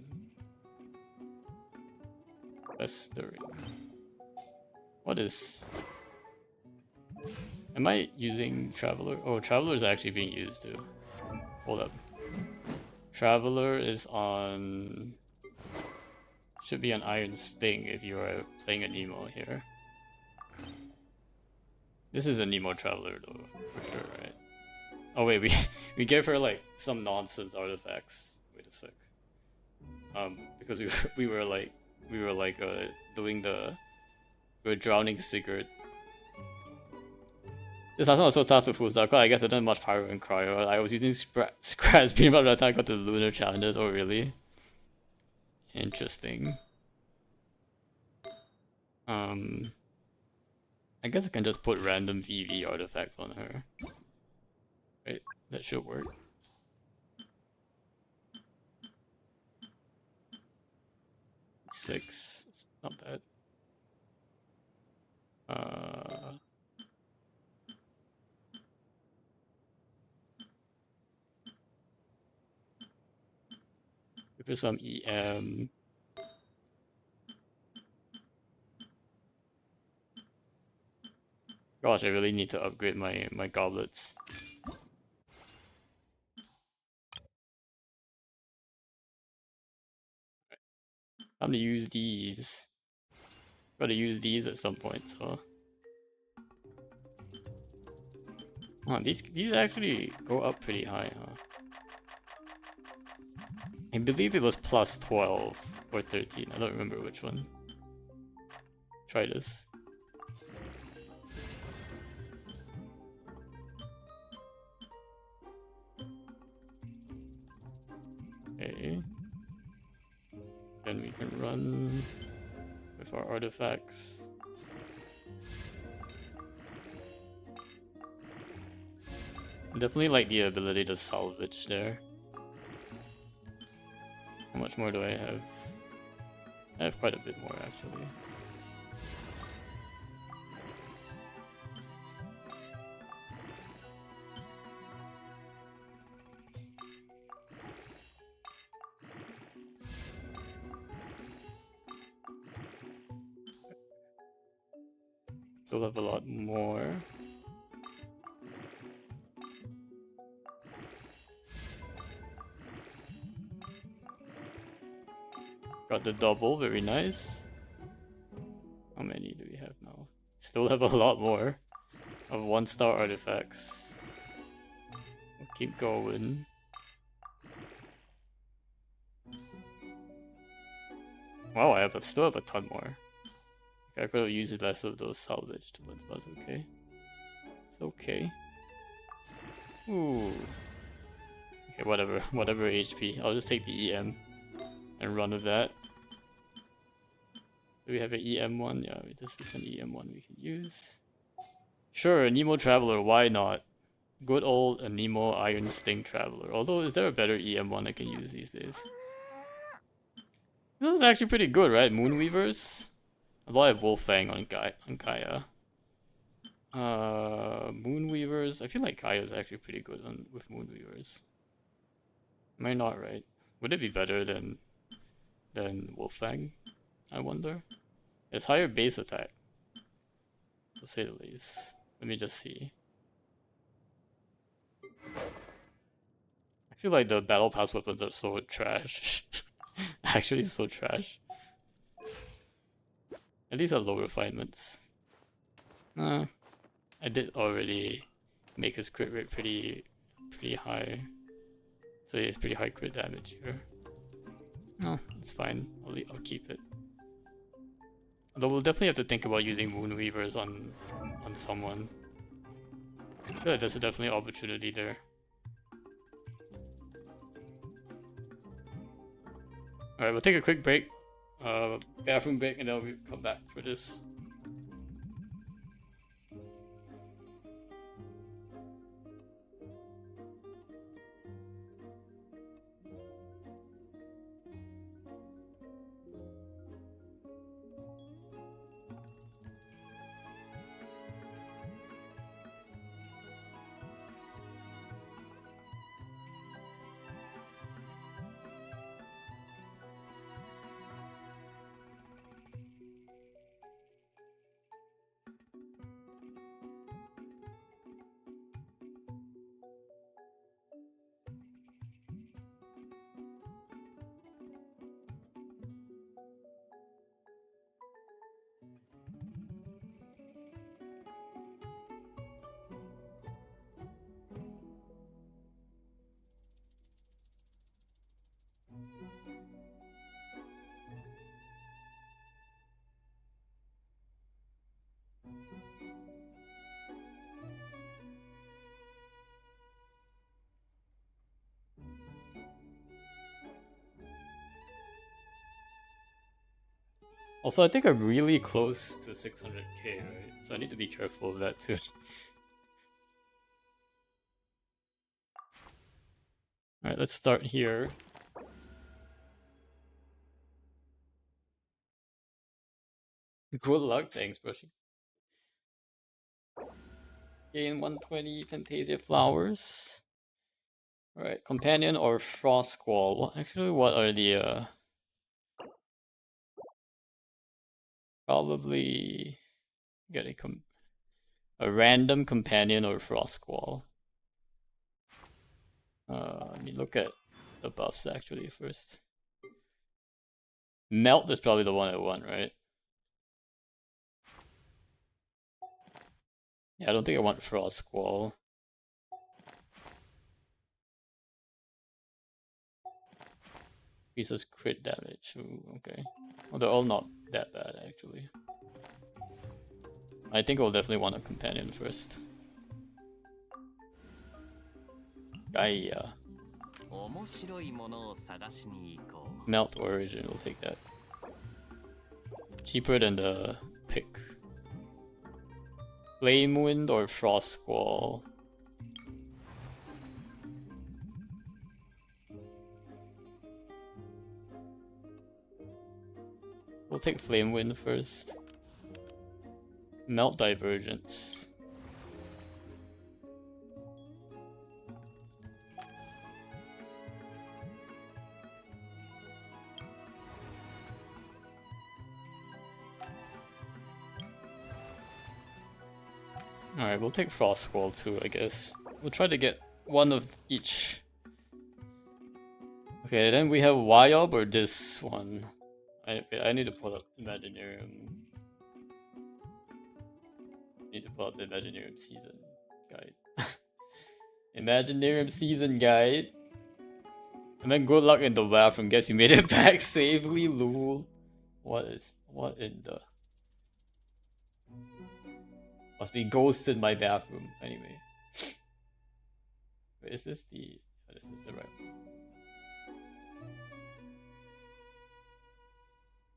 Festering. What is... Am I using Traveler? Oh, Traveler is actually being used too. Hold up. Traveler is on... Should be an Iron Sting if you are playing a Nemo here. This is a Nemo Traveler though, for sure, right? Oh wait, we gave her like some nonsense artifacts. Wait a sec. Because we were doing the... We were drowning Sigurd. This last one was so tough to full start. I guess I didn't much pyro and cryo. I was using scraps pretty much by the time I got to the lunar challenges. Oh really? Interesting. I guess I can just put random VV artifacts on her. Right, that should work. Six, it's not bad. Give her some EM. Gosh, I really need to upgrade my goblets. I'm gonna use these. Gotta use these at some point, so. Oh, these actually go up pretty high, huh? I believe it was plus 12 or 13. I don't remember which one. Try this. Okay. Then we can run with our artifacts. Definitely like the ability to salvage there. How much more do I have? I have quite a bit more actually. Still have a lot more. Got the double, very nice. How many do we have now? Still have a lot more of 1-star artifacts. We'll keep going. Wow, still have a ton more. I could have used less of those salvaged, but that's okay. It's okay. Ooh. Okay, whatever HP. I'll just take the EM and run with that. Do we have an EM one? Yeah, this is an EM one we can use. Sure, Nemo Traveler, why not? Good old Nemo Iron Sting Traveler. Although, is there a better EM one I can use these days? This is actually pretty good, right? Moonweavers? Although I have Wolfang on Gaia. Moonweavers. I feel like Gaia is actually pretty good with Moonweavers. Am I not right? Would it be better than Wolfang? I wonder. It's higher base attack, to say the least. Let me just see. I feel like the battle pass weapons are so trash. Actually, so trash. At least at low refinements. I did already make his crit rate pretty high. So he has pretty high crit damage here. No, it's fine. I'll keep it. Although we'll definitely have to think about using Moonweavers on someone. Yeah, there's definitely an opportunity there. Alright, we'll take a quick break. Bathroom break, and then we'll come back for this. Also, I think I'm really close to 600k, right? So I need to be careful of that too. Alright, let's start here. Good luck, thanks, Brushy. Gain 120 Fantasia Flowers. Alright, Companion or Frost Squall. Well, actually, what are the probably get a random Companion or Frost Squall. Let me look at the buffs actually first. Melt is probably the one I want, right? Yeah, I don't think I want Frost Squall. Increases crit damage. Ooh, okay. Well, they're all not that bad actually. I think I'll definitely want a companion first. Gaia. Melt Origin, we'll take that. Cheaper than the pick. Flame Wind or Frost Squall. We'll take Flame Wind first. Melt Divergence. Alright, we'll take Frost Squall too, I guess. We'll try to get one of each. Okay, then we have Wyob or this one. I need to pull up Imaginarium. Need to pull up the Imaginarium season guide. Imaginarium season guide. And then good luck in the bathroom. Guess you made it back safely, lol. What in the... Must be ghosted my bathroom. Anyway. Wait, is this the... Oh, this is the right one.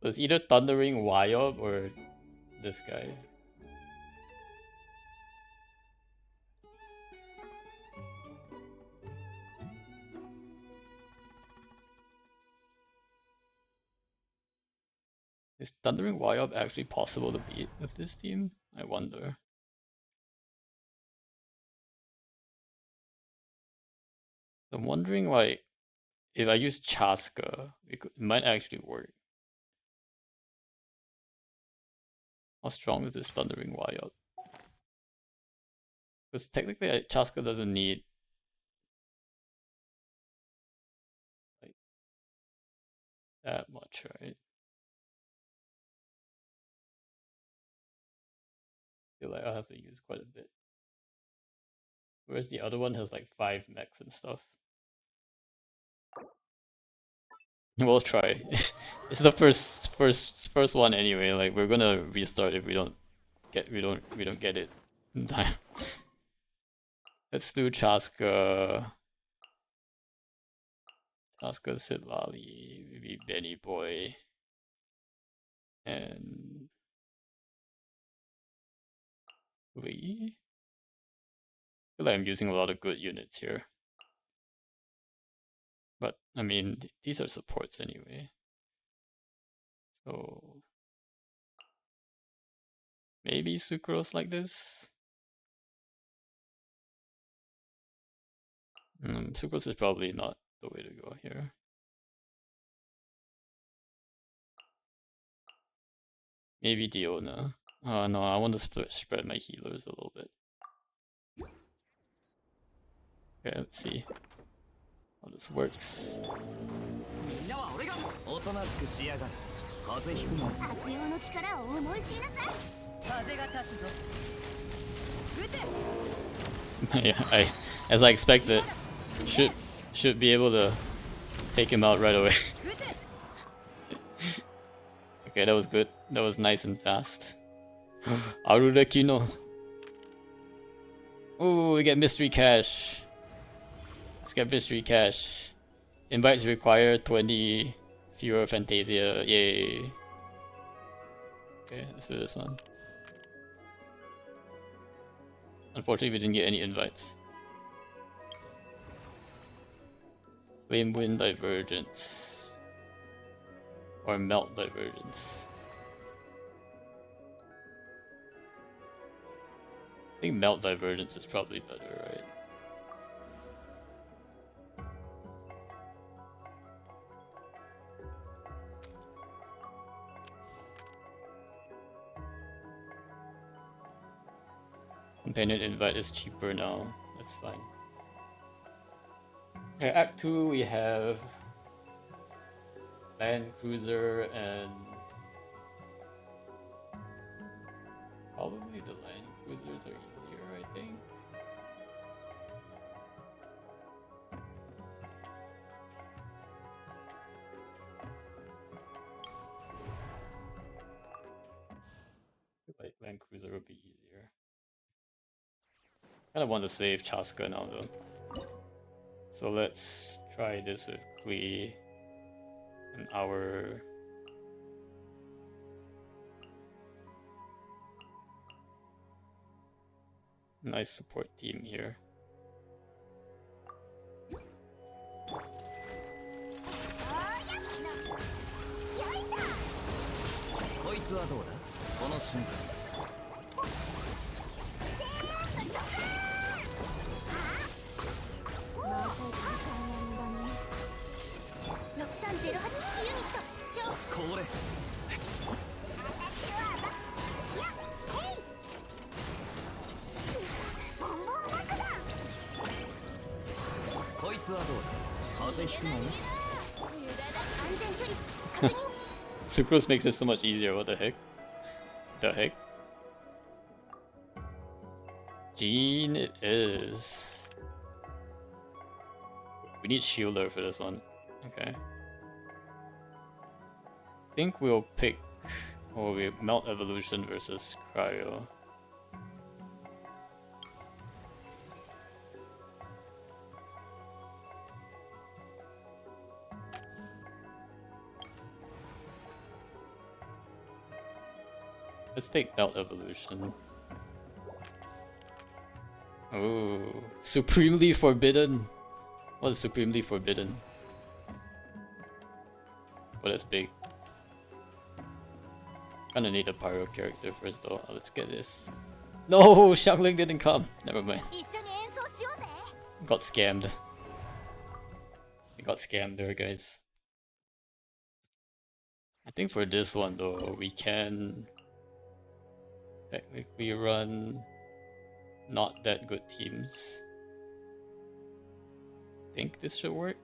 So it's either Thundering Wyob or this guy. Is Thundering Wyob actually possible to beat with this team? I wonder. I'm wondering, like, if I use Chaska, it might actually work. How strong is this Thundering Wyob? Because technically, Chaska doesn't need like that much, right? I feel like I'll have to use quite a bit. Whereas the other one has like 5 mechs and stuff. We'll try. It's the first one anyway. Like we're gonna restart if we don't get it in time. Let's do Chaska. Chaska, Sitlali, maybe Benny Boy, and Lee. I feel like I'm using a lot of good units here. But, I mean, these are supports anyway. So... maybe Sucrose like this? Sucrose is probably not the way to go here. Maybe Diona. Oh no, I want to spread my healers a little bit. Okay, let's see how this works. Yeah, as I expected, should be able to take him out right away. Okay, that was good. That was nice and fast. Arureki no. Ooh, we get mystery cash. Let's get mystery cash. Invites require 20 fewer Fantasia. Yay. Okay, let's do this one. Unfortunately, we didn't get any invites. Flame Wind Divergence. Or Melt Divergence. I think Melt Divergence is probably better, right? Companion Invite is cheaper now. That's fine. Okay, Act 2 we have Land Cruiser and probably the Land Cruisers are easier, I think. I feel like Land Cruiser would be easier. Kind of want to save Chaska now though. So let's try this with Klee and our nice support team here. Sucrose makes it so much easier, what the heck? The heck? Jean it is. We need Shielder for this one. Okay. I think we'll pick we Melt Evolution versus Cryo. Let's take Melt Evolution. Oh, Supremely Forbidden. What is Supremely Forbidden? Oh, that's big. Kinda need a Pyro character first though. Oh, let's get this. No, Xiangling didn't come. Never mind. Got scammed. We got scammed there, guys. I think for this one though, we can technically run not that good teams. I think this should work.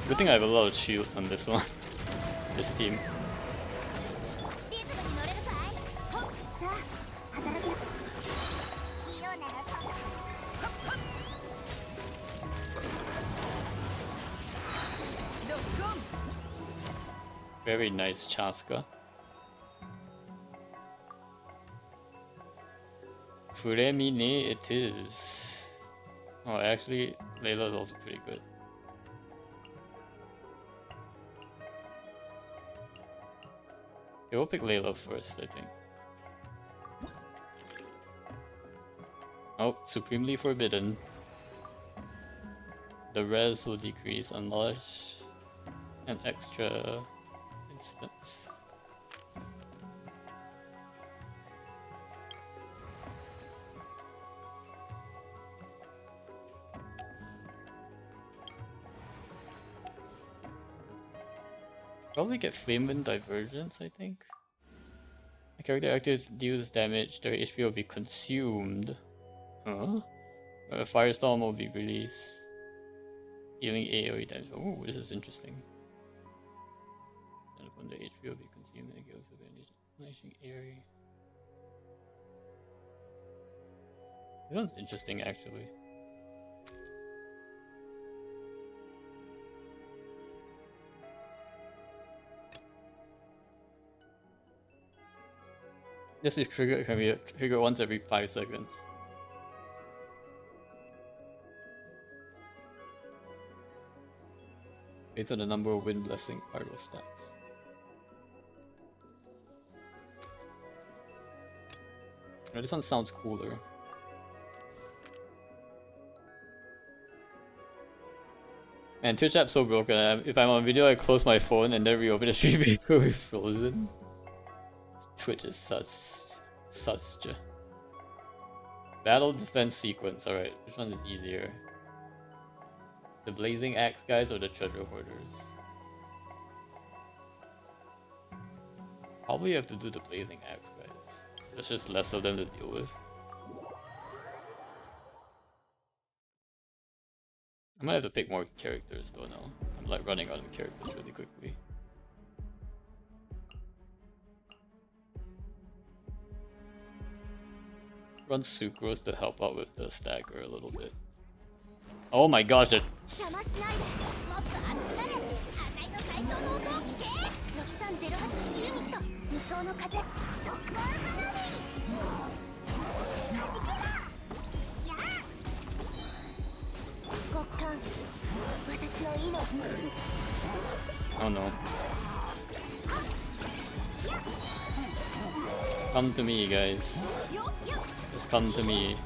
Good thing I have a lot of shields on this one. This team. Very nice Chaska. Furemine it is. Oh, actually, Layla is also pretty good. Okay, we'll pick Layla first, I think. Oh, Supremely Forbidden. The res will decrease unless an extra instance. Probably get Flame Wind Divergence, I think. A character active deals damage, their HP will be consumed. Huh? A firestorm will be released, dealing AoE damage. Oh, this is interesting. And upon the HP will be consumed, it goes to the unleashing area. This sounds interesting, actually. This is trigger can be triggered once every 5 seconds. Based on the number of wind blessing pyro stacks. Oh, this one sounds cooler. Man, Twitch app's so broken. If I'm on video, I close my phone and then reopen the stream, it will be frozen. Twitch is such. Battle defense sequence. Alright, which one is easier? The blazing axe guys or the treasure hoarders? Probably have to do the blazing axe guys. There's just less of them to deal with. I might have to pick more characters though now. I'm like running out of characters really quickly. Run Sucrose to help out with the stagger a little bit. Oh my gosh, that's... Oh no. Come to me, guys. Just come to me.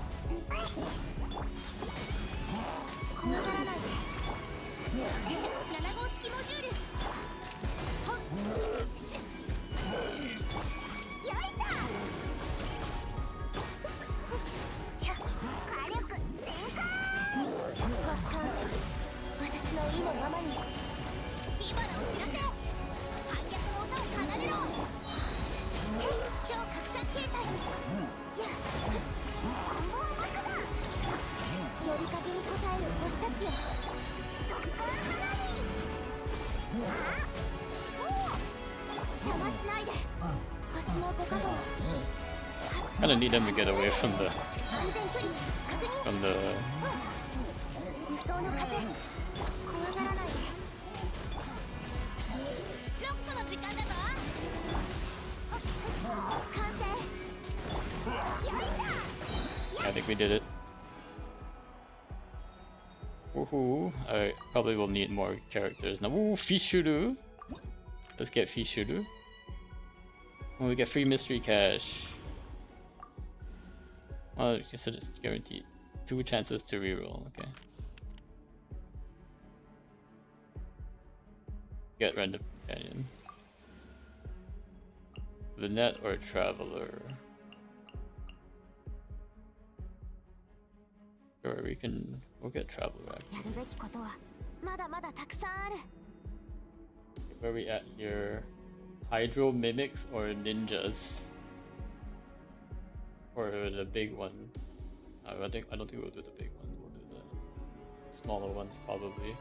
Kinda need them to get away from the I think we did it. Woohoo! I probably will need more characters now. Ooh, Fishuru! Let's get Fishuru. Oh, we get free mystery cash. Oh, it's guaranteed. 2 chances to reroll, okay. Get random companion. The net or traveler. Sure, we'll get traveler actually. Where are we at here? Hydro mimics or ninjas? Or the big one? I don't think we'll do the big one. We'll do the smaller ones probably.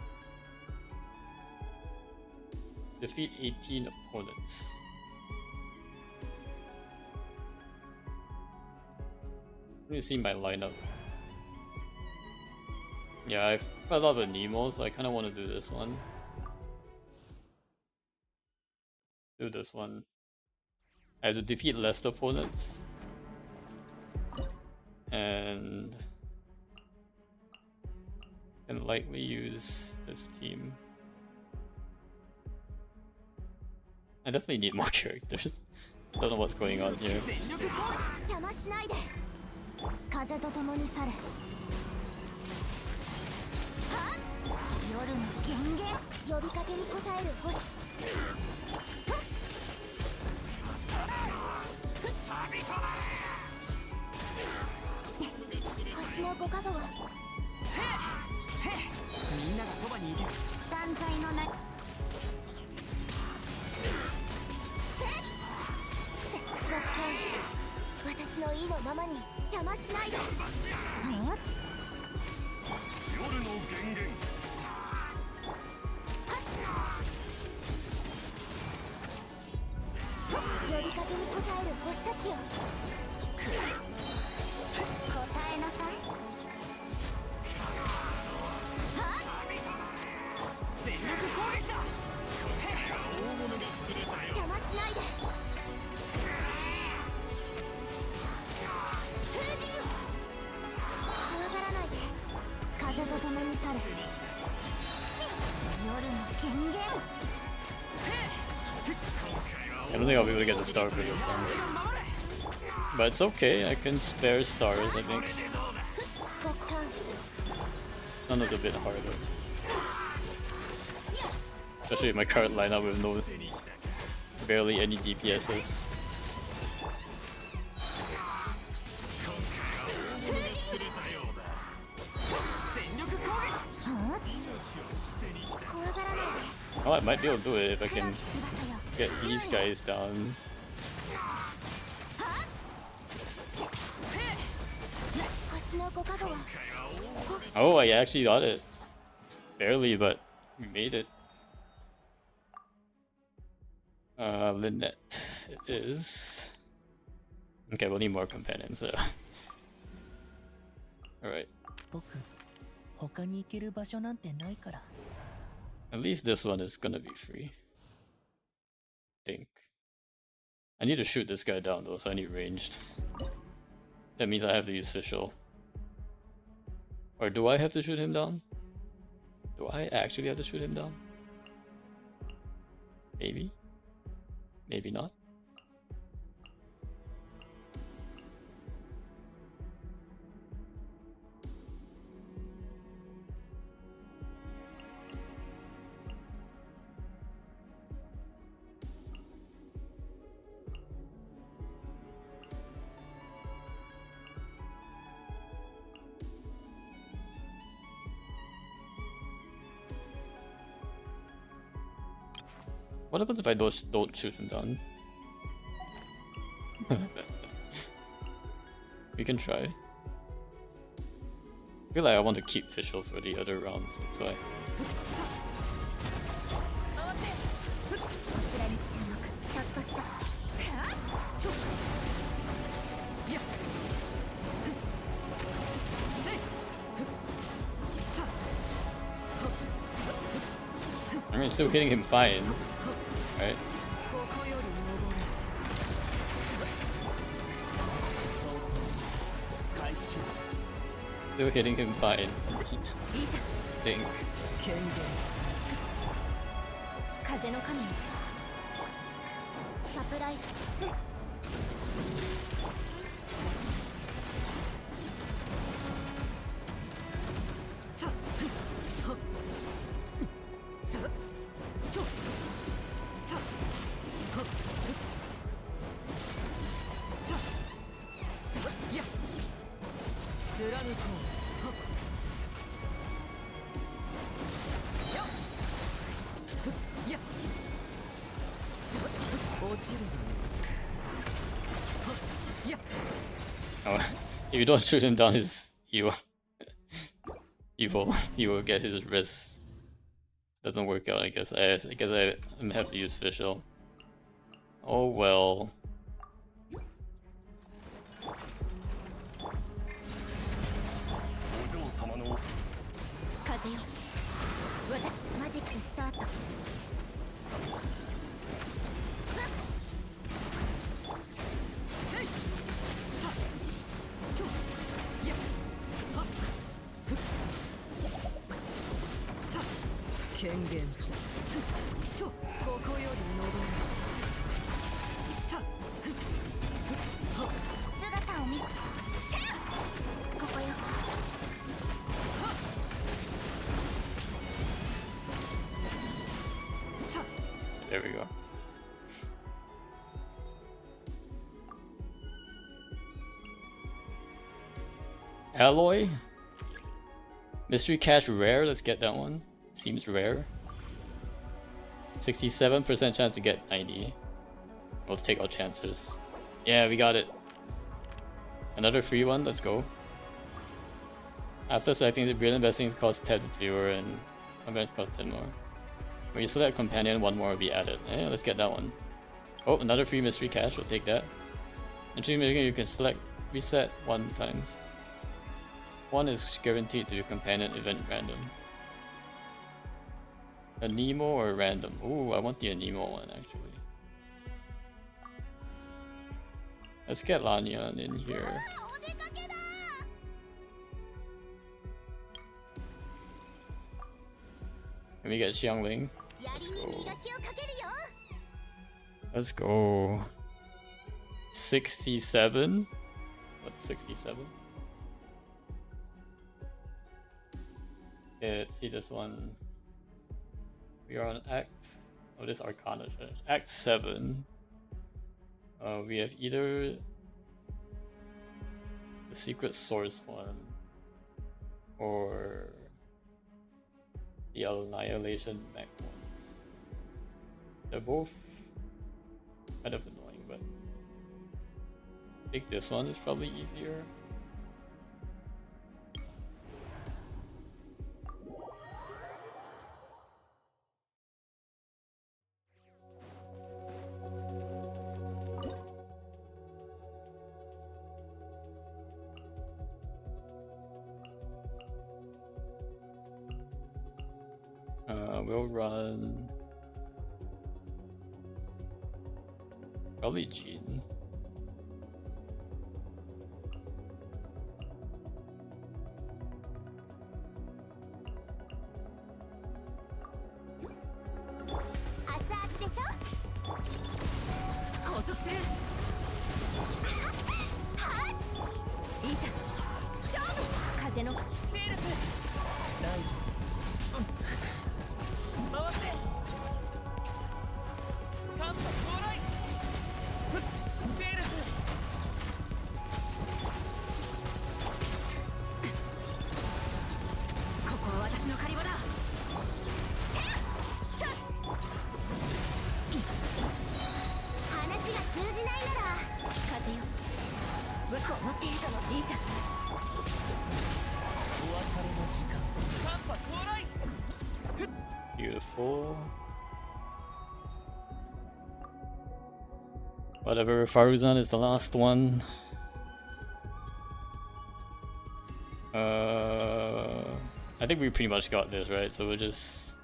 Defeat 18 opponents. Let me see my lineup. Yeah, I've got a lot of Nemo, so I kind of want to do this one. Do this one. I have to defeat less opponents. And can likely use this team. I definitely need more characters. Don't know what's going on here. 私の意のままに邪魔しないで。夜の源源。呼びかけに応える星たちよ。答えなさい。全力攻撃だ。邪魔しないで。風神。怖がらないで。風と共に去れ。夜の権限。 I don't think I'll be able to get the star for this one. But it's okay, I can spare stars, I think. That was a bit harder. Especially my current lineup with no barely any DPSs. Oh, I might be able to do it if I can get these guys down. Oh, I actually got it. Barely, but we made it. Lynette it is. Okay, we'll need more companions. Alright. At least this one is gonna be free. Think. I need to shoot this guy down though, so I need ranged. That means I have to use Fischl. Or do I have to shoot him down? Do I actually have to shoot him down? Maybe? Maybe not? What happens if I don't shoot him down? We can try. I feel like I want to keep Fischl for the other rounds, that's why. I mean, still hitting him fine, right? Still hitting him fine. Think. Oh, if you don't shoot him down, he will get his wrist. Doesn't work out, I guess. I guess I have to use Fischl. Oh well. There we go. Alloy? Mystery Cache rare? Let's get that one. Seems rare. 67% chance to get 90. We'll take our chances. Yeah, we got it. Another free one, let's go. After selecting the brilliant blessings cost 10 fewer and events cost 10 more. When you select companion, one more will be added. Yeah, let's get that one. Oh, another free mystery cache, we'll take that. And you can select reset 1 times. 1 is guaranteed to be companion event random. A Nemo or random? Ooh, I want the Nemo one actually. Let's get Lanyan in here. Can we get Xiangling? Let's go. Let's go. 67? What's 67? Okay, let's see this one. We are on this Arcana challenge. Act 7. We have either the secret source one or the annihilation mech ones. They're both kind of annoying, but I think this one is probably easier. We'll run probably Jean. Beautiful. Whatever, Faruzan is the last one. I think we pretty much got this, right? So we'll just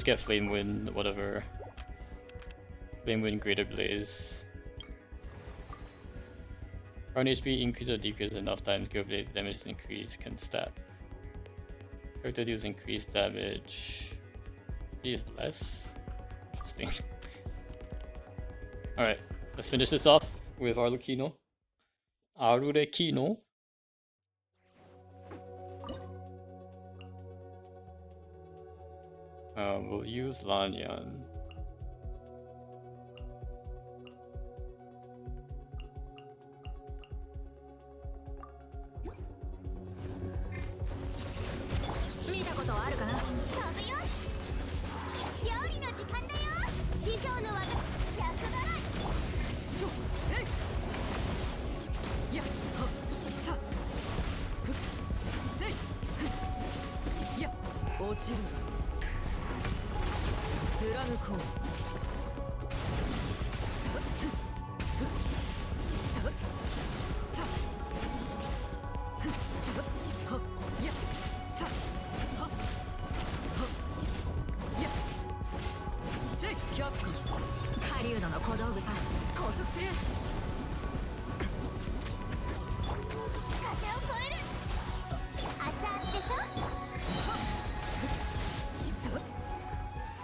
get Flame Wind, whatever. Flame Wind, Greater Blaze. Current HP increase or decrease enough times Greater Blaze damage increase can stab. Character deals increased damage. He is less. Interesting. Alright, let's finish this off with Arlecchino. Arlecchino. We'll use Lanyan.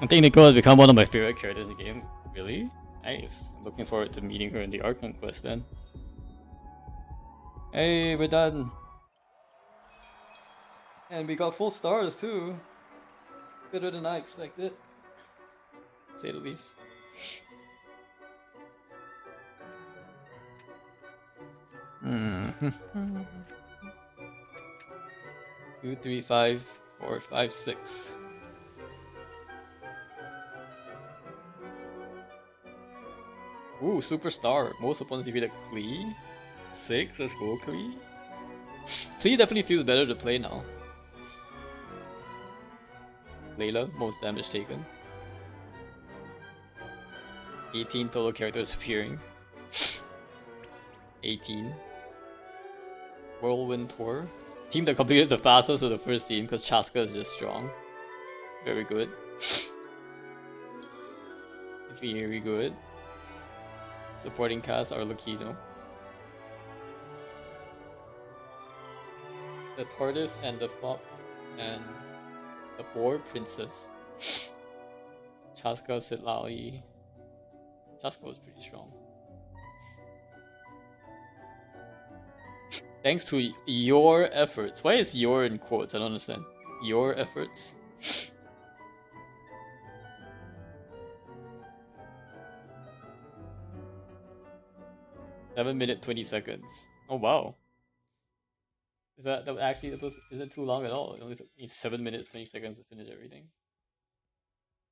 I think Nicole has become one of my favorite characters in the game. Really? Nice. I'm looking forward to meeting her in the Archon quest then. Hey, we're done. And we got full stars too. Better than I expected. To say the least. Hmm. 2, 3, 5, 4, 5, 6. Ooh, superstar. Most opponents defeat a Klee. 6, let's go, Klee. Klee definitely feels better to play now. Layla, most damage taken. 18 total characters appearing. 18. Whirlwind Tour. Team that completed the fastest with the first team because Chaska is just strong. Very good. Very good. Supporting cast are Lucino. The Tortoise and the Fox and the Boar Princess. Chaska, Sitlali. Chaska was pretty strong. Thanks to your efforts. Why is your in quotes? I don't understand. Your efforts. 7 minutes 20 seconds. Oh wow. Is that actually isn't too long at all? It only took me 7 minutes 20 seconds to finish everything.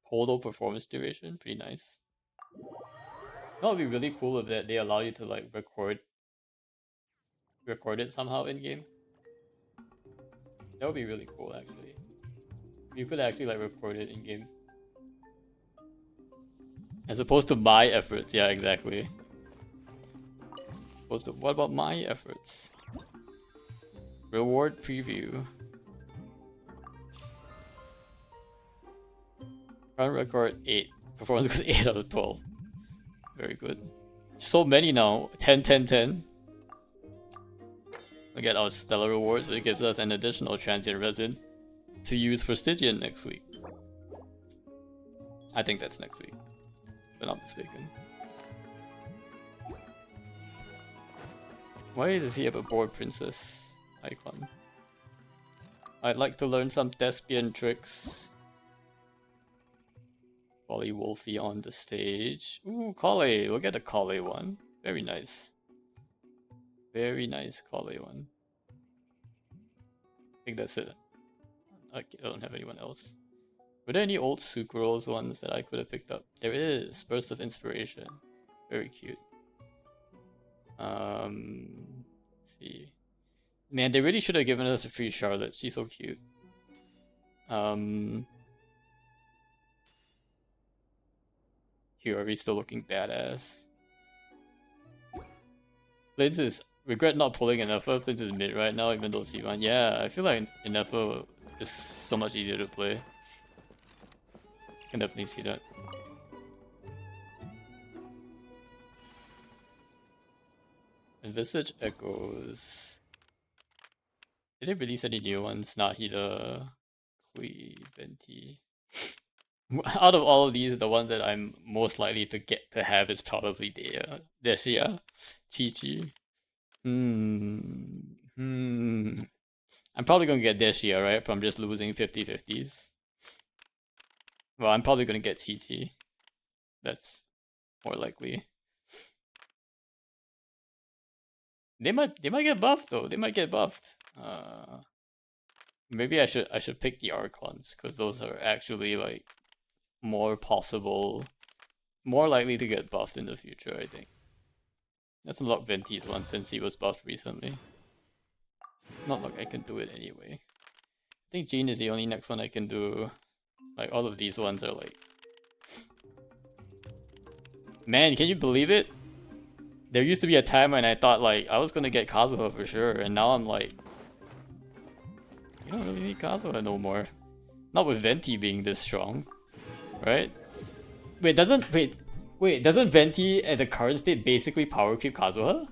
Total performance duration, pretty nice. That would be really cool if they allow you to like record it somehow in game. That would be really cool actually. You could actually like record it in game. As opposed to my efforts, yeah, exactly. What about my efforts? Reward preview. Current record 8. Performance goes 8 out of 12. Very good. So many now. 10, 10, 10. We get our stellar rewards, so it gives us an additional transient resin to use for Stygian next week. I think that's next week, if I'm not mistaken. Why does he have a board princess icon? I'd like to learn some thespian tricks. Kale Wolfie on the stage. Ooh, Kale! Look at the Kale one. Very nice. Very nice Kale one. I think that's it. I don't have anyone else. Were there any old Sucrose ones that I could have picked up? There is! Burst of Inspiration. Very cute. Let's see. Man, they really should have given us a free Charlotte. She's so cute. Here, are we still looking badass? Flint's is regret not pulling Inefa. Flint's is mid right now, even though C1. Yeah, I feel like Inefa is so much easier to play. Can definitely see that. Envisage Echoes. Did they release any new ones? Nahida, Klee, Venti. Out of all of these, the one that I'm most likely to get to have is probably Desia. Chi-Chi. I'm probably gonna get Desia, right? From just losing 50-50s. Well, I'm probably gonna get Chi-Chi. That's more likely. They might get buffed though. They might get buffed. Maybe I should pick the Archons because those are actually like more possible, more likely to get buffed in the future. I think. Let's unlock Venti's one since he was buffed recently. Not like I can do it anyway. I think Jean is the only next one I can do. Like all of these ones are like, man, can you believe it? There used to be a time when I thought like I was gonna get Kazuha for sure, and now I'm like, you don't really need Kazuha no more. Not with Venti being this strong, right? Doesn't Venti at the current state basically power creep Kazuha?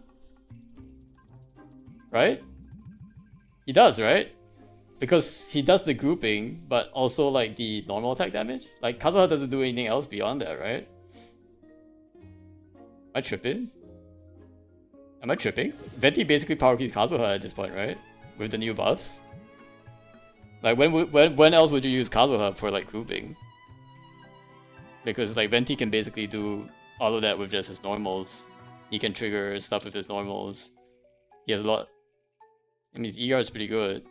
Right? He does, right? Because he does the grouping, but also like the normal attack damage. Like Kazuha doesn't do anything else beyond that, right? Am I tripping? Am I tripping? Venti basically power keeps Kazuha at this point, right? With the new buffs. Like when else would you use Kazuha for like grouping? Because like Venti can basically do all of that with just his normals. He can trigger stuff with his normals. He has a lot. And his ER is pretty good.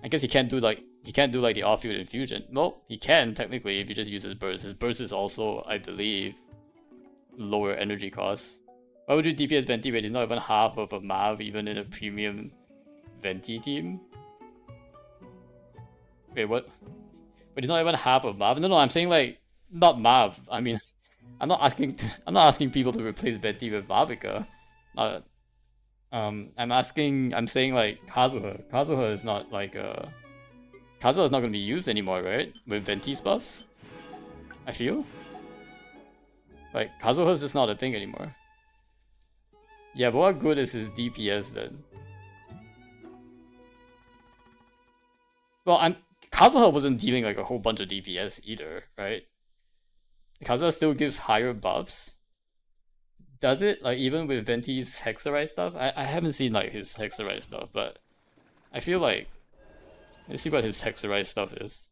I guess he can't do like the off-field infusion. Well, he can technically if you just use his burst. His burst is also, I believe, lower energy costs. Why would you DPS Venti when he's not even half of a Mav, even in a premium Venti team? Wait, what? But he's not even half of Mav. No, I'm saying like not Mav. I mean, I'm not asking people to replace Venti with Mavica. I'm saying like Kazuha. Kazuha is not like Kazuha is not gonna be used anymore, right? With Venti's buffs, I feel like Kazuha is just not a thing anymore. Yeah, but what good is his DPS then? Well, Kazuha wasn't dealing like a whole bunch of DPS either, right? Kazuha still gives higher buffs. Does it? Like even with Venti's Hexerite stuff? I haven't seen like his Hexerite stuff, but I feel like let's see what his Hexerite stuff is.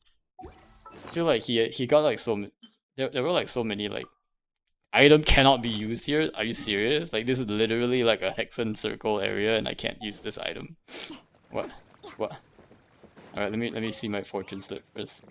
I feel like he got like there were like so many like item cannot be used here. Are you serious? Like this is literally like a hexen circle area and I can't use this item. What? Alright, let me see my fortune slip first.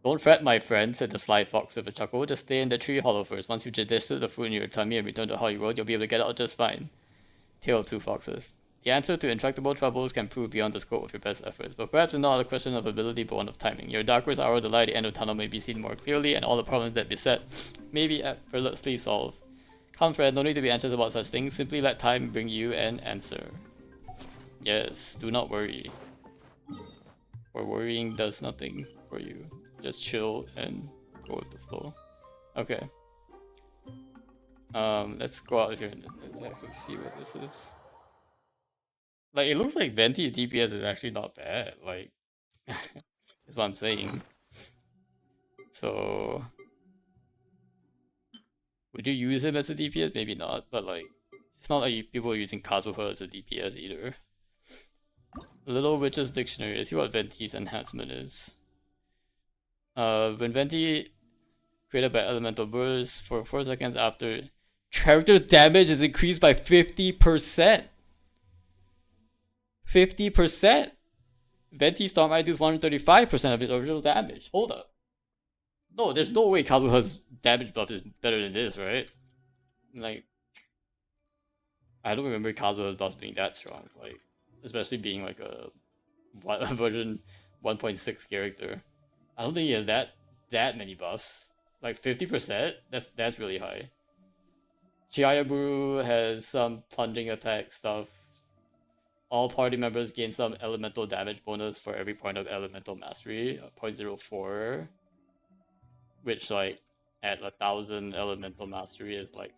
Don't fret, my friend, said the sly fox with a chuckle. Just stay in the tree hollow first. Once you digested the food in your tummy and return to Hollywood, you'll be able to get out just fine. Tale of Two Foxes. The answer to intractable troubles can prove beyond the scope of your best efforts, but perhaps it's not a question of ability but one of timing. Your darkest hour, the light at the end of the tunnel, may be seen more clearly, and all the problems that beset may be effortlessly solved. Come, friend, no need to be anxious about such things. Simply let time bring you an answer. Yes, do not worry. For worrying does nothing for you. Just chill and go with the flow. Okay. Let's go out here and let's actually see what this is. Like, it looks like Venti's DPS is actually not bad. Like, that's what I'm saying. So, would you use him as a DPS? Maybe not, but like, it's not like people are using Kazuha as a DPS either. Little Witch's Dictionary. Let's see what Venti's enhancement is. When Venti created by elemental burst for 4 seconds after, character damage is increased by 50%. 50%. Venti Storm I does 135% of its original damage. Hold up. No, there's no way Kazuha's damage buff is better than this, right? Like, I don't remember Kazuha's buffs being that strong. Like, especially being like a version 1.6 character. I don't think he has that many buffs. Like 50%? That's really high. Chiayaburu has some plunging attack stuff. All party members gain some elemental damage bonus for every point of elemental mastery, 0.04. Which like at 1,000 elemental mastery is like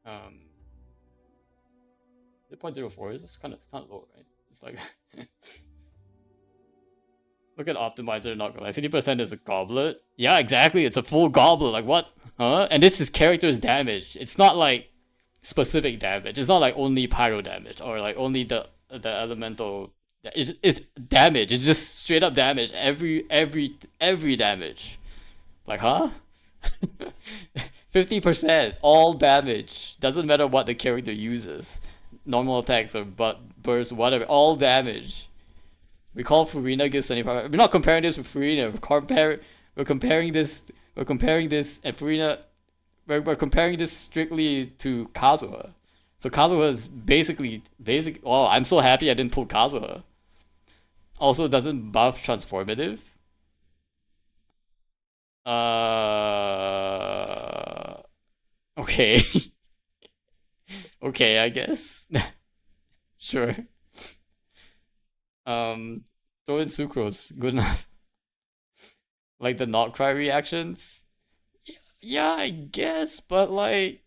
0.04 is kind of low, right? It's like look at optimizer, not gonna lie. 50% is a goblet. Yeah, exactly. It's a full goblet. Like what? Huh? And this is character's damage. It's not like specific damage. It's not like only pyro damage or like only the elemental. It's damage. It's just straight up damage. Every damage. Like huh? 50% all damage. Doesn't matter what the character uses. Normal attacks or burst, whatever. All damage. We call Furina gives 75. We're not comparing this with Furina. We're comparing this and Furina. We're comparing this strictly to Kazuha. So Kazuha is basic. Oh, I'm so happy I didn't pull Kazuha. Also, doesn't buff transformative. Okay. Okay, I guess. Sure. Throw in Sucrose. Good enough. Like the not cry reactions. Yeah, I guess, but like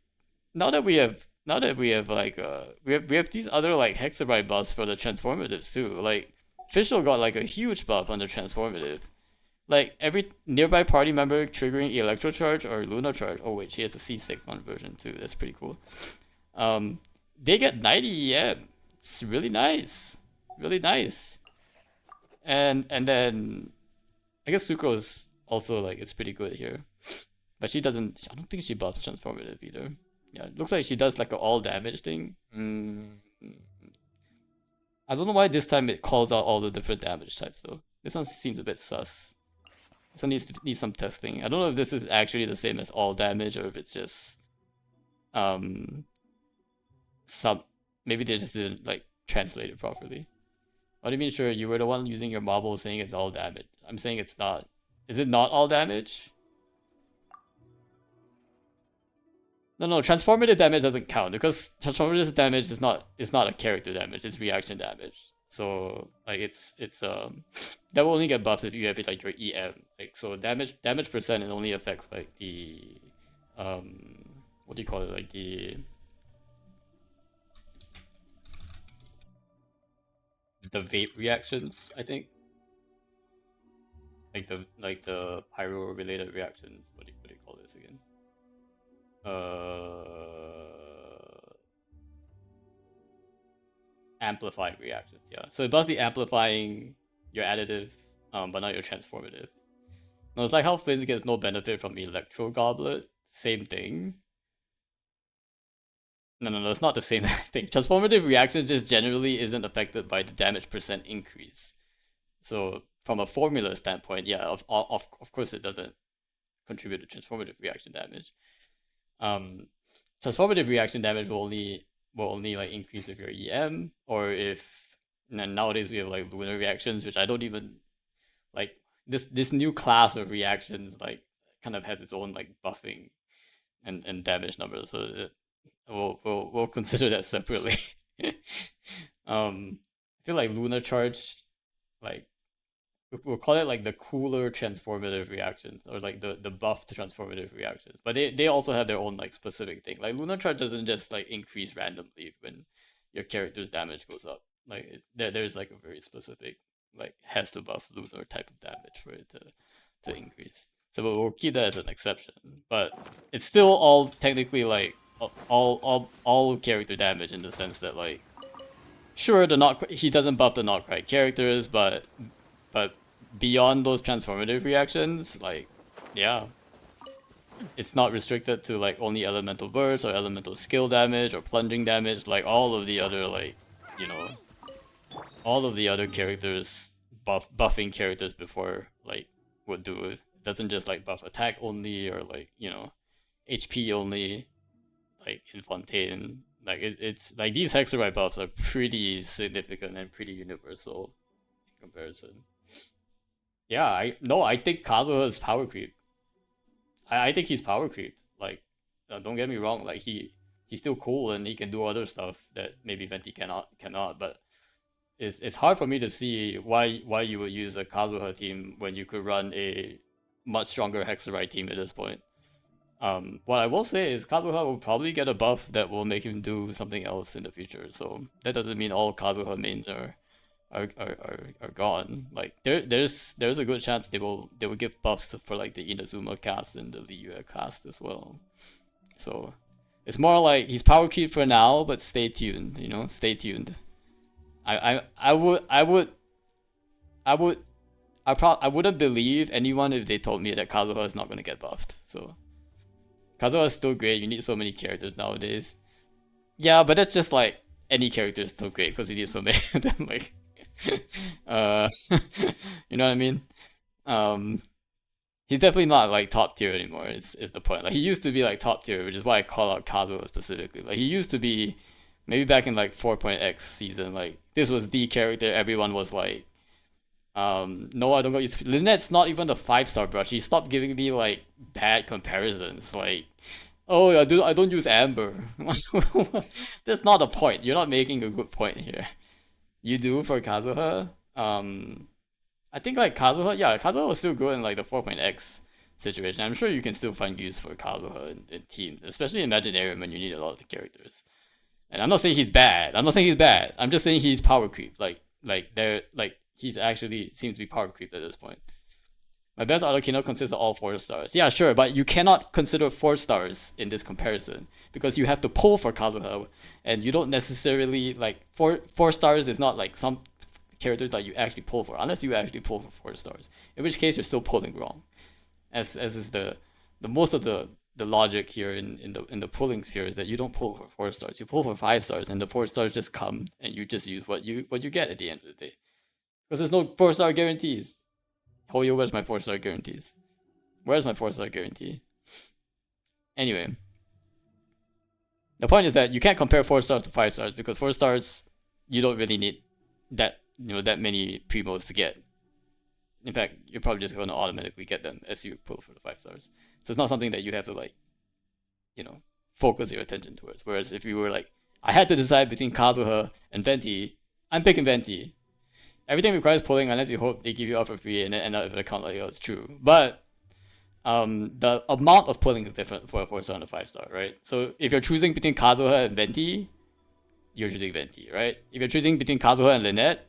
now that we have like we have these other like Hexerite buffs for the transformatives too. Like Fischl got like a huge buff on the transformative. Like every nearby party member triggering Electro Charge or Luna Charge. Oh wait, she has a C6 conversion too. That's pretty cool. They get 90 EM. It's really nice. Really nice. And then I guess Sucrose also like it's pretty good here. But she doesn't, I don't think she buffs transformative either. Yeah, it looks like she does like an all damage thing. I don't know why this time it calls out all the different damage types though. This one seems a bit sus. This one needs some testing. I don't know if this is actually the same as all damage or if it's just some, maybe they just didn't like translate it properly. What do you mean? Sure, you were the one using your marble saying it's all damage. I'm saying it's not. Is it not all damage? No, transformative damage doesn't count because transformative damage is not a character damage, it's reaction damage. So like it's that will only get buffed if you have it like your EM. Like so damage percent it only affects like the what do you call it, like the vape reactions, I think. Like the pyro related reactions. What do you call this again? Amplifying reactions, yeah. So it buffs the amplifying your additive, but not your transformative. No, it's like how Flint gets no benefit from Electro Goblet. Same thing. No, it's not the same thing. Transformative reactions just generally isn't affected by the damage percent increase. So from a formula standpoint, yeah, of course it doesn't contribute to transformative reaction damage. Transformative reaction damage will only like increase with your EM, or if nowadays we have like lunar reactions, which I don't even like. This new class of reactions like kind of has its own like buffing and damage numbers, so we'll consider that separately. I feel like lunar charge, like we'll call it like the cooler transformative reactions, or like the buffed transformative reactions, but they also have their own like specific thing. Like lunar charge doesn't just like increase randomly when your character's damage goes up. Like there's like a very specific like has to buff lunar type of damage for it to increase. So we'll keep that as an exception, but it's still all technically like all character damage in the sense that like sure he doesn't buff the not quite characters, but beyond those transformative reactions, like yeah, it's not restricted to like only elemental burst or elemental skill damage or plunging damage. Like all of the other like all of the other characters buffing characters before like would do it. It doesn't just like buff attack only or like HP only, like in Fontaine. Like it's like these Hexerite buffs are pretty significant and pretty universal in comparison. Yeah, I think Kazuha is power creep. I think he's power creeped. Like, don't get me wrong. Like he's still cool and he can do other stuff that maybe Venti cannot. But it's hard for me to see why you would use a Kazuha team when you could run a much stronger Hexerite team at this point. What I will say is Kazuha will probably get a buff that will make him do something else in the future. So that doesn't mean all Kazuha mains are gone. Like there's a good chance they will give buffs for like the Inazuma cast and the Liyue cast as well. So it's more like he's power creep for now, but stay tuned. Stay tuned. I wouldn't believe anyone if they told me that Kazuha is not gonna get buffed. So Kazuha is still great. You need so many characters nowadays. Yeah, but that's just like any character is still great because you need so many of them. Like, you know what I mean? He's definitely not like top tier anymore. Is the point? Like he used to be like top tier, which is why I call out Kazuha specifically. Like he used to be, maybe back in like 4.x season. Like this was the character everyone was like, no, I don't go use Lynette's not even the 5-star brush. He stopped giving me like bad comparisons. Like, oh, I don't use Amber. That's not the point. You're not making a good point here. You do for Kazuha. I think like Kazuha was still good in like the 4.x situation. I'm sure you can still find use for Kazuha in team, especially in Imaginarium when you need a lot of the characters. And I'm not saying he's bad. I'm just saying he's power creep. Like he's actually seems to be power creep at this point. My best Arlecchino consists of all 4 stars. Yeah, sure, but you cannot consider 4 stars in this comparison because you have to pull for Kazuha, and you don't necessarily like 4 stars is not like some characters that you actually pull for, unless you actually pull for 4 stars. In which case, you're still pulling wrong, as is the most of the the logic here in the pulling sphere is that you don't pull for 4 stars, you pull for 5 stars, and the 4 stars just come, and you just use what you get at the end of the day. Because there's no 4-star guarantees. Hoyo, where's my 4-star guarantees? Where's my 4-star guarantee? Anyway, the point is that you can't compare 4 stars to 5 stars because 4 stars you don't really need that that many primos to get. In fact, you're probably just going to automatically get them as you pull for the 5 stars. So it's not something that you have to like, focus your attention towards. Whereas if you were like, I had to decide between Kazuha and Venti, I'm picking Venti. Everything requires pulling unless you hope they give you out for free and then end up with an account like, oh, it's true. But the amount of pulling is different for a 4-star and a 5-star, right? So if you're choosing between Kazuha and Venti, you're choosing Venti, right? If you're choosing between Kazuha and Lynette,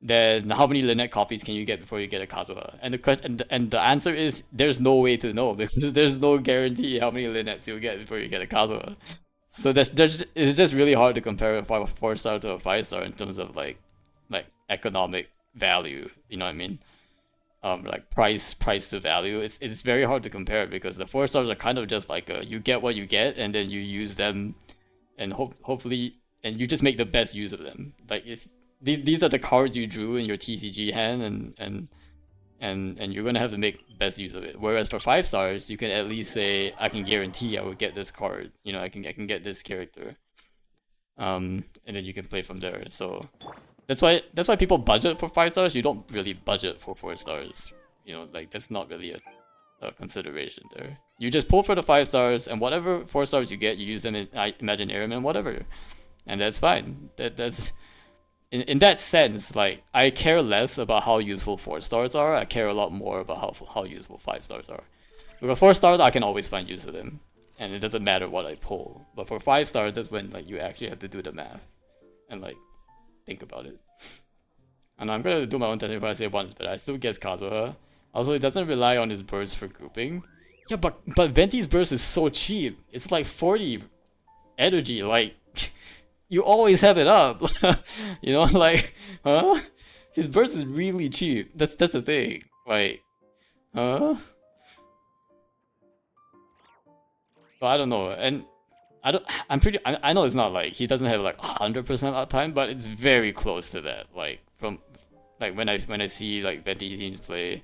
then how many Lynette copies can you get before you get a Kazuha? And the question and the answer is there's no way to know because there's no guarantee how many Lynnettes you'll get before you get a Kazuha. So it's just really hard to compare a 4-star to a 5-star in terms of like economic value. You know what I mean? Like price to value. It's very hard to compare because the 4 stars are kind of just like you get what you get and then you use them, and hopefully and you just make the best use of them. Like these are the cards you drew in your TCG hand, and you're gonna have to make best use of it. Whereas for 5 stars, you can at least say, I can guarantee I will get this card. I can get this character. And then you can play from there. So that's why people budget for 5 stars. You don't really budget for 4 stars. Like that's not really a consideration there. You just pull for the 5 stars, and whatever 4 stars you get, you use them in Imaginarium and whatever, and that's fine. That's in that sense, like I care less about how useful 4 stars are. I care a lot more about how useful 5 stars are. With 4 stars, I can always find use of them, and it doesn't matter what I pull. But for 5 stars, that's when like you actually have to do the math and like think about it. And I'm gonna do my own testing if I say once, but I still guess Kazuha. Also, it doesn't rely on his burst for grouping. Yeah, but Venti's burst is so cheap. It's like 40 energy. Like you always have it up. Like, huh? His burst is really cheap. That's the thing. Like, huh? But I don't know. And I know it's not like he doesn't have like 100% uptime, but it's very close to that. Like from like when I see like Venti teams play,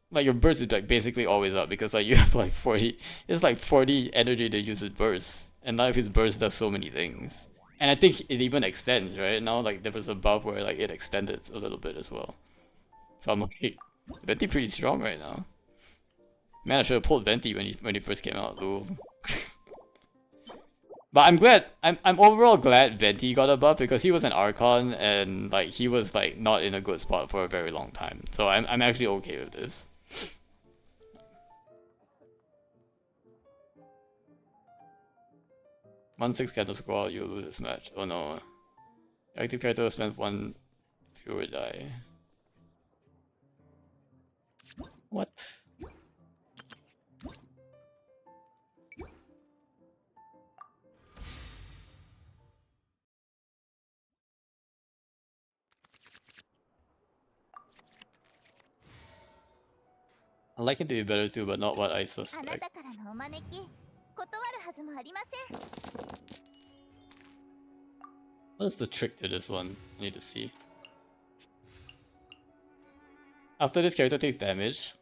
like your burst is like basically always up because like you have like 40. It's like 40 energy to use his burst, and now his burst does so many things. And I think it even extends, right? Now like there was a buff where like it extended a little bit as well. So I'm like, Venti pretty strong right now. Man, I should have pulled Venti when he first came out, lol. But I'm glad. I'm overall glad Venti got a buff because he was an Archon and like he was like not in a good spot for a very long time. So I'm actually okay with this. 1/6 candle squall, you lose this match. Oh no. Active character spends 1 fewer die. What? I like it to be better too, but not what I あな た suspect. からのお招き断るはずもありません。 What is the trick to this one? I need to see. After this character takes damage,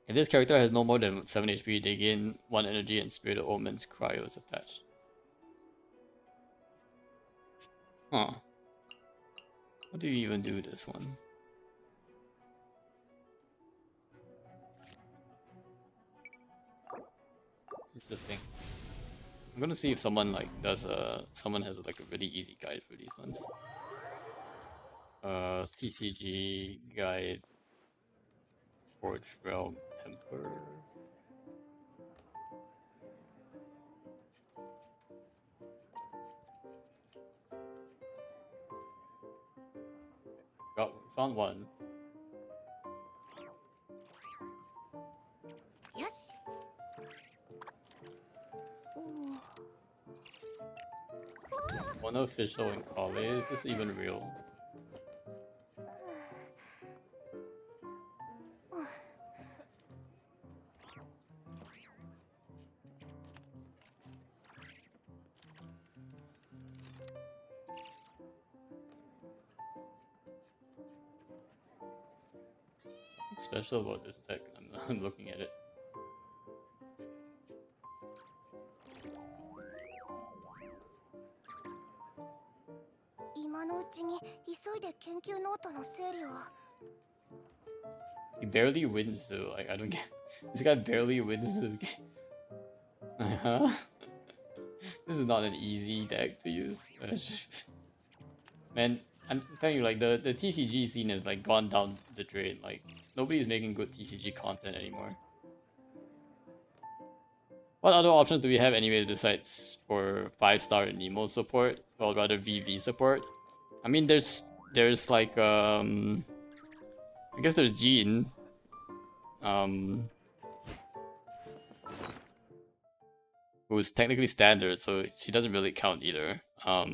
if this character has no more than 7 HP, they gain 1 energy and Spirit of Omen's Cryo is attached. Huh. How do you even do this one? Interesting. I'm gonna see if someone like someone has like a really easy guide for these ones. TCG guide, Forge Realm Temper. Found one. よし。 Unofficial in Kale. Is this even real? special about this deck? I'm looking at it. 今のうちに急いで研究ノートの整理を。 He barely wins though. Like, I don't get. This guy barely wins the game. Uh-huh. This is not an easy deck to use. Man, I'm telling you, like the TCG scene has like gone down the drain. Like nobody's making good TCG content anymore. What other options do we have anyways besides for 5-star Nemo support? Well, rather VV support. I mean, there's like I guess there's Jean. Who's technically standard, so she doesn't really count either. I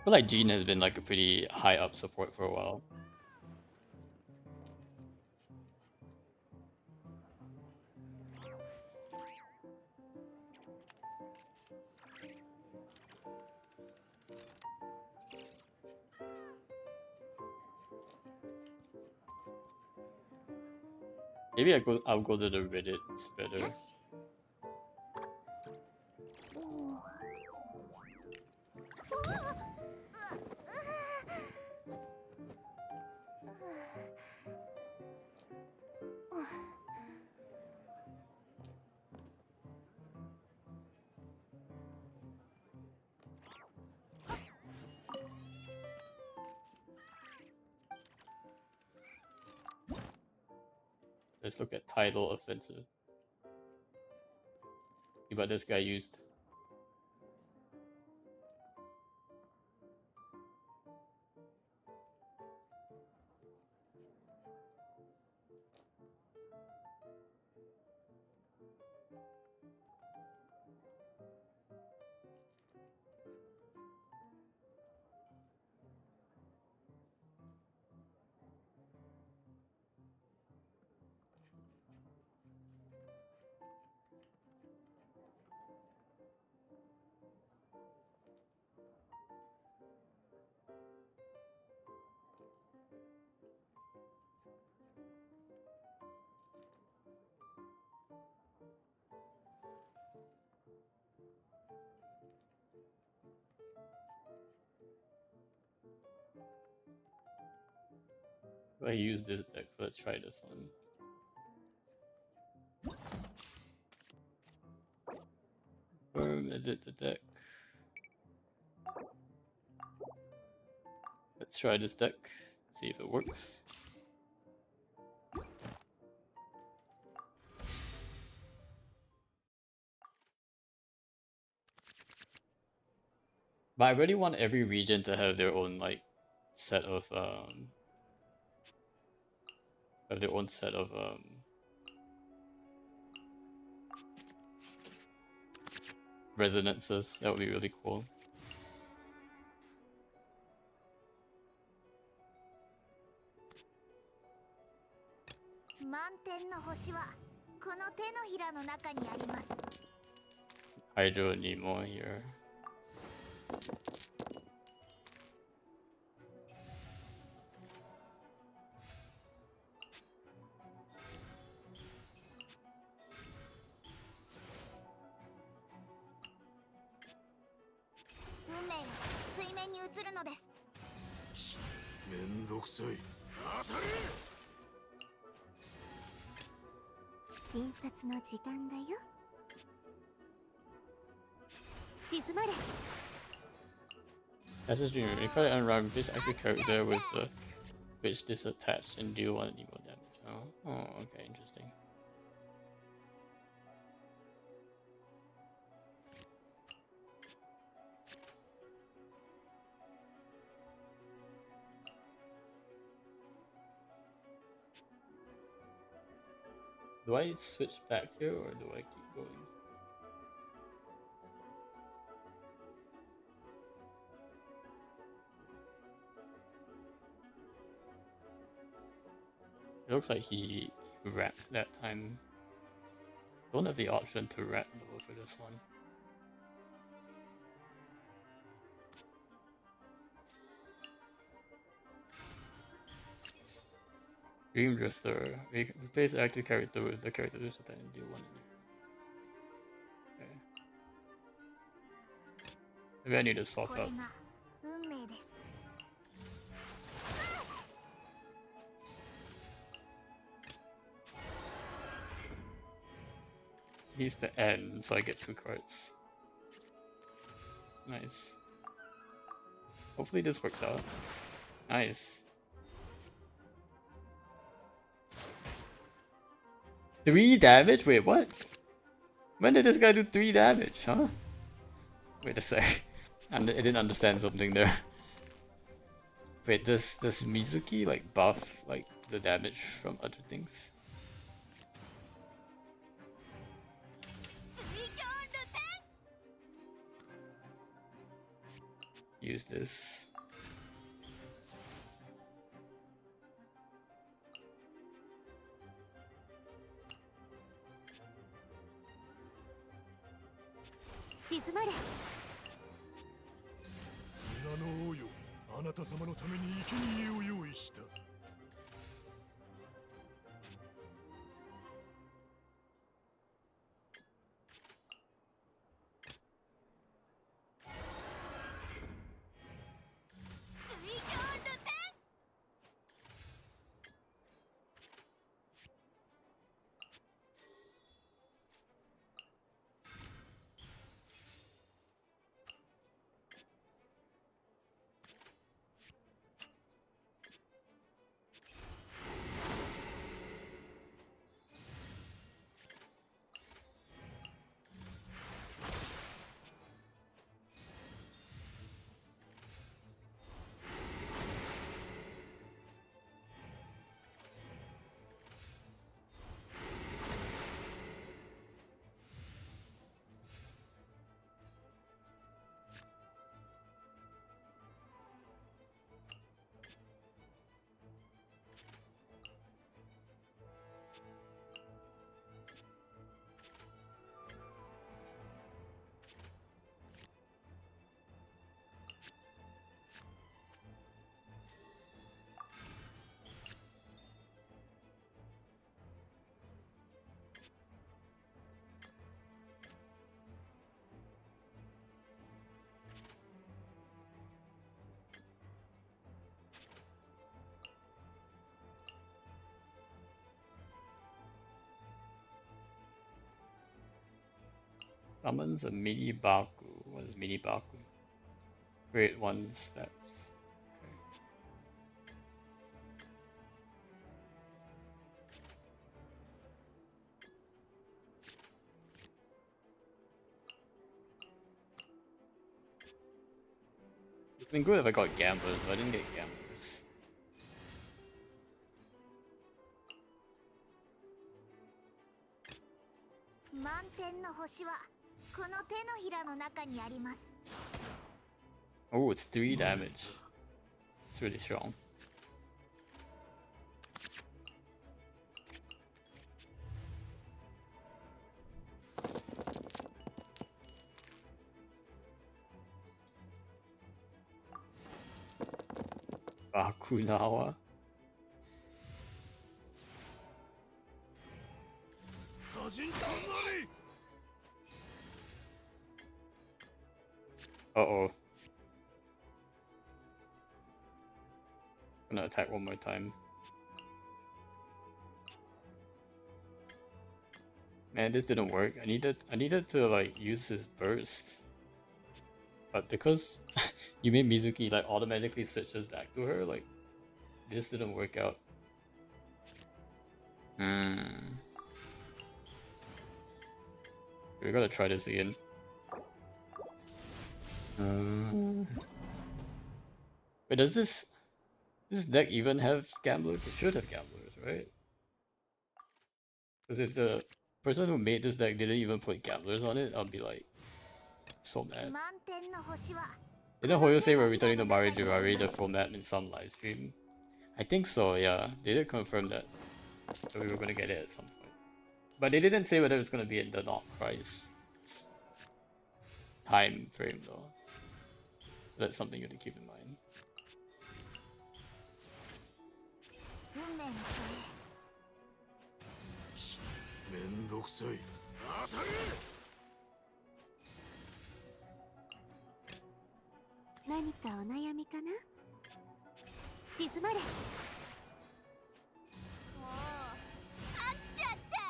feel like Jean has been like a pretty high up support for a while. Maybe I'll go to the Reddit, it's better. Let's look at title offensive. See what this guy used. I use this deck, so let's try this one. Edit the deck. Let's try this deck, see if it works. But I really want every region to have their own like set of resonances. That would be really cool. 満天の星はこの手のひらの中にあります。 Hydro Nemo here. As a junior, you try to unrhyme this active character with the which disattached and deal 1 Nemo damage. Oh, okay, interesting. Do I switch back here or do I keep going? It looks like he wrapped that time. Don't have the option to wrap though for this one. Dream Drifter. Replace active character with the character who's attending deal 1. Okay. Maybe I need to swap これ out. が運命です。 He's the end, so I get 2 cards. Nice. Hopefully this works out. Nice. 3 damage? Wait, what? When did this guy do 3 damage, huh? Wait a sec. I didn't understand something there. Wait, does Mizuki like buff like the damage from other things? Use this. Summons a mini Baku. What is mini Baku? Create 1 steps. Okay. It'd been good if I got gamblers, but I didn't get gamblers. 満天の星はこの手のひらの中にあります。 Oh, it's 3 damage. It's really strong. Bakunawa. Uh-oh. I'm gonna attack one more time. Man, this didn't work. I needed to like use his burst. But because you made Mizuki like automatically switches back to her, like this didn't work out. We gotta try this again. Wait, does this deck even have gamblers? It should have gamblers, right? Because if the person who made this deck didn't even put gamblers on it, I'll be like so mad. 満天の星は Didn't Hoyo say we're returning to Mario Jurari, the format in some live stream? I think so, yeah. They did confirm that we were gonna get it at some point. But they didn't say whether it's gonna be in the not price time frame though. That's something you have to keep in mind. 運命のめんどくさい。当たれ。何かお悩みかな。静まれ。もう飽きちゃった。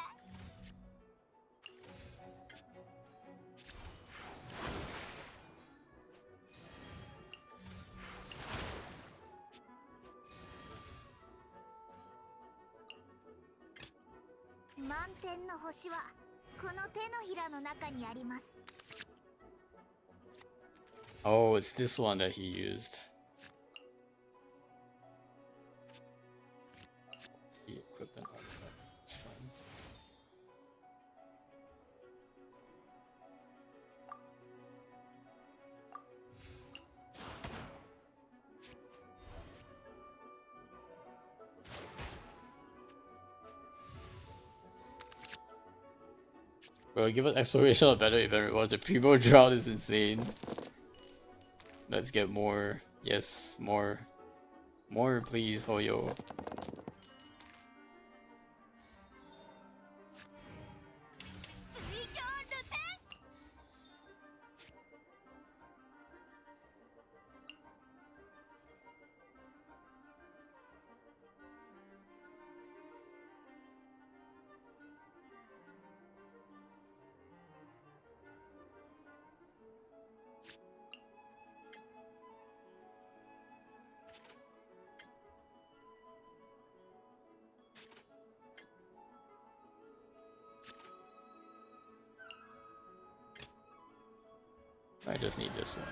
満天の星はこの手のひらの中にあります。 Oh, it's this one that he used. He equipped an artifact. It's fine. Bro, give us exploration of better event rewards. The primo drought is insane. Let's get more. Yes, more. More, please, Hoyo. I just need this one.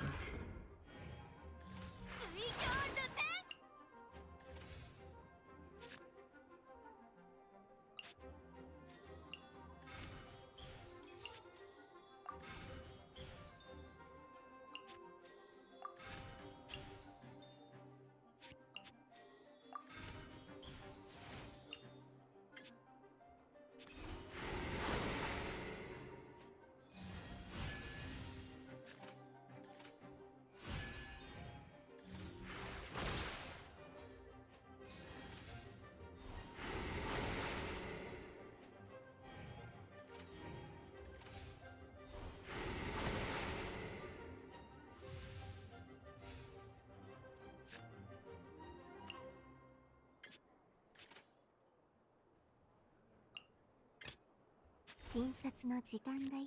「診察の時間だよ」。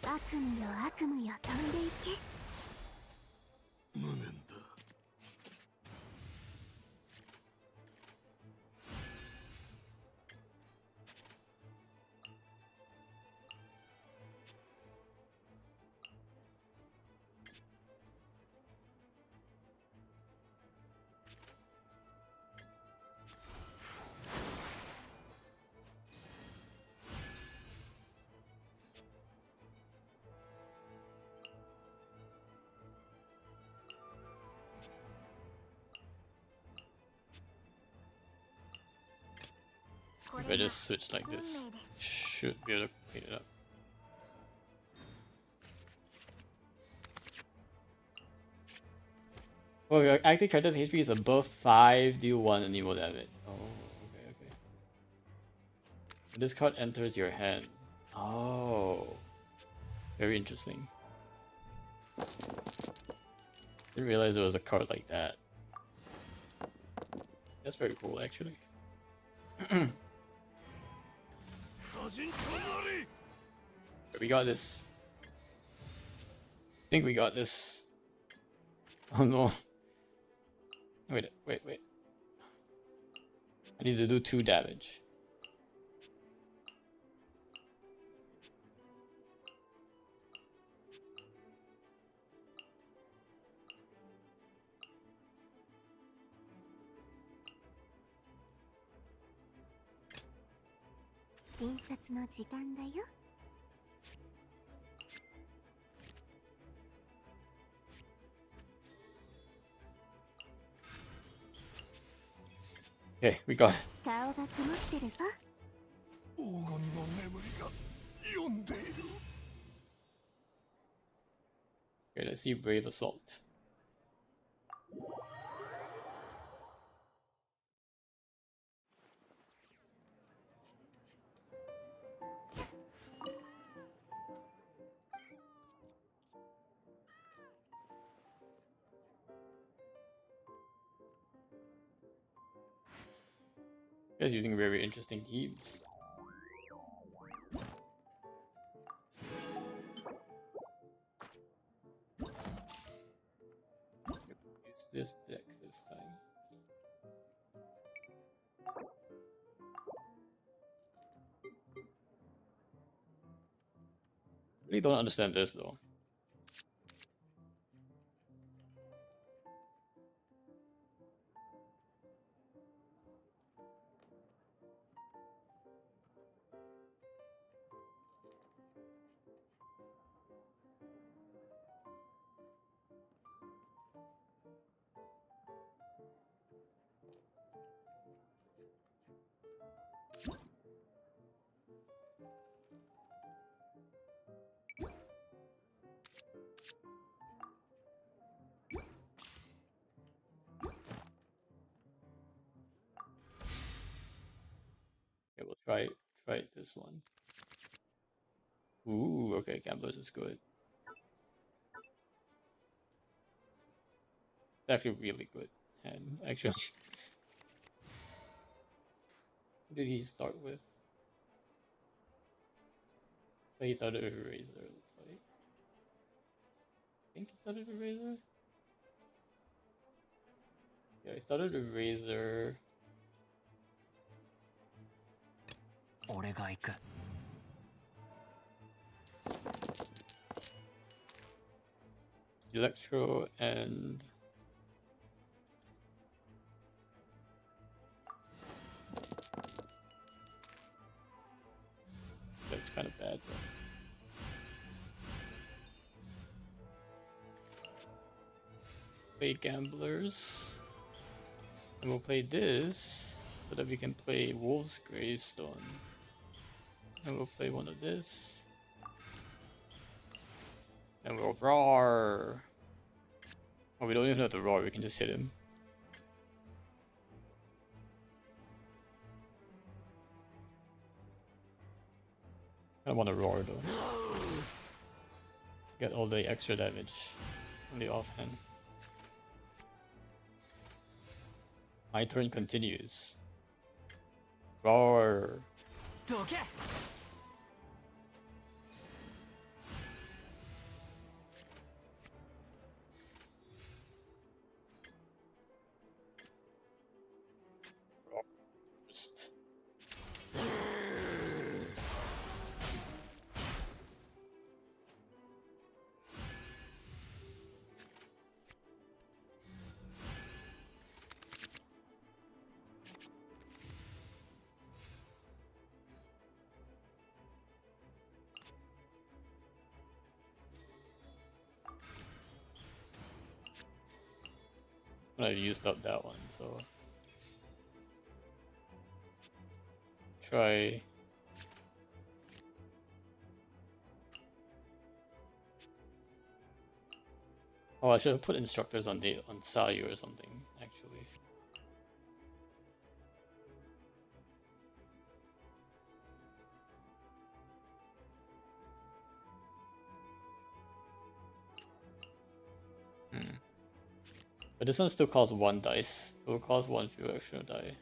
悪夢よ悪夢よ飛んでいけ。無念だ。If I just switch like this, should be able to clean it up. Oh, your active character's HP is above 5, deal 1 anemo damage. Oh, okay, okay. This card enters your hand. Oh. Very interesting. Didn't realize there was a card like that. That's very cool, actually. We got this. I think we got this. Oh no. Wait. I need to do 2 damage.「診察の時間だよ」。Okay, we got it. 顔が曇ってるさ。黄金の眠りが読んでいる。 Okay, let's see Brave Assault. You guys using very interesting teams. Use this deck this time. Really don't understand this though. Okay, we'll try this one. Ooh, okay, Gamblers is good. It's actually really good. And actually, what did he start with? He started with Razor, looks like. I think he started with Razor? Yeah, he started with Razor. 俺が行く。 Electro and that's kind of bad. Play Gamblers, and we'll play this so that we can play Wolf's Gravestone, and we'll play one of this, and we'll roar. Oh, we don't even have to roar, we can just hit him. I don't want to roar though. Get all the extra damage on the offhand. My turn continues. Roar. どけ。 First. I used up that one, so try. Oh, I should have put instructors on Sayu or something, actually. But this one still costs 1 dice. It will cost 1 few extra die.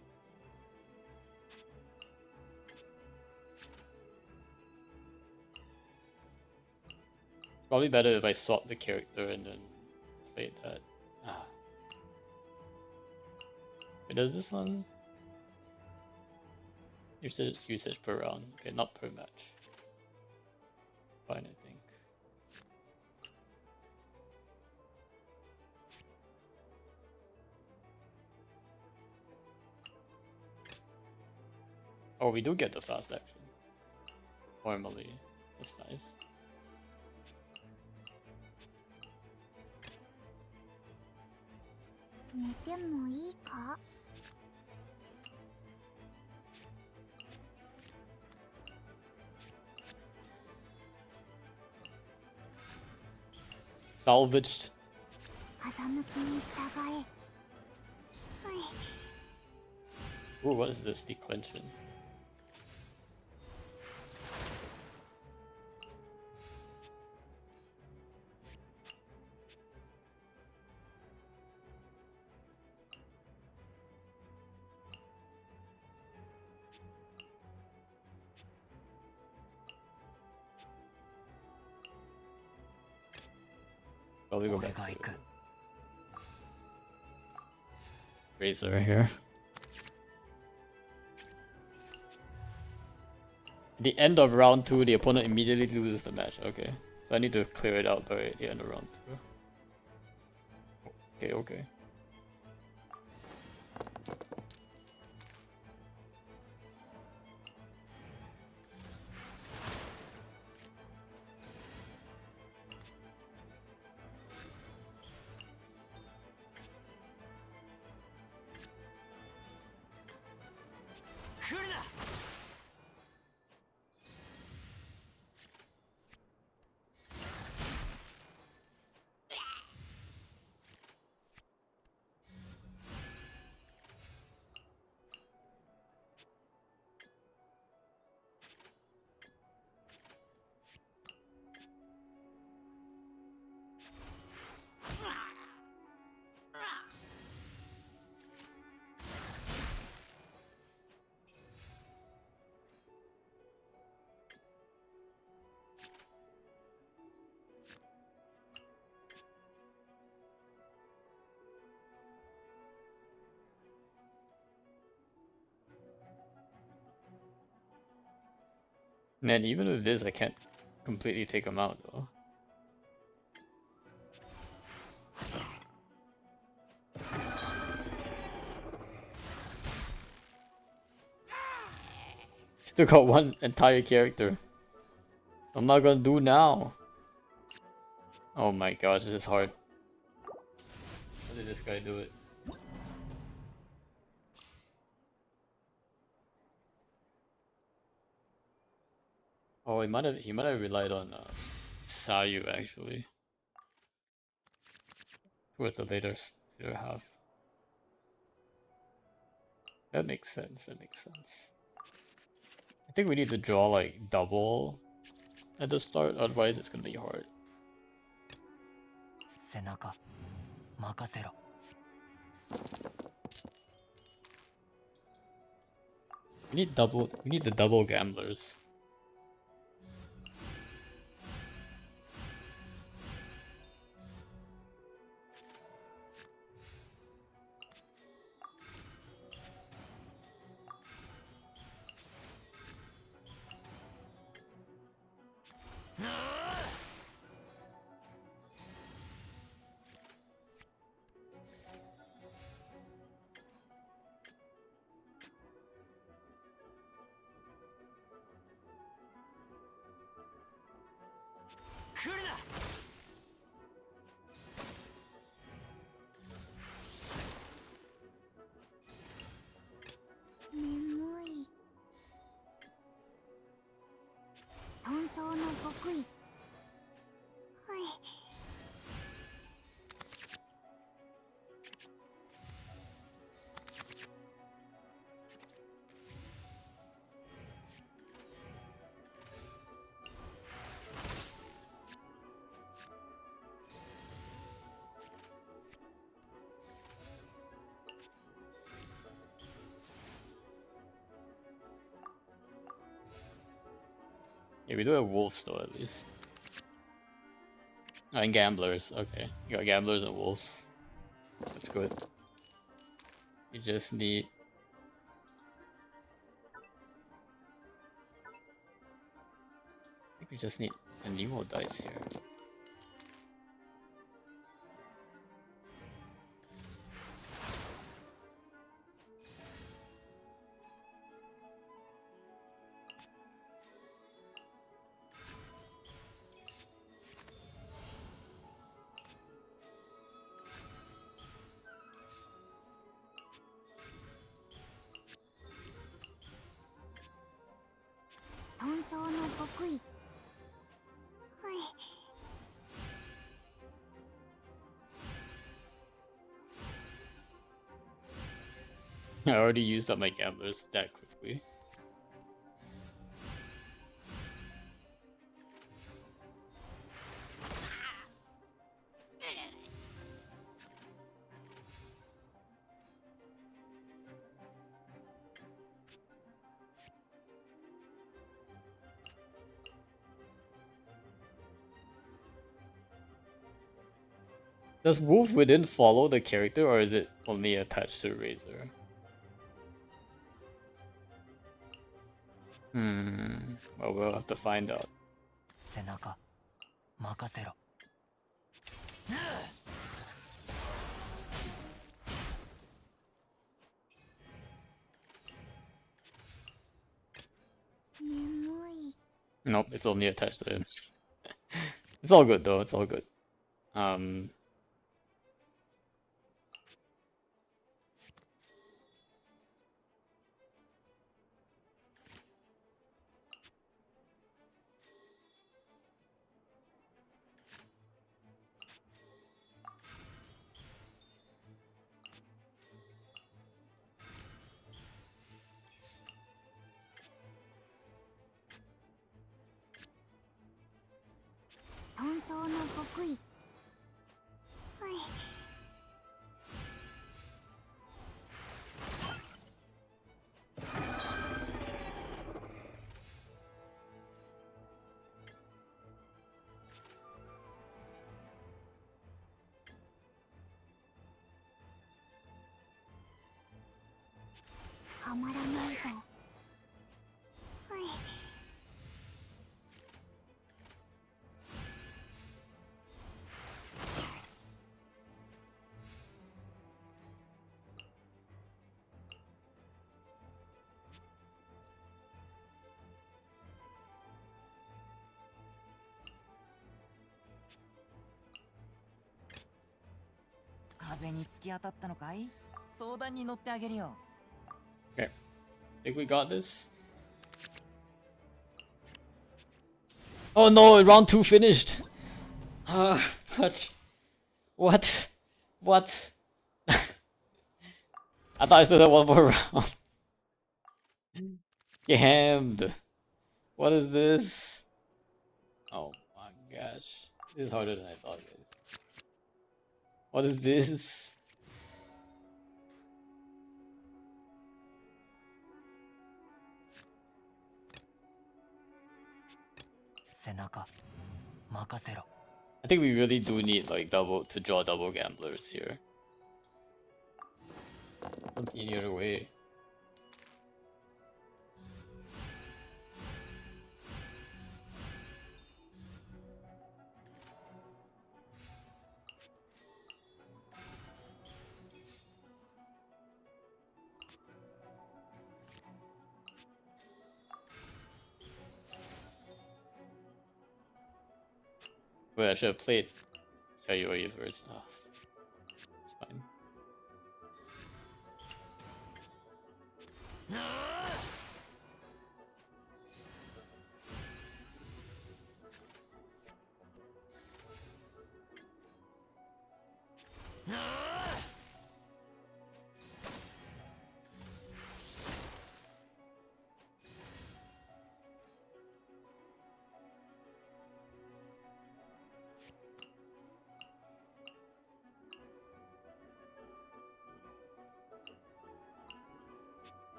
Probably better if I swap the character and then played that. Ah. Wait, does this one? Usage per round. Okay, not per match. Fine, I think. Oh, we do get the fast action. Normally. That's nice. salvaged. 風向きに従え。 Ooh, what is this declension? Probably go back to Razor here. At the end of round 2, the opponent immediately loses the match. Okay. So I need to clear it out by the end of round 2. Okay. Man, even with this, I can't completely take him out though. Took out one entire character. I'm not gonna do now. Oh my gosh, this is hard. How did this guy do it? Oh, he might have relied on Sayu actually. With the later half. That makes sense. I think we need to draw like double at the start, otherwise it's gonna be hard. We need the double gamblers. Yeah, we do have wolves though at least. And gamblers, okay. You got gamblers and wolves. That's good. You just need... I think we just need a Nemo dice here. I already used up my gamblers that quickly. Does Wolf Within follow the character, or is it only attached to Razor? Well, we'll have to find out. 背中任せろ。Nope, it's only attached to him. It's all good though, it's all good. Okay, think we got this? Oh no, round 2 finished! But what? What? I thought I still had one more round. Get hammed. What is this? Oh my gosh. This is harder than I thought, guys. What is this? I think we really do need like to draw double gamblers here. Don't see any other way. Wait, I should have played Yayoi first off. It's fine.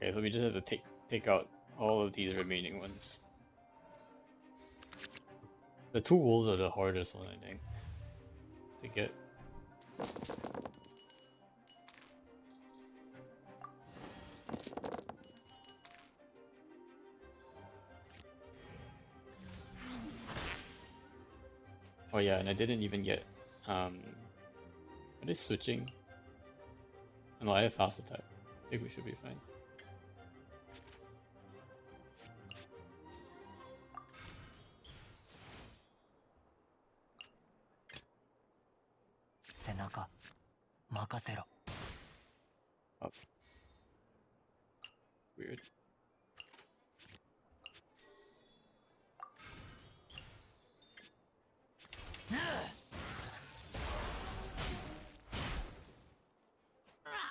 Okay, so we just have to take out all of these remaining ones. The two wolves are the hardest one, I think, to get. Oh yeah, and I didn't even get are they switching? No, I have fast attack. I think we should be fine. Oh. Weird.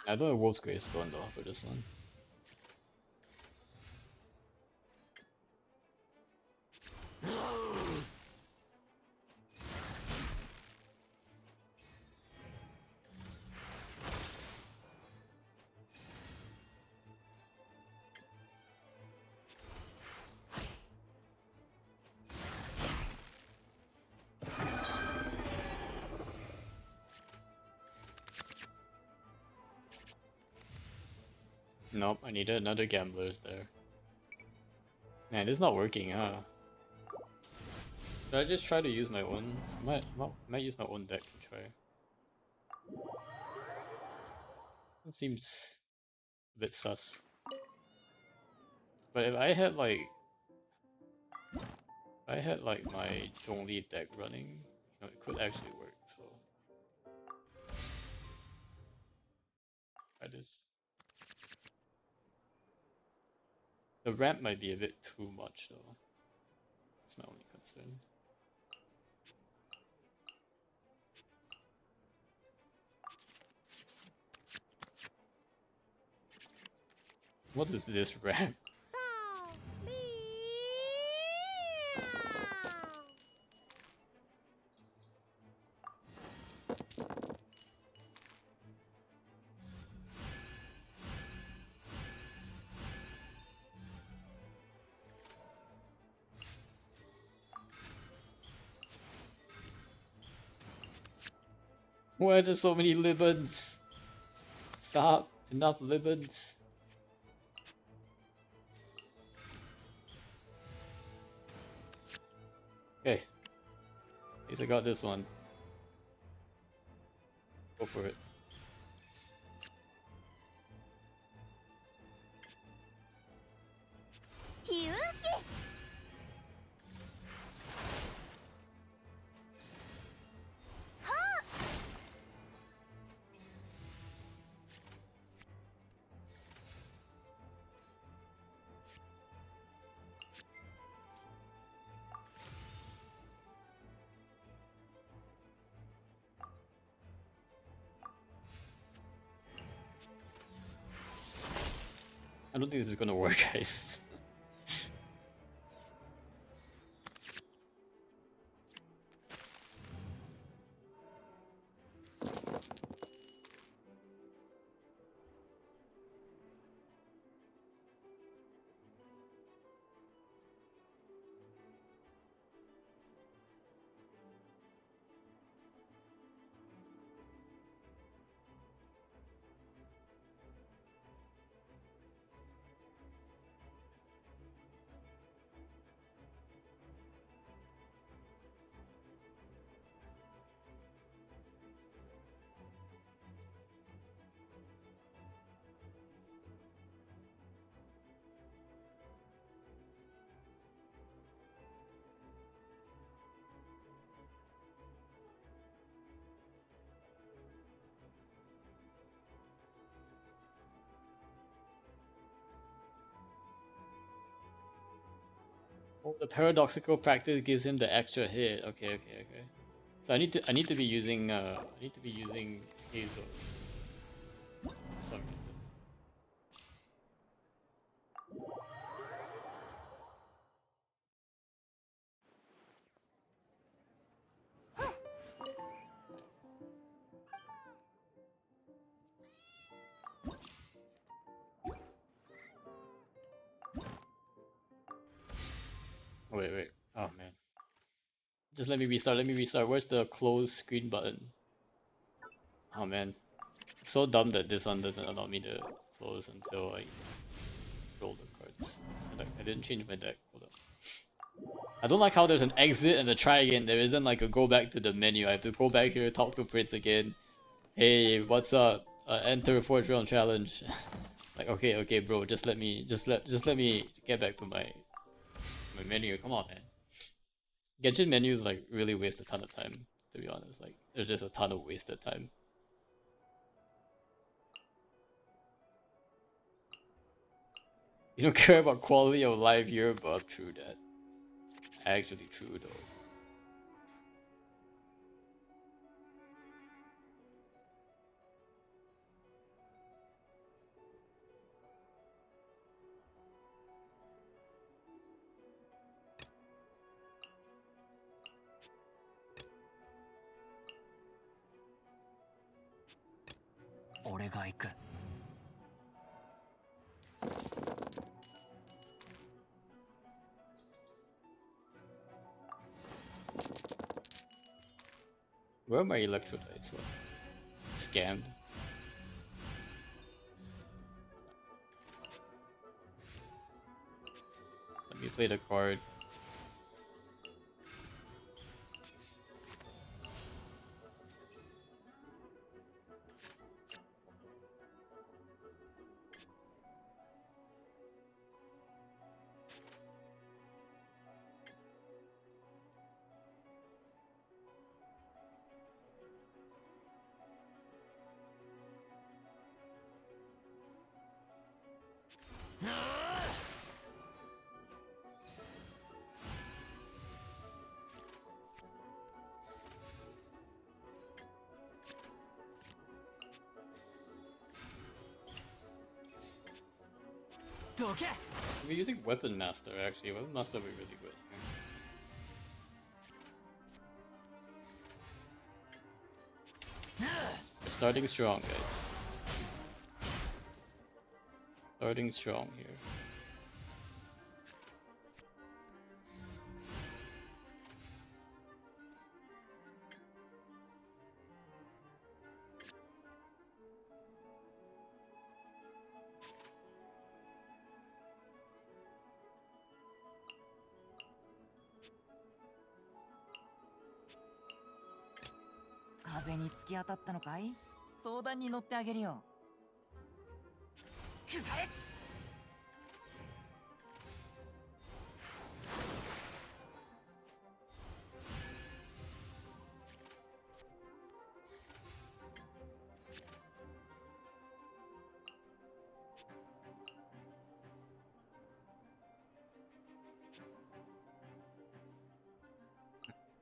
I thought it was Grace Stone though for this one. Nope, I needed another Gambler's there. Man, this is not working, huh? Should I just try to use my own? I might use my own deck to try. It seems a bit sus. But if I had like my Zhongli deck running, you know, it could actually work, so try this. The ramp might be a bit too much though. That's my only concern. What is this ramp? Why are there so many Libans? Stop! Enough Libans! Okay. At least I got this one. Go for it. I don't think this is gonna work, guys. Oh, the paradoxical practice gives him the extra hit. Okay. So I need to be using Hazel. For some reason. Oh, wait. Oh, man. Just let me restart. Where's the close screen button? Oh, man. It's so dumb that this one doesn't allow me to close until I roll the cards. I didn't change my deck. Hold up. I don't like how there's an exit and a try again. There isn't like a go back to the menu. I have to go back here, talk to Prince again. Hey, what's up? Enter 4th round challenge. Like, okay, bro. Just let me get back to my menu. Come on, man. Genshin menus like really waste a ton of time. To be honest, like there's just a ton of wasted time. You don't care about quality of life here, but true that. Actually true though. Where are my electrolytes? Scammed. Let me play the card. We're using Weapon Master actually. Weapon Master would be really good. We're starting strong, guys. Starting strong here.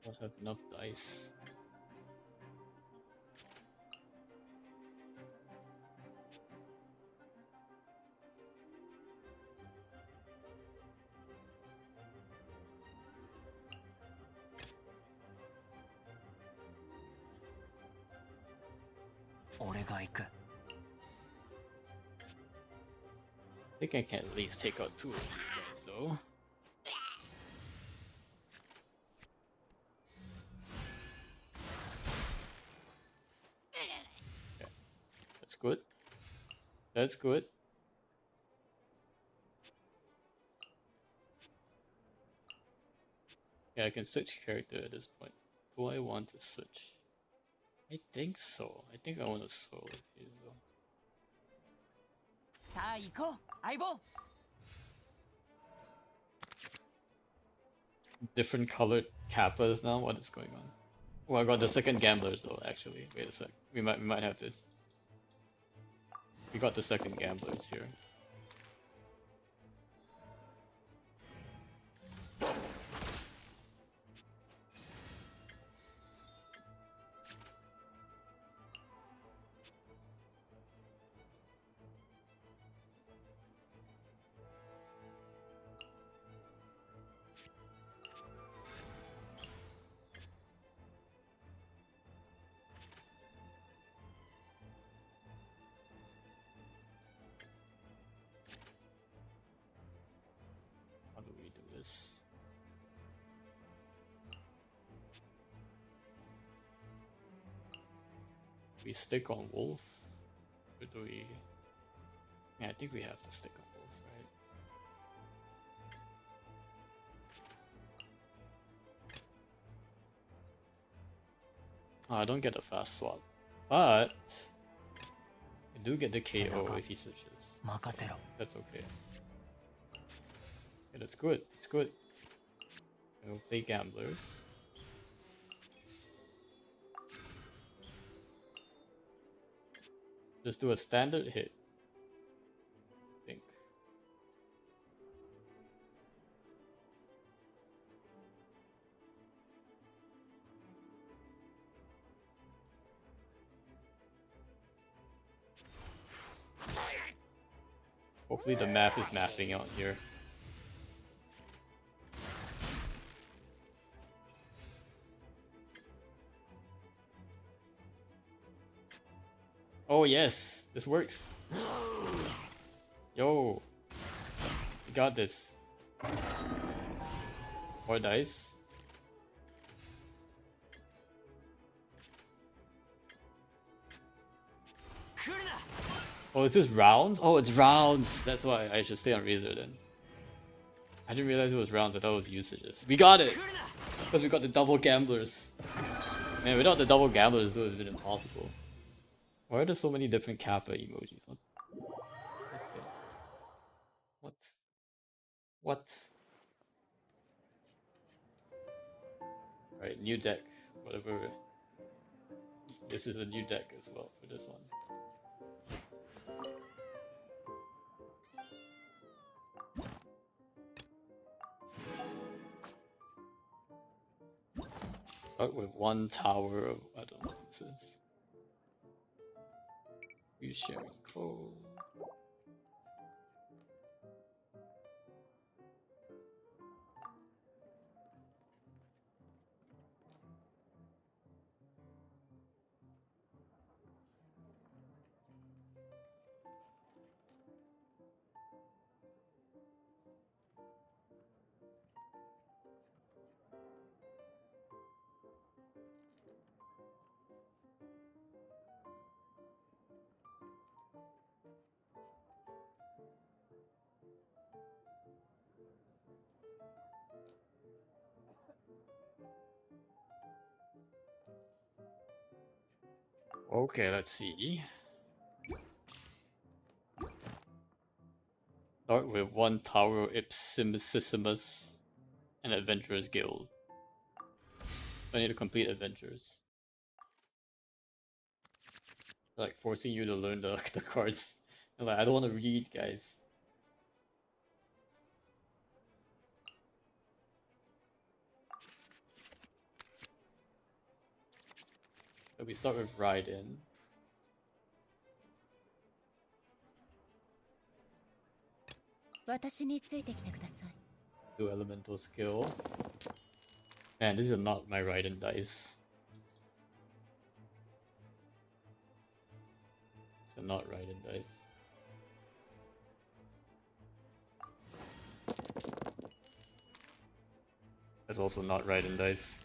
Don't have enough dice. I think I can at least take out 2 of these guys though. Okay. That's good. That's good. Yeah, I can switch character at this point. Do I want to switch? I think so. I think I want to solo these though. Different colored kappas now? What is going on? Oh, I got the second gamblers though, actually. Wait a sec. We might have this. We got the second gamblers here. How do we do this? We stick on Wolf? Or do we... Yeah, I think we have to stick on Wolf, right? Oh, I don't get a fast swap. But... I do get the KO if he switches. So that's okay. Yeah, that's good. It's good. And we'll play Gamblers. Just do a standard hit. I think. Hopefully the math is mathing out here. Oh yes, this works. Yo, we got this. More dice. Oh, is this rounds? Oh, it's rounds. That's why I should stay on Razor then. I didn't realize it was rounds. I thought it was usages. We got it! Because we got the double gamblers. Man, without the double gamblers, it would have been impossible. Why are there so many different Kappa emojis? What? What? Alright, new deck. Whatever. This is a new deck as well for this one. Start with one tower of, I don't know what this is. Use sharing code. Okay, let's see. Start with one Tower Ipsissimus and Adventurers Guild. I need to complete Adventures. Like forcing you to learn the cards. I'm like, I don't want to read, guys. So we start with Ride In. Do Elemental Skill. Man, these are not my Ride In dice. They're not Ride In dice. That's also not Ride In dice.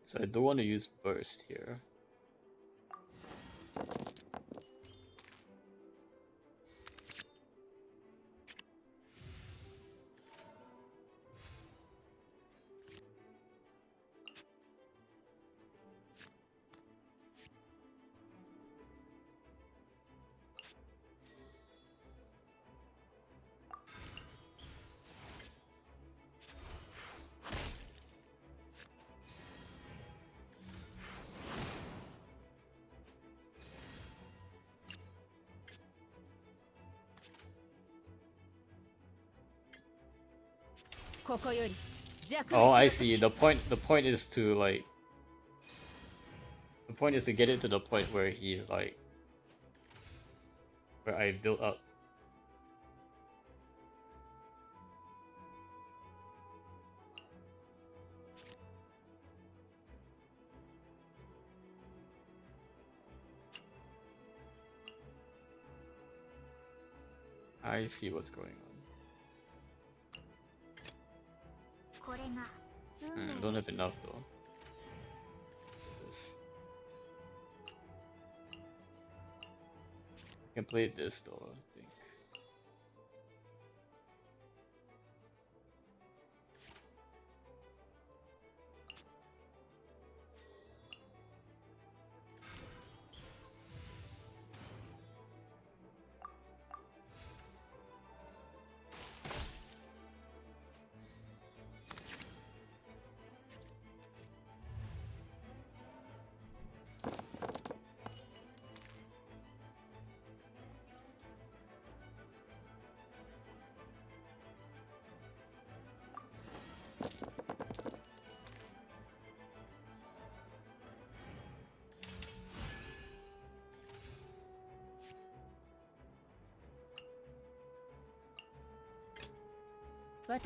So I don't want to use Burst here. Oh, I see. The point is to like the point is to get it to the point where he's like where I built up. I see what's going on. これが運命 Don't have enough though. This. I can play this though, I think. Well,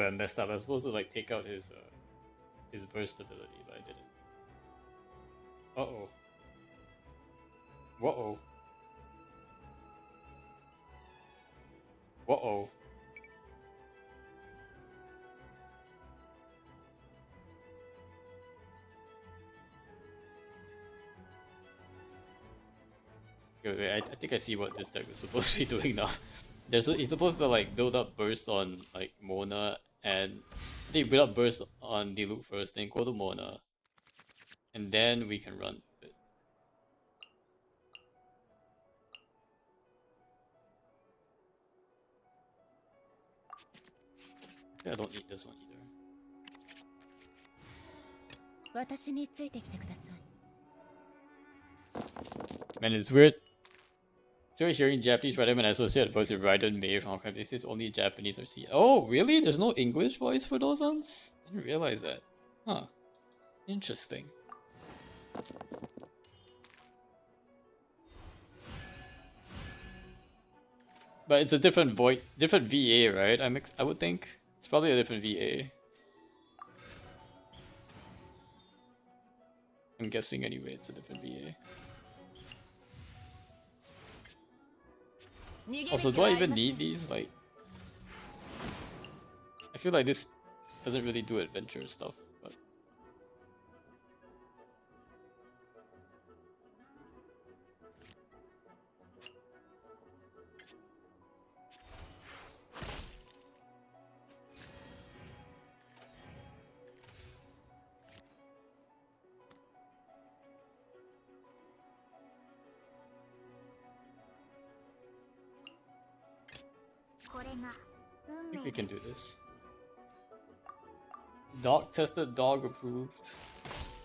I messed up. I was supposed to like take out his burst ability, but I didn't. Uh-oh. Whoa. Whoa. Wait, I think I see what this deck is supposed to be doing now. He's supposed to like build up burst on like Mona, and I think build up burst on Diluc first, then go to Mona, and then we can run it. Yeah, I don't need this one either. Man, it's weird. So hearing Japanese rather when I associate voice with Raiden Mei from Hong Kong. This is only Japanese or C. Oh, really? There's no English voice for those ones? I didn't realize that. Huh. Interesting. But it's a different VA, right? I would think it's probably a different VA. I'm guessing anyway. It's a different VA. Also, do I even need these? Like, I feel like this doesn't really do adventure stuff, but I think we can do this. Dog tested, dog approved.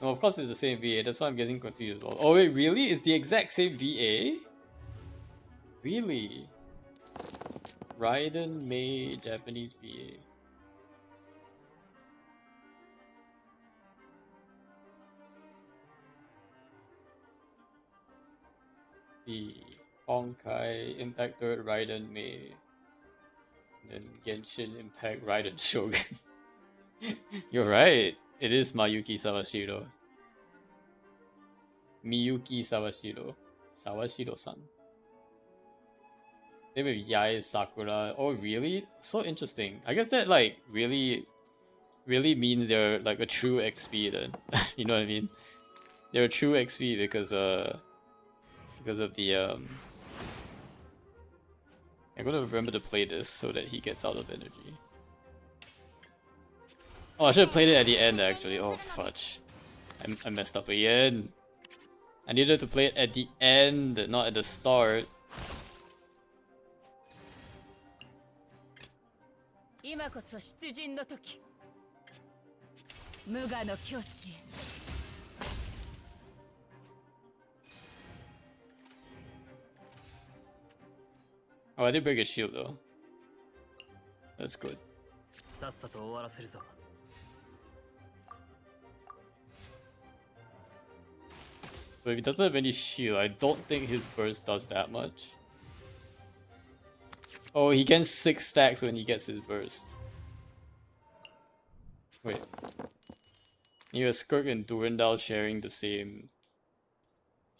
No, of course it's the same VA, that's why I'm getting confused. Oh wait, really? It's the exact same VA? Really? Raiden Mei Japanese VA. The Honkai Impact Third Raiden Mei. Then Genshin Impact Raiden Shogun. You're right. It is Mayuki Sawashiro. Miyuki Sawashiro. Sawashiro-san. Maybe Yae Sakura. Oh, really? So interesting. I guess that like really means they're like a true XP then. You know what I mean? They're a true XP because of the I'm gonna remember to play this so that he gets out of energy. Oh, I should have played it at the end actually. Oh, fudge. I messed up again. I needed to play it at the end, not at the start. Oh, I did break a shield though. That's good. さっさと終わらせるぞ。 But if he doesn't have any shield, I don't think his burst does that much. Oh, he gains 6 stacks when he gets his burst. Wait. You have Skirk and Durandal sharing the same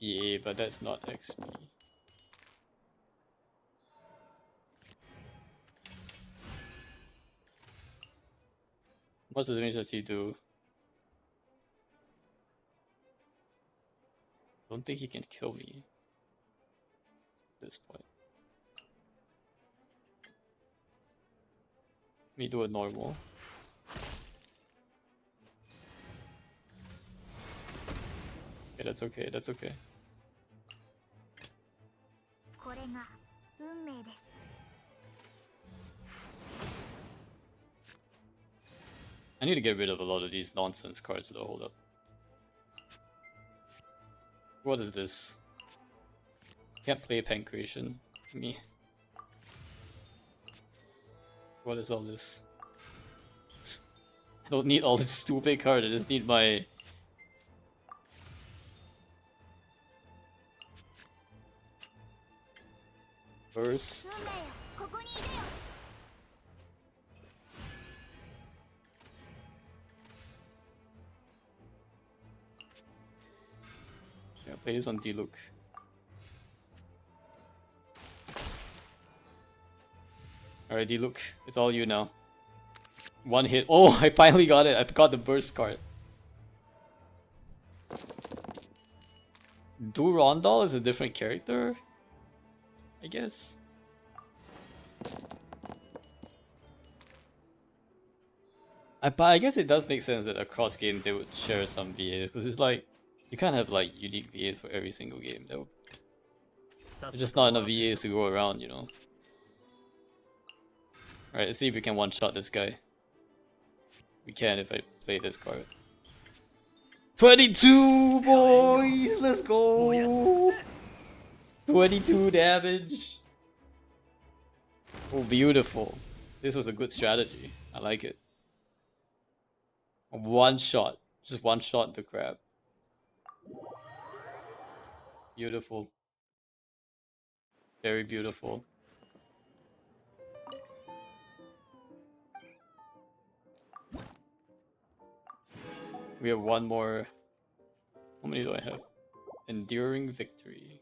EA, but that's not XP. What's the damage does he do? Don't think he can kill me at this point. Let me do a normal. Okay, that's okay, that's okay. これが運命です。 I need to get rid of a lot of these nonsense cards though, hold up. What is this? Can't play Pancreation. Me. What is all this? I don't need all this stupid card, I just need my... Burst. 運命よ、ここにいるよ。 Yeah, play this on D-Look. Alright, D-Look, it's all you now. One hit. Oh, I finally got it. I got the burst card. Durandal is a different character? I guess. But I guess it does make sense that across games they would share some VAs, because it's like, you can't have like unique VAs for every single game though. There's just not enough VAs to go around, you know. Alright, let's see if we can one-shot this guy. We can if I play this card. 22 boys! Let's go! 22 damage! Oh, beautiful. This was a good strategy. I like it. One shot. Just one shot the crab. Beautiful. Very beautiful. We have one more. How many do I have? Enduring victory.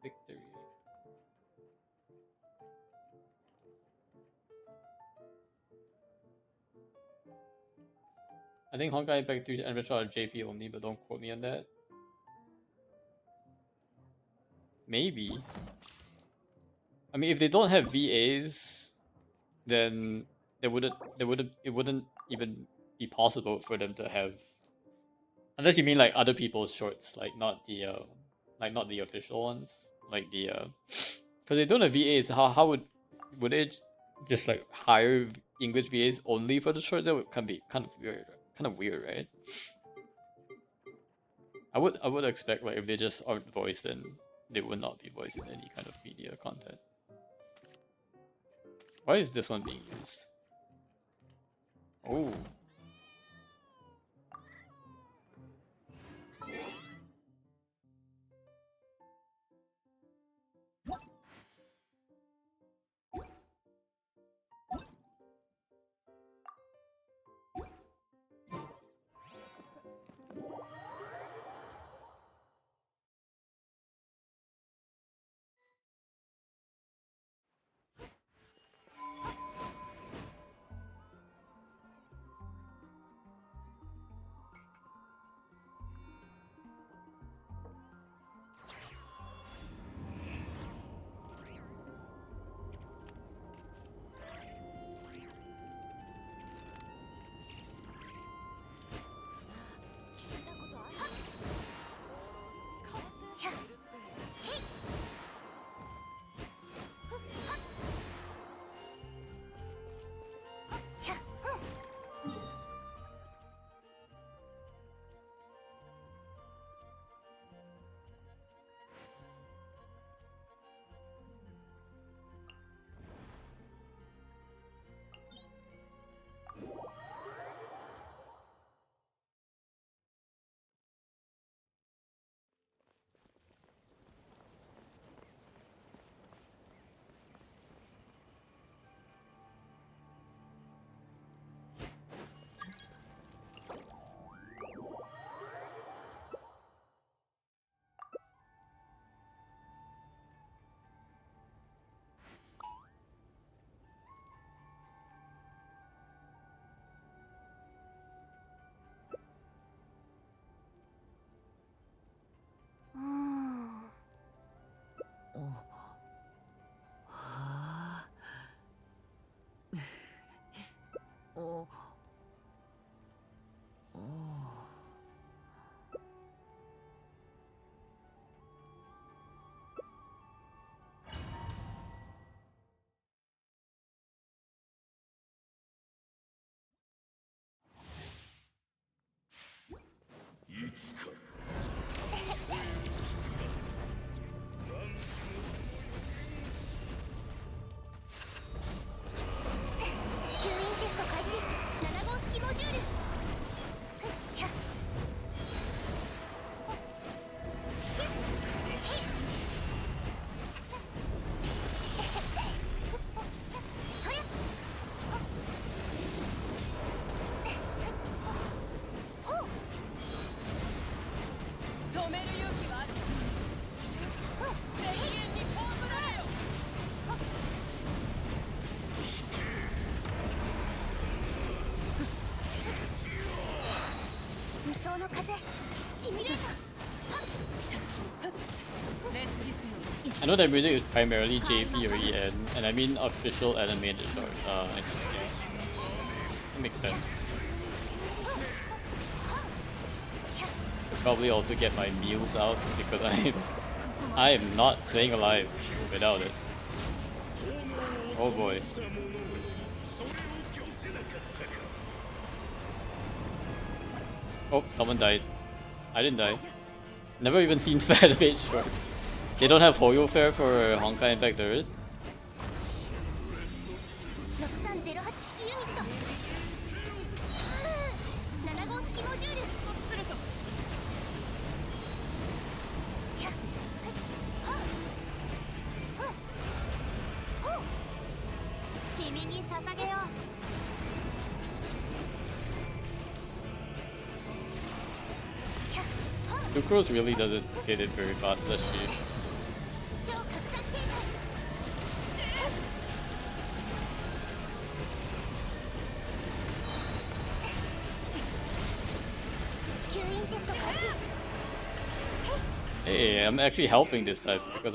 Victory. I think Honkai Impact 3 and Retro are JP only, but don't quote me on that. Maybe. I mean, if they don't have VAs, then it wouldn't even be possible for them to have. Unless you mean like other people's shorts, like not the official ones, like the because they don't have VAs. How would they just like hire English VAs only for the shorts? That would be kind of weird, right? I would expect like if they just aren't voiced, then they would not be voiced in any kind of media content. Why is this one being used? Oh. 吸引テスト開始。7号式モジュール。止める勇気はある。全員にホームランよ。無双の風シミュレーター。 I know that music is primarily JP or EN, and I mean official animated shorts. I think that makes sense. Could probably also get my meals out because I am not staying alive without it. Oh boy. Oh, someone died. I didn't die. Never even seen fan-made shorts. They don't have Hoyo Fair for Honkai Impact Third. 6308式ユニット。7号式モジュール。君に捧げよう。 Sucrose really doesn't hit it very fast, does she? 超拡散警戒。吸引テスト開始。 Hey, I'm actually helping this time because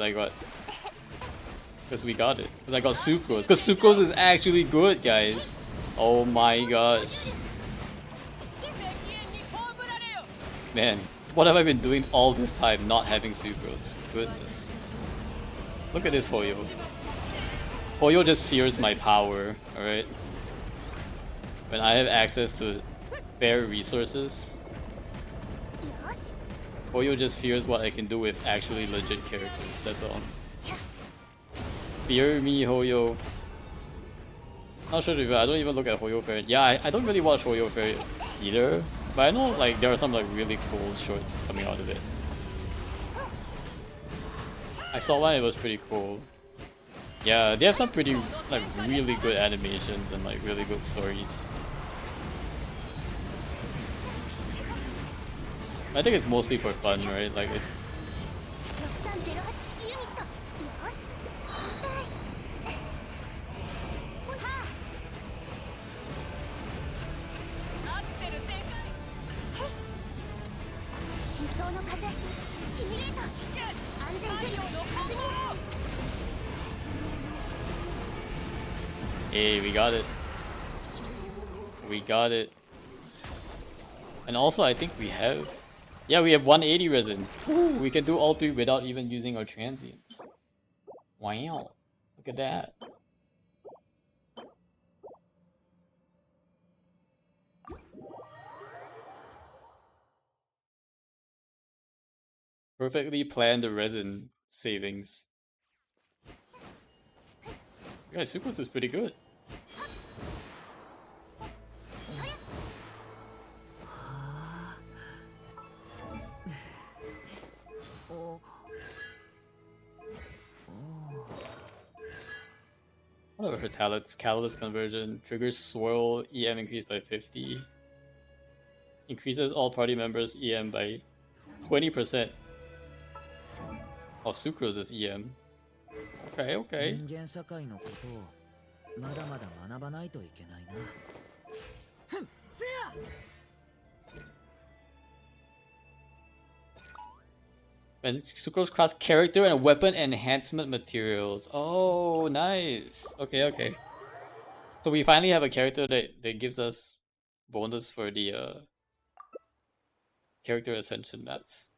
we got it. Because I got Sucrose. Because Sucrose is actually good, guys. Oh my gosh. Man, what have I been doing all this time not having Sucrose? Goodness. Look at this Hoyo. Hoyo just fears my power, alright? When I have access to their resources, Hoyo just fears what I can do with actually legit characters, that's all. Fear me, Hoyo. Not sure if I don't even look at Hoyo Fair. Yeah, I don't really watch Hoyo Fair either. But I know like there are some like really cool shorts coming out of it. I saw one, it was pretty cool. Yeah, they have some pretty like really good animations and like really good stories. I think it's mostly for fun, right? Like it's 6308式ユニット。よし。アクセル全開。無双の風シミュレーター。安全距離を確認。 Hey, we got it. We got it. And also I think we have... Yeah, we have 180 resin. Ooh, we can do all three without even using our transients. Wow. Look at that. Perfectly planned the resin savings. Yeah, Sucrose is pretty good. What are her talents? Catalyst conversion. Triggers swirl. EM increased by 50. Increases all party members' EM by 20%. Oh, Sucrose is EM. Okay, okay. 人間社会のことをまだまだ学ばないといけないな。 And Sucrose crafts character and weapon enhancement materials. Oh, nice. Okay, okay. So we finally have a character that gives us bonus for the character ascension mats.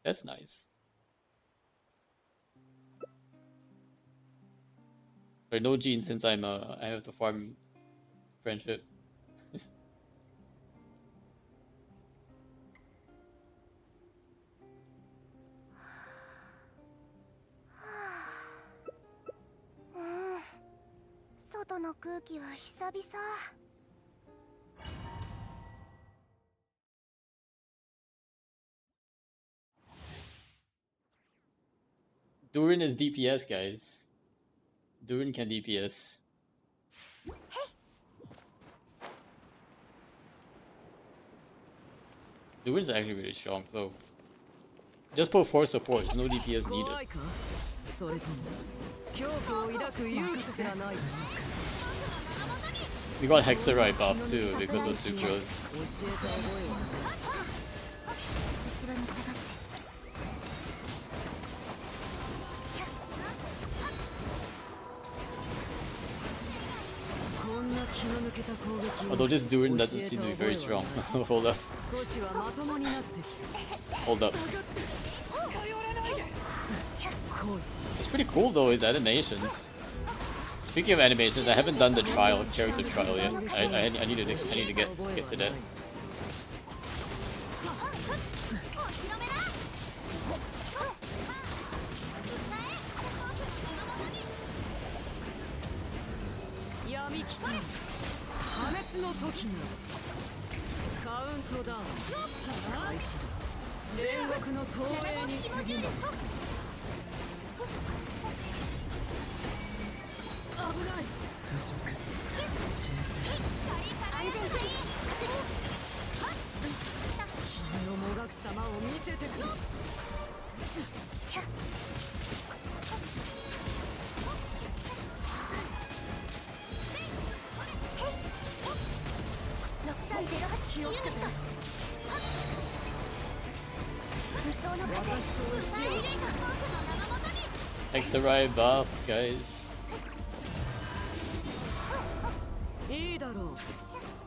That's nice. Or no gene since I have to farm friendship. の空気は久々。Durin is DPS, guys. Durin can DPS. Durin's actually really strong, though. Just put 4 support, no DPS needed. We got Hexerite buff too because of Sucrose. Although this Durin doesn't seem to be very strong. Hold up. Hold up. It's pretty cool though, his animations. Speaking of animations, I haven't done the character trial yet. I need to get to that. Hexerite buff, guys. いいだろう。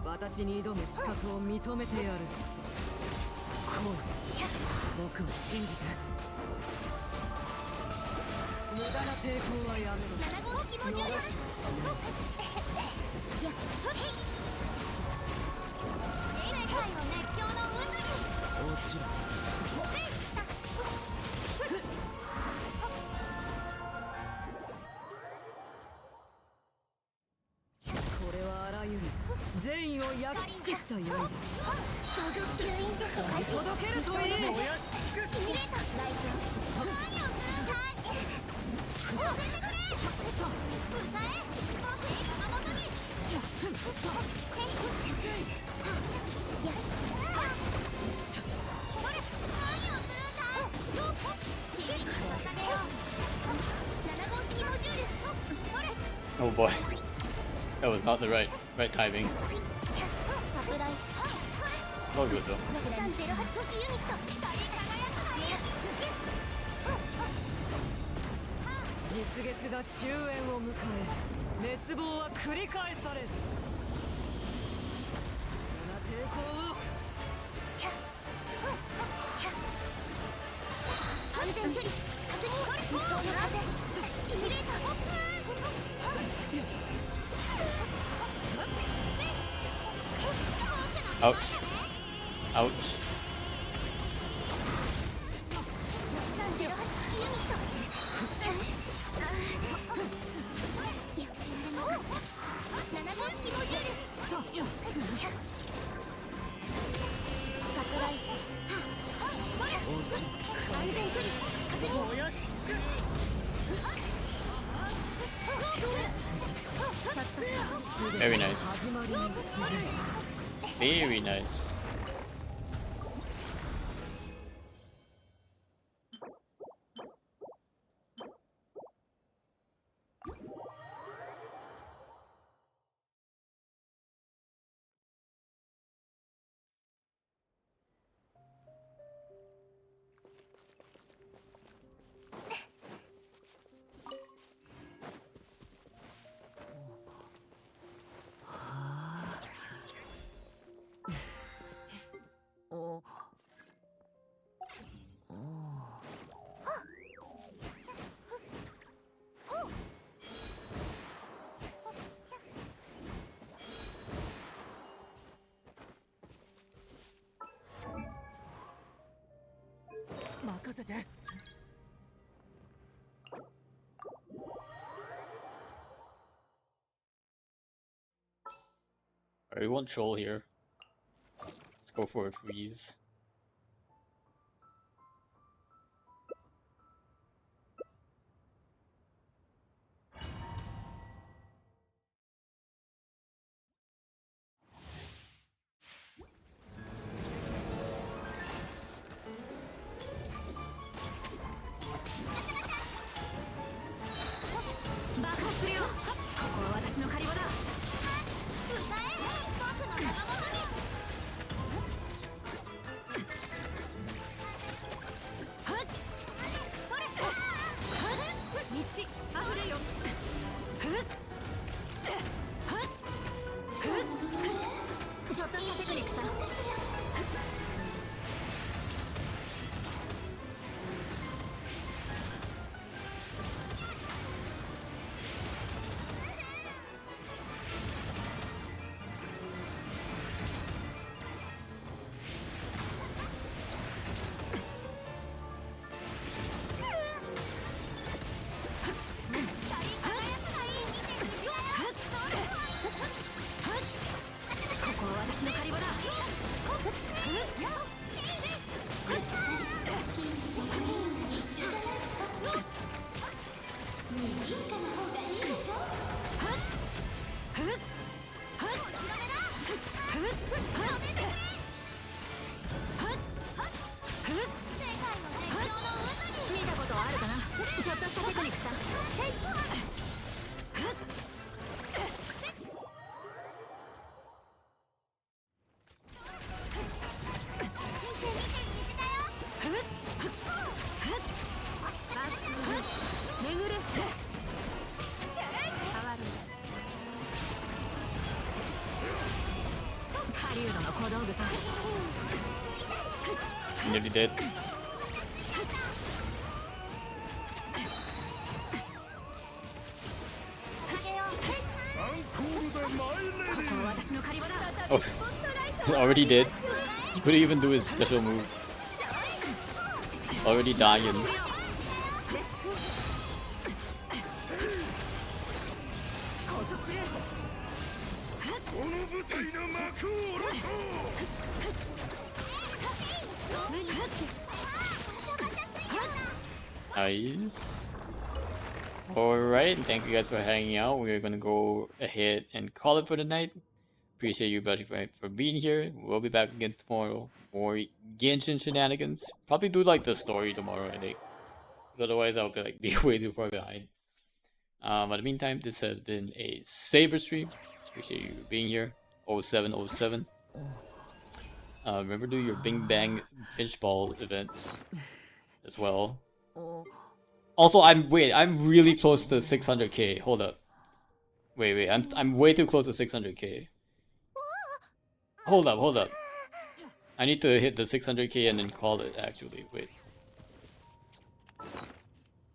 私に挑む資格を認めてやる。こう、僕を信じて。無駄な抵抗はやめろ。逃しはしない。世界を熱狂の渦に。落ちろ。善意を焼き尽くしたように届けるといい。燃やし尽くす。何をするんだい。Oh boy. That was not the right timing. All good though. 実月が終焉を迎え、滅亡は繰り返される。抵抗を。安全距離確認。無双の風。シミュレーター。Ouch. Ouch. Very nice. Very nice. we won't troll here. Let's go for a freeze. Nearly dead. Oh, already dead. He couldn't even do his special move. Already dying. Nice. Alright, thank you guys for hanging out. We're gonna go ahead and call it for the night. Appreciate you buddy for being here. We'll be back again tomorrow. More Genshin shenanigans. Probably do like the story tomorrow, I think. Otherwise I'll be way too far behind. But in the meantime, this has been a Saber stream. Appreciate you being here. 0707. Remember to do your Bing Bang Fishball events as well. Also, I'm really close to 600k. Hold up. Wait, I'm way too close to 600k. Hold up. I need to hit the 600k and then call it actually. Wait.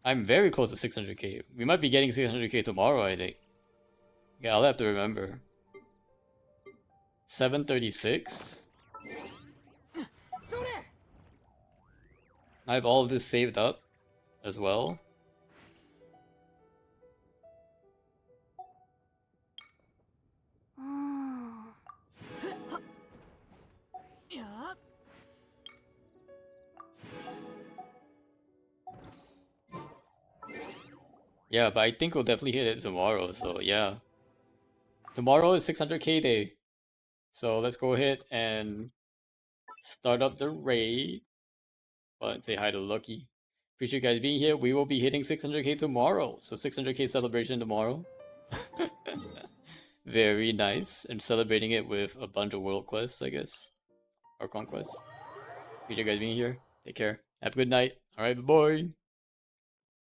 I'm very close to 600k. We might be getting 600k tomorrow, I think. Yeah, I'll have to remember. 736. I have all of this saved up as well. Yeah, but I think we'll definitely hit it tomorrow, so yeah. Tomorrow is 600k day. So let's go ahead and start up the raid. Well, and say hi to Lucky. Appreciate you guys being here. We will be hitting 600k tomorrow. So 600k celebration tomorrow. Very nice. And celebrating it with a bunch of world quests, I guess. Or conquests. Appreciate you guys being here. Take care. Have a good night. Alright, bye-bye.